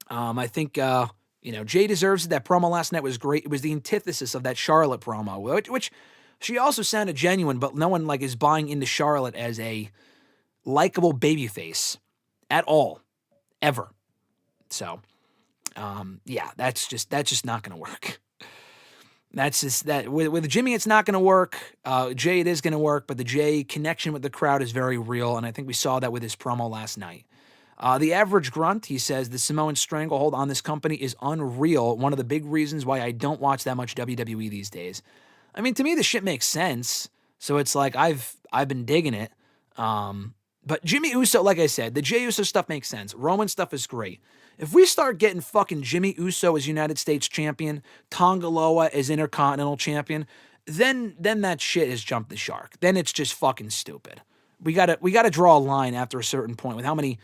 I think, Jay deserves it. That promo last night was great. It was the antithesis of that Charlotte promo, which she also sounded genuine, but no one is buying into Charlotte as a likable babyface at all, ever. So, that's just not going to work. That's just that with Jimmy, it's not going to work. Jay, it is going to work, but the Jay connection with the crowd is very real, and I think we saw that with his promo last night. The average grunt, he says, the Samoan stranglehold on this company is unreal. One of the big reasons why I don't watch that much WWE these days. I mean, to me, the shit makes sense. So it's like I've been digging it. But Jimmy Uso, like I said, the Jey Uso stuff makes sense. Roman stuff is great. If we start getting fucking Jimmy Uso as United States champion, Tonga Loa as Intercontinental champion, then that shit has jumped the shark. Then it's just fucking stupid. We gotta draw a line after a certain point with how many,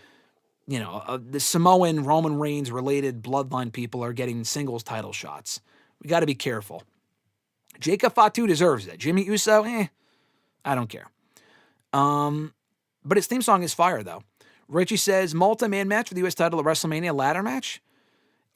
the Samoan Roman Reigns related bloodline people are getting singles title shots. We got to be careful. Jacob Fatu deserves it. Jimmy Uso, I don't care. But his theme song is fire, though. Richie says, multi-man match for the U.S. title at WrestleMania, ladder match?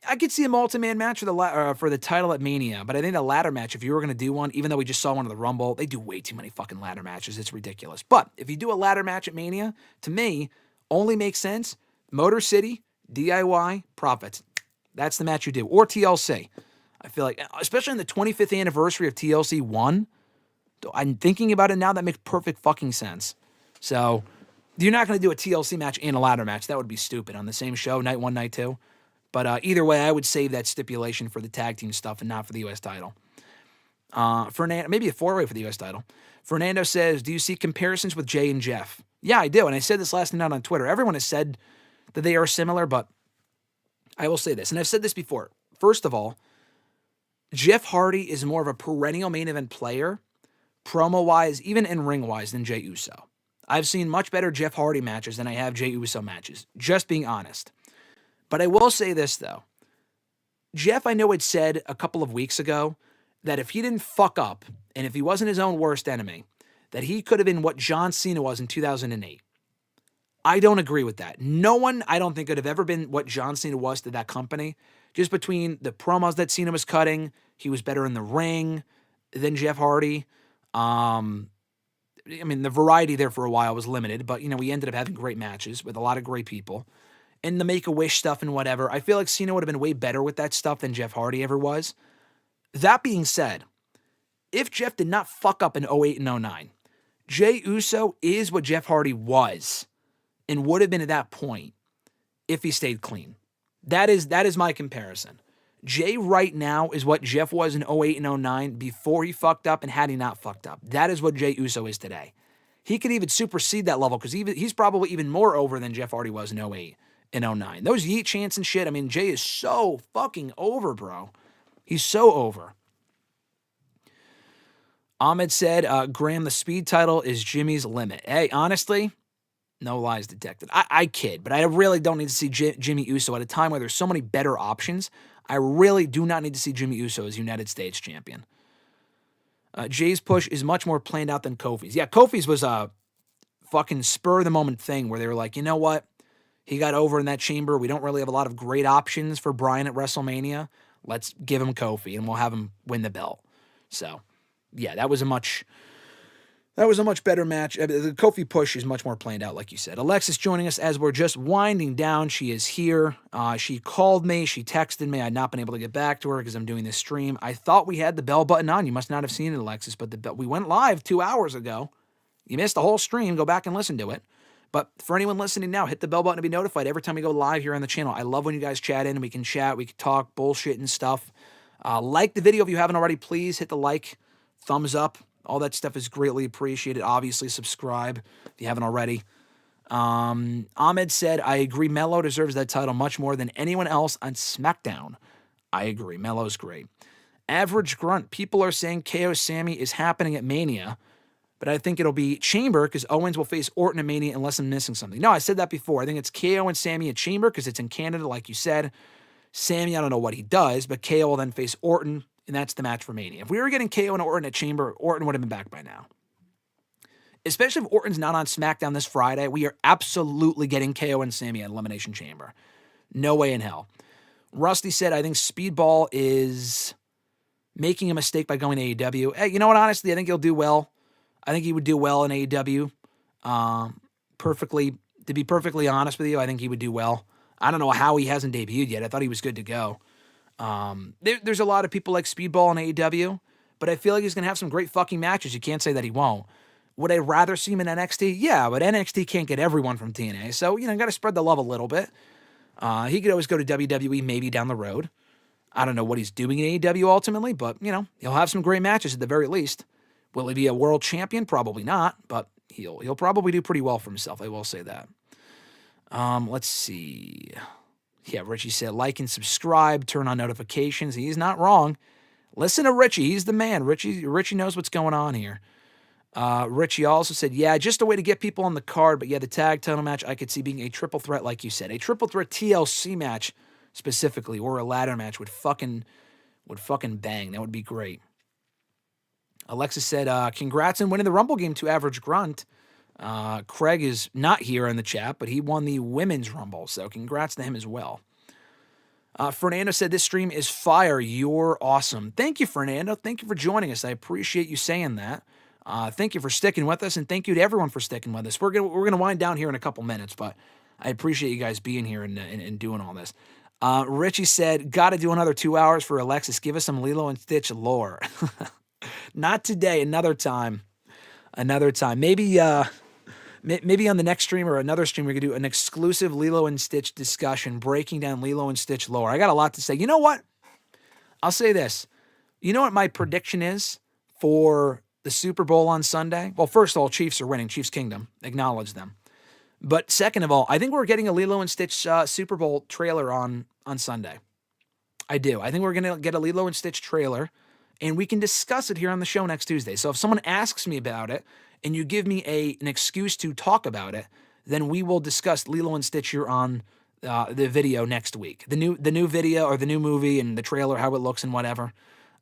I could see a multi-man match for the title at Mania, but I think a ladder match, if you were going to do one, even though we just saw one of the Rumble, they do way too many fucking ladder matches. It's ridiculous. But if you do a ladder match at Mania, to me, only makes sense. Motor City, DIY, Profits. That's the match you do. Or TLC. I feel like, especially on the 25th anniversary of TLC 1, I'm thinking about it now, that makes perfect fucking sense. So, you're not going to do a TLC match and a ladder match. That would be stupid on the same show, night 1, night 2. But either way, I would save that stipulation for the tag team stuff and not for the U.S. title. Fernando, maybe a 4-way for the U.S. title. Fernando says, do you see comparisons with Jay and Jeff? Yeah, I do. And I said this last night on Twitter. Everyone has said that they are similar, but I will say this. And I've said this before. First of all, Jeff Hardy is more of a perennial main event player, promo-wise, even in ring-wise, than Jey Uso. I've seen much better Jeff Hardy matches than I have Jey Uso matches, just being honest. But I will say this, though. Jeff, I know, had said a couple of weeks ago that if he didn't fuck up, and if he wasn't his own worst enemy, that he could have been what John Cena was in 2008. I don't agree with that. No one, I don't think, could have ever been what John Cena was to that company. Just between the promos that Cena was cutting, he was better in the ring, than Jeff Hardy. I mean, the variety there for a while was limited, but, we ended up having great matches with a lot of great people. And the Make-A-Wish stuff and whatever, I feel like Cena would have been way better with that stuff than Jeff Hardy ever was. That being said, if Jeff did not fuck up in 08 and 09, Jey Uso is what Jeff Hardy was and would have been at that point if he stayed clean. That is my comparison. Jey right now is what Jeff was in 08 and 09 before he fucked up and had he not fucked up. That is what Jey Uso is today. He could even supersede that level because he's probably even more over than Jeff Hardy was in 08 and 09. Those yeet chants and shit, I mean, Jey is so fucking over, bro. He's so over. Ahmed said, Graham, the speed title is Jimmy's limit. Hey, honestly, no lies detected. I kid, but I really don't need to see Jimmy Uso at a time where there's so many better options. I really do not need to see Jimmy Uso as United States champion. Jay's push is much more planned out than Kofi's. Yeah, Kofi's was a fucking spur-of-the-moment thing where they were like, you know what? He got over in that chamber. We don't really have a lot of great options for Bryan at WrestleMania. Let's give him Kofi, and we'll have him win the belt. So, yeah, that was a much better match. The Kofi push is much more planned out, like you said. Alexis joining us as we're just winding down. She is here. She called me. She texted me. I had not been able to get back to her because I'm doing this stream. I thought we had the bell button on. You must not have seen it, Alexis, but we went live 2 hours ago. You missed the whole stream. Go back and listen to it. But for anyone listening now, hit the bell button to be notified every time we go live here on the channel. I love when you guys chat in. We can chat. We can talk bullshit and stuff. Like the video if you haven't already. Please hit the like, thumbs up. All that stuff is greatly appreciated. Obviously, subscribe if you haven't already. Ahmed said, I agree. Melo deserves that title much more than anyone else on SmackDown. I agree. Melo's great. Average Grunt. People are saying KO Sammy is happening at Mania, but I think it'll be Chamber because Owens will face Orton at Mania unless I'm missing something. No, I said that before. I think it's KO and Sammy at Chamber because it's in Canada, like you said. Sammy, I don't know what he does, but KO will then face Orton, and that's the match for Mania. If we were getting KO and Orton at Chamber, Orton would have been back by now. Especially if Orton's not on SmackDown this Friday, we are absolutely getting KO and Sammy at Elimination Chamber. No way in hell. Rusty said, I think Speedball is making a mistake by going to AEW. Hey, you know what? Honestly, I think he'll do well. I think he would do well in AEW. To be perfectly honest with you, I think he would do well. I don't know how he hasn't debuted yet. I thought he was good to go. There's a lot of people like Speedball in AEW, but I feel like he's going to have some great fucking matches. You can't say that he won't. Would I rather see him in NXT? Yeah, but NXT can't get everyone from TNA, so, got to spread the love a little bit. He could always go to WWE maybe down the road. I don't know what he's doing in AEW ultimately, but, he'll have some great matches at the very least. Will he be a world champion? Probably not, but he'll probably do pretty well for himself. I will say that. Let's see. Yeah, Richie said, like and subscribe, turn on notifications. He's not wrong. Listen to Richie. He's the man. Richie knows what's going on here. Richie also said, yeah, just a way to get people on the card, but yeah, the tag title match I could see being a triple threat, like you said. A triple threat TLC match specifically, or a ladder match would fucking bang. That would be great. Alexis said, congrats on winning the Rumble game to Average Grunt. Craig is not here in the chat, but he won the Women's Rumble, so congrats to him as well. Fernando said, this stream is fire. You're awesome. Thank you, Fernando. Thank you for joining us. I appreciate you saying that. Thank you for sticking with us, and thank you to everyone for sticking with us. We're gonna wind down here in a couple minutes, but I appreciate you guys being here and doing all this. Richie said, got to do another 2 hours for Alexis. Give us some Lilo and Stitch lore. Not today. Another time. Maybe on the next stream or another stream, we could do an exclusive Lilo and Stitch discussion, breaking down Lilo and Stitch lore. I got a lot to say. You know what? I'll say this. You know what my prediction is for the Super Bowl on Sunday? Well, first of all, Chiefs are winning. Chiefs Kingdom. Acknowledge them. But second of all, I think we're getting a Lilo and Stitch Super Bowl trailer on Sunday. I do. I think we're going to get a Lilo and Stitch trailer, and we can discuss it here on the show next Tuesday. So if someone asks me about it, and you give me an excuse to talk about it, then we will discuss Lilo and Stitch here on the video next week. The new video or the new movie and the trailer, how it looks and whatever.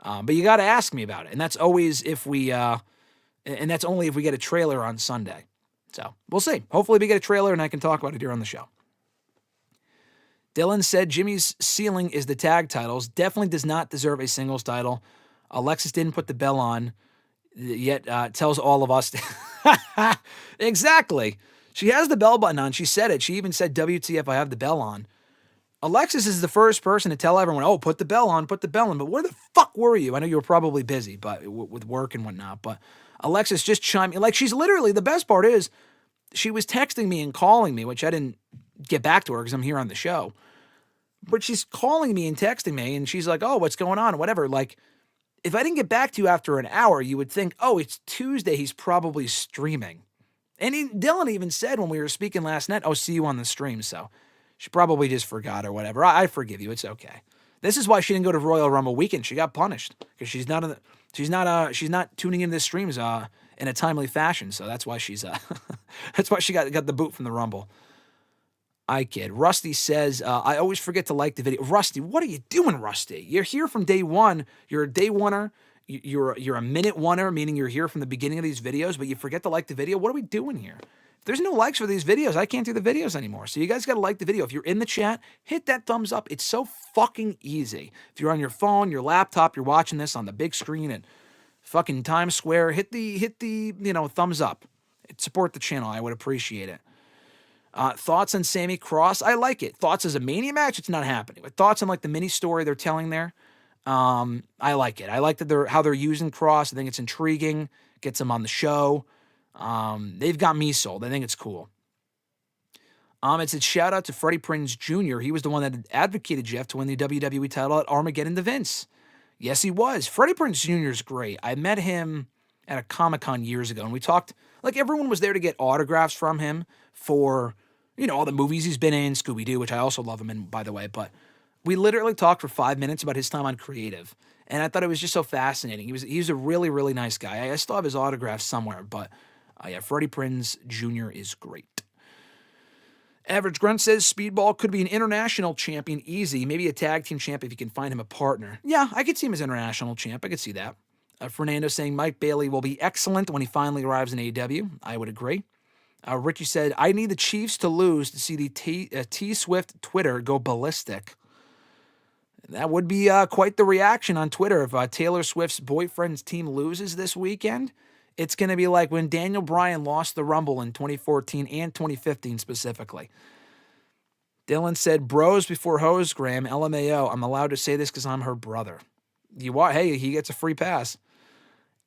But you got to ask me about it, and that's always and that's only if we get a trailer on Sunday. So we'll see. Hopefully we get a trailer and I can talk about it here on the show. Dylan said Jimmy's ceiling is the tag titles. Definitely does not deserve a singles title. Alexis didn't put the bell on, yet tells all of us. Exactly. She has the bell button on. She said it. She even said, WTF, I have the bell on. Alexis is the first person to tell everyone, oh, put the bell on, put the bell on. But where the fuck were you? I know you were probably busy but with work and whatnot. But Alexis just chimed in. Like, she's literally, the best part is, she was texting me and calling me, which I didn't get back to her because I'm here on the show. But she's calling me and texting me, and she's like, oh, what's going on? Whatever. Like, if I didn't get back to you after an hour, you would think, oh, it's Tuesday. He's probably streaming. And Dylan even said when we were speaking last night, oh, see you on the stream. So she probably just forgot or whatever. I forgive you. It's okay. This is why she didn't go to Royal Rumble weekend. She got punished because she's not tuning into the streams in a timely fashion. So that's why that's why she got the boot from the Rumble. I kid. Rusty says, I always forget to like the video. Rusty, what are you doing, Rusty? You're here from day one. You're a day oneer. You're a minute oneer, meaning you're here from the beginning of these videos, but you forget to like the video. What are we doing here? If there's no likes for these videos, I can't do the videos anymore. So you guys got to like the video. If you're in the chat, hit that thumbs up. It's so fucking easy. If you're on your phone, your laptop, you're watching this on the big screen at fucking Times Square, hit the thumbs up. Support the channel. I would appreciate it. Thoughts on Sammy Cross? I like it. Thoughts as a Mania match? It's not happening. But thoughts on like the mini story they're telling there? I like it. I like that how they're using Cross. I think it's intriguing. Gets him on the show. They've got me sold. I think it's cool. It said shout out to Freddie Prinze Jr. He was the one that advocated Jeff to win the WWE title at Armageddon to Vince. Yes, he was. Freddie Prinze Jr. is great. I met him at a Comic-Con years ago, and we talked, like everyone was there to get autographs from him for, all the movies he's been in, Scooby-Doo, which I also love him in, by the way, but we literally talked for 5 minutes about his time on creative, and I thought it was just so fascinating. He was a really, really nice guy. I still have his autograph somewhere, but yeah, Freddie Prinze Jr. is great. Average Grunt says Speedball could be an international champion easy, maybe a tag team champ if you can find him a partner. Yeah, I could see him as international champ. I could see that. Fernando saying Mike Bailey will be excellent when he finally arrives in AEW. I would agree. Richie said, I need the Chiefs to lose to see the T-Swift Twitter go ballistic. That would be quite the reaction on Twitter if Taylor Swift's boyfriend's team loses this weekend. It's going to be like when Daniel Bryan lost the Rumble in 2014 and 2015 specifically. Dylan said, bros before hoes, Graham, LMAO. I'm allowed to say this because I'm her brother. Hey, he gets a free pass.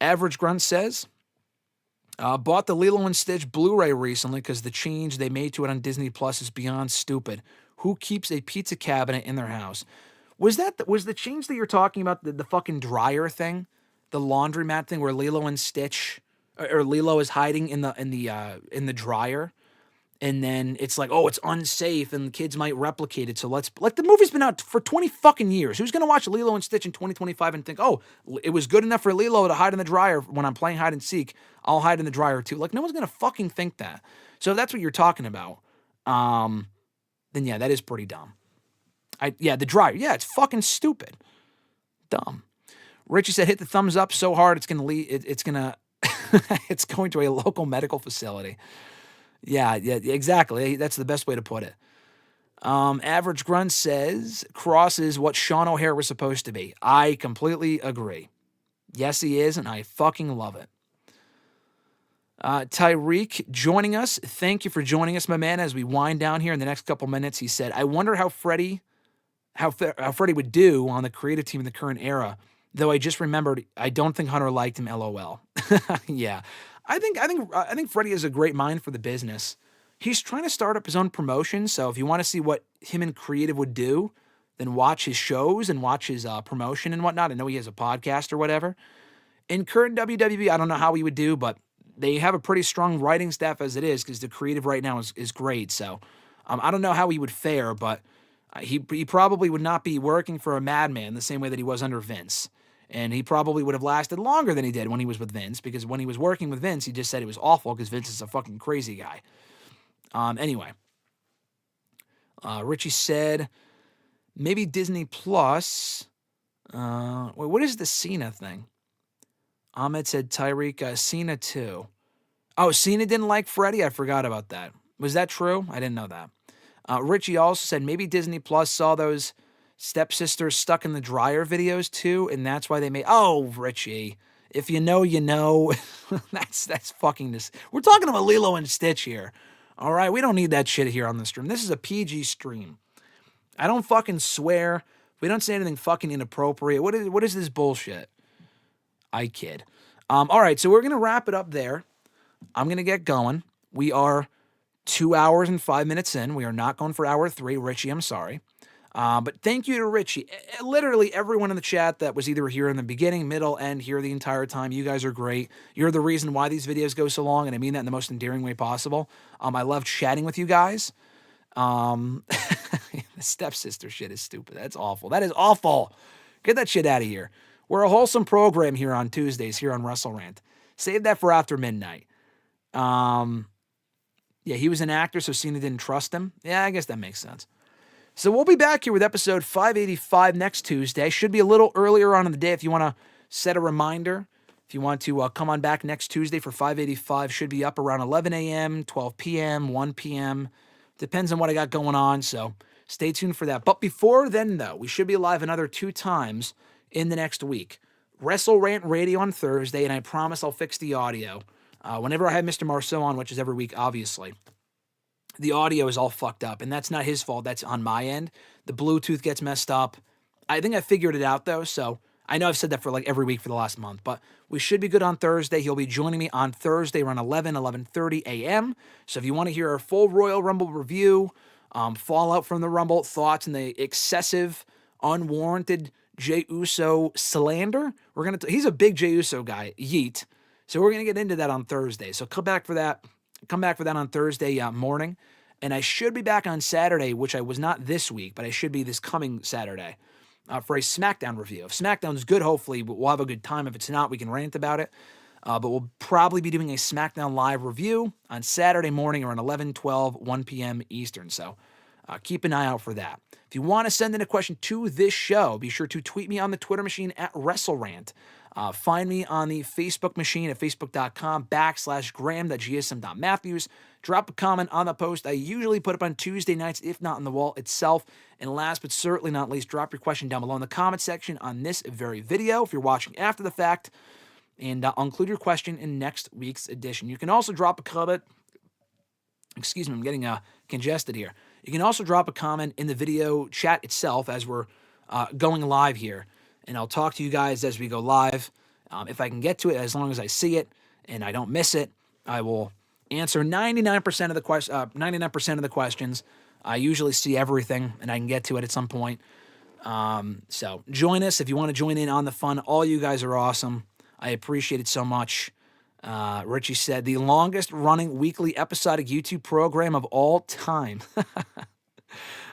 Average Grunt says, bought the Lilo and Stitch Blu-ray recently because the change they made to it on Disney Plus is beyond stupid. Who keeps a pizza cabinet in their house? Was the change that you're talking about the fucking dryer thing? The laundromat thing where Lilo and Stitch or Lilo is hiding in the dryer, and then it's like, oh, it's unsafe and the kids might replicate it. So the movie's been out for 20 fucking years. Who's gonna watch Lilo and Stitch in 2025 and think, oh, it was good enough for Lilo to hide in the dryer when I'm playing hide and seek? I'll hide in the dryer too. Like, no one's gonna fucking think that. So if that's what you're talking about, then yeah, that is pretty dumb. The dryer. Yeah, it's fucking stupid. Dumb. Richie said, hit the thumbs up so hard it's gonna it's going to a local medical facility. Yeah, exactly. That's the best way to put it. Average Grunt says Cross is what Sean O'Hare was supposed to be. I completely agree. Yes, he is, and I fucking love it. Tyreek joining us. Thank you for joining us, my man, as we wind down here in the next couple minutes. He said, I wonder how Freddie would do on the creative team in the current era. Though I just remembered, I don't think Hunter liked him, LOL. Yeah. I think Freddie has a great mind for the business. He's trying to start up his own promotion, so if you want to see what him and creative would do, then watch his shows and watch his promotion and whatnot. I know he has a podcast or whatever. In current WWE, I don't know how he would do, but they have a pretty strong writing staff as it is because the creative right now is great. So I don't know how he would fare, but he probably would not be working for a madman the same way that he was under Vince. And he probably would have lasted longer than he did when he was with Vince, because when he was working with Vince, he just said it was awful because Vince is a fucking crazy guy. Anyway, Richie said, maybe Disney Plus. Wait, what is the Cena thing? Ahmed said, Tyreek, Cena too. Oh, Cena didn't like Freddie? I forgot about that. Was that true? I didn't know that. Richie also said, maybe Disney Plus saw those stepsister stuck in the dryer videos too, and that's why they made. Oh, Richie, if you know, you know. that's fucking this. We're talking about Lilo and Stitch here. All right, we don't need that shit here on the stream. This is a PG stream. I don't fucking swear. We don't say anything fucking inappropriate. What is this bullshit? I kid. All right, so we're gonna wrap it up there. I'm gonna get going. We are 2 hours and 5 minutes in. We are not going for hour 3. Richie, I'm sorry. But thank you to Richie. Literally everyone in the chat that was either here in the beginning, middle, end, here the entire time. You guys are great. You're the reason why these videos go so long, and I mean that in the most endearing way possible. I love chatting with you guys. The stepsister shit is stupid. That's awful. That is awful. Get that shit out of here. We're a wholesome program here on Tuesdays here on WrestleRant. Save that for after midnight. Yeah, he was an actor, so Cena didn't trust him. Yeah, I guess that makes sense. So we'll be back here with episode 585 next Tuesday. Should be a little earlier on in the day if you want to set a reminder. If you want to come on back next Tuesday for 585, should be up around 11 a.m., 12 p.m., 1 p.m. Depends on what I got going on, so stay tuned for that. But before then, though, we should be live another 2 times in the next week. WrestleRant Radio on Thursday, and I promise I'll fix the audio. Whenever I have Mr. Marceau on, which is every week, obviously, the audio is all fucked up, and that's not his fault. That's on my end. The Bluetooth gets messed up. I think I figured it out, though, so I know I've said that for like every week for the last month, but we should be good on Thursday. He'll be joining me on Thursday around 11:30 a.m. So if you want to hear our full Royal Rumble review, fallout from the Rumble, thoughts, and the excessive, unwarranted Jey Uso slander, he's a big Jey Uso guy, yeet. So we're going to get into that on Thursday. So come back for that on Thursday morning. And I should be back on Saturday, which I was not this week, but I should be this coming Saturday for a SmackDown review. If SmackDown's good, hopefully we'll have a good time. If it's not, we can rant about it. But we'll probably be doing a SmackDown live review on Saturday morning around 11, 12, 1 p.m. Eastern. So keep an eye out for that. If you want to send in a question to this show, be sure to tweet me on the Twitter machine at WrestleRant. Find me on the Facebook machine at facebook.com/Graham.gsm.Matthews. Drop a comment on the post. I usually put up on Tuesday nights, if not on the wall itself. And last but certainly not least, drop your question down below in the comment section on this very video if you're watching after the fact. And I'll include your question in next week's edition. You can also drop a comment. Excuse me, I'm getting congested here. You can also drop a comment in the video chat itself as we're going live here. And I'll talk to you guys as we go live. If I can get to it, as long as I see it and I don't miss it, I will answer 99% of the 99% of the questions. I usually see everything, and I can get to it at some point. So join us if you want to join in on the fun. All you guys are awesome. I appreciate it so much. Richie said, the longest running weekly episodic YouTube program of all time.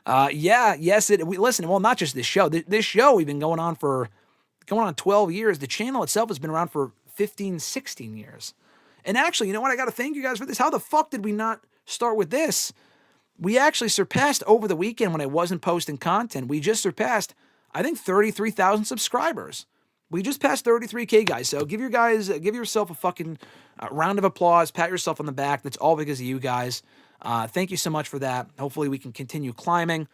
Listen, well, not just this show. This show we've been going on 12 years. The channel itself has been around for 15, 16 years. And actually, you know what? I got to thank you guys for this. How the fuck did we not start with this? We actually surpassed over the weekend when I wasn't posting content. We just surpassed, I think, 33,000 subscribers. We just passed 33K, guys. So give yourself a fucking round of applause. Pat yourself on the back. That's all because of you guys. Thank you so much for that. Hopefully we can continue climbing.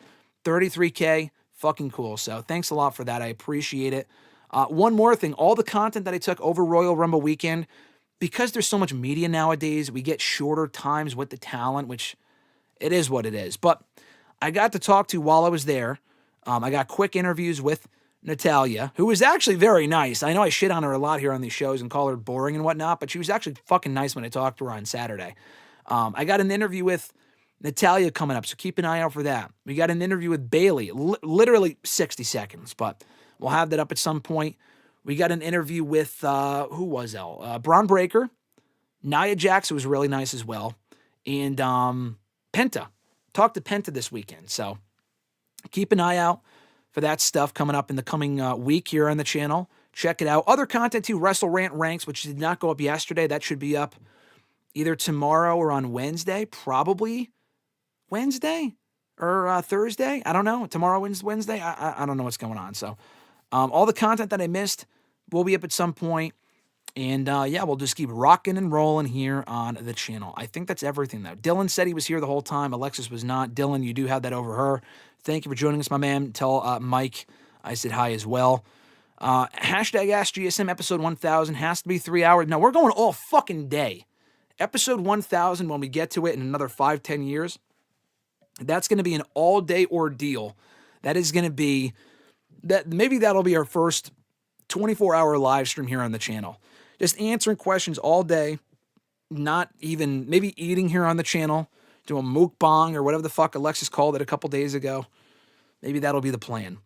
33K, fucking cool. So thanks a lot for that. I appreciate it. One more thing. All the content that I took over Royal Rumble weekend, because there's so much media nowadays, we get shorter times with the talent, which it is what it is. But I got to talk to while I was there. I got quick interviews with Natalia, who was actually very nice. I know I shit on her a lot here on these shows and call her boring and whatnot, but she was actually fucking nice when I talked to her on Saturday. I got an interview with Natalia coming up, so keep an eye out for that. We got an interview with Bayley, literally 60 seconds, but we'll have that up at some point. We got an interview with, who was that? Braun Breaker, Nia Jax, who was really nice as well, and Penta. Talked to Penta this weekend, so keep an eye out for that stuff coming up in the coming week here on the channel. Check it out. Other content too, WrestleRant Ranks, which did not go up yesterday. That should be up either tomorrow or on Wednesday. Probably Wednesday or Thursday. I don't know. Tomorrow, Wednesday. I don't know what's going on. So all the content that I missed will be up at some point. And yeah, we'll just keep rocking and rolling here on the channel. I think that's everything, though. Dylan said he was here the whole time. Alexis was not. Dylan, you do have that over her. Thank you for joining us, my man. Tell Mike I said hi as well. Hashtag AskGSM episode 1000 has to be 3 hours. No, we're going all fucking day. Episode 1000, when we get to it in another 5-10 years, that's going to be an all-day ordeal. That is going to be, maybe that'll be our first 24-hour live stream here on the channel. Just answering questions all day, not even, maybe eating here on the channel, doing mukbang or whatever the fuck Alexis called it a couple days ago. Maybe that'll be the plan.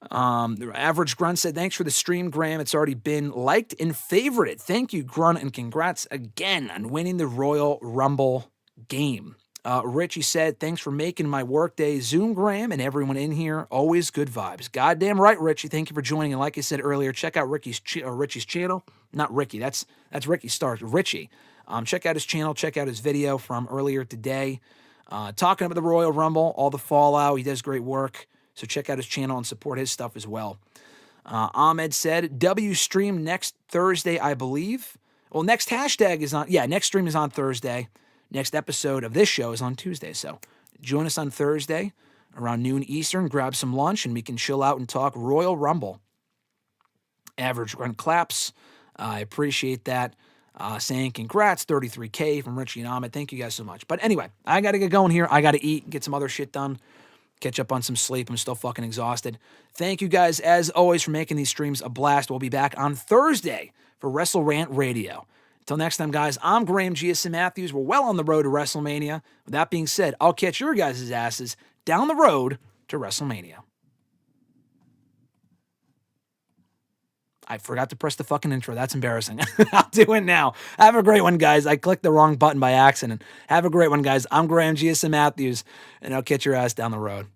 The Average Grunt said, thanks for the stream, Graham. It's already been liked and favorited. Thank you, Grunt, and congrats again on winning the Royal Rumble game. Richie said, thanks for making my workday Zoom, Graham, and everyone in here. Always good vibes. Goddamn right, Richie. Thank you for joining. And like I said earlier, check out Richie's channel. Not Ricky. That's Ricky Starks. Richie. Check out his channel. Check out his video from earlier today. Talking about the Royal Rumble, all the fallout. He does great work. So check out his channel and support his stuff as well. Ahmed said, W stream next Thursday, I believe. Well, next hashtag is on, next stream is on Thursday. Next episode of this show is on Tuesday. So join us on Thursday around noon Eastern. Grab some lunch and we can chill out and talk Royal Rumble. Average Grunt claps. I appreciate that. Saying congrats, 33K from Richie and Ahmed. Thank you guys so much. But anyway, I got to get going here. I got to eat, get some other shit done. Catch up on some sleep. I'm still fucking exhausted. Thank you guys, as always, for making these streams a blast. We'll be back on Thursday for Wrestle Rant Radio. Until next time, guys, I'm Graham GSM Matthews. We're well on the road to WrestleMania. With that being said, I'll catch your guys' asses down the road to WrestleMania. I forgot to press the fucking intro. That's embarrassing. I'll do it now. Have a great one, guys. I clicked the wrong button by accident. Have a great one, guys. I'm Graham GSM Matthews, and I'll catch your ass down the road.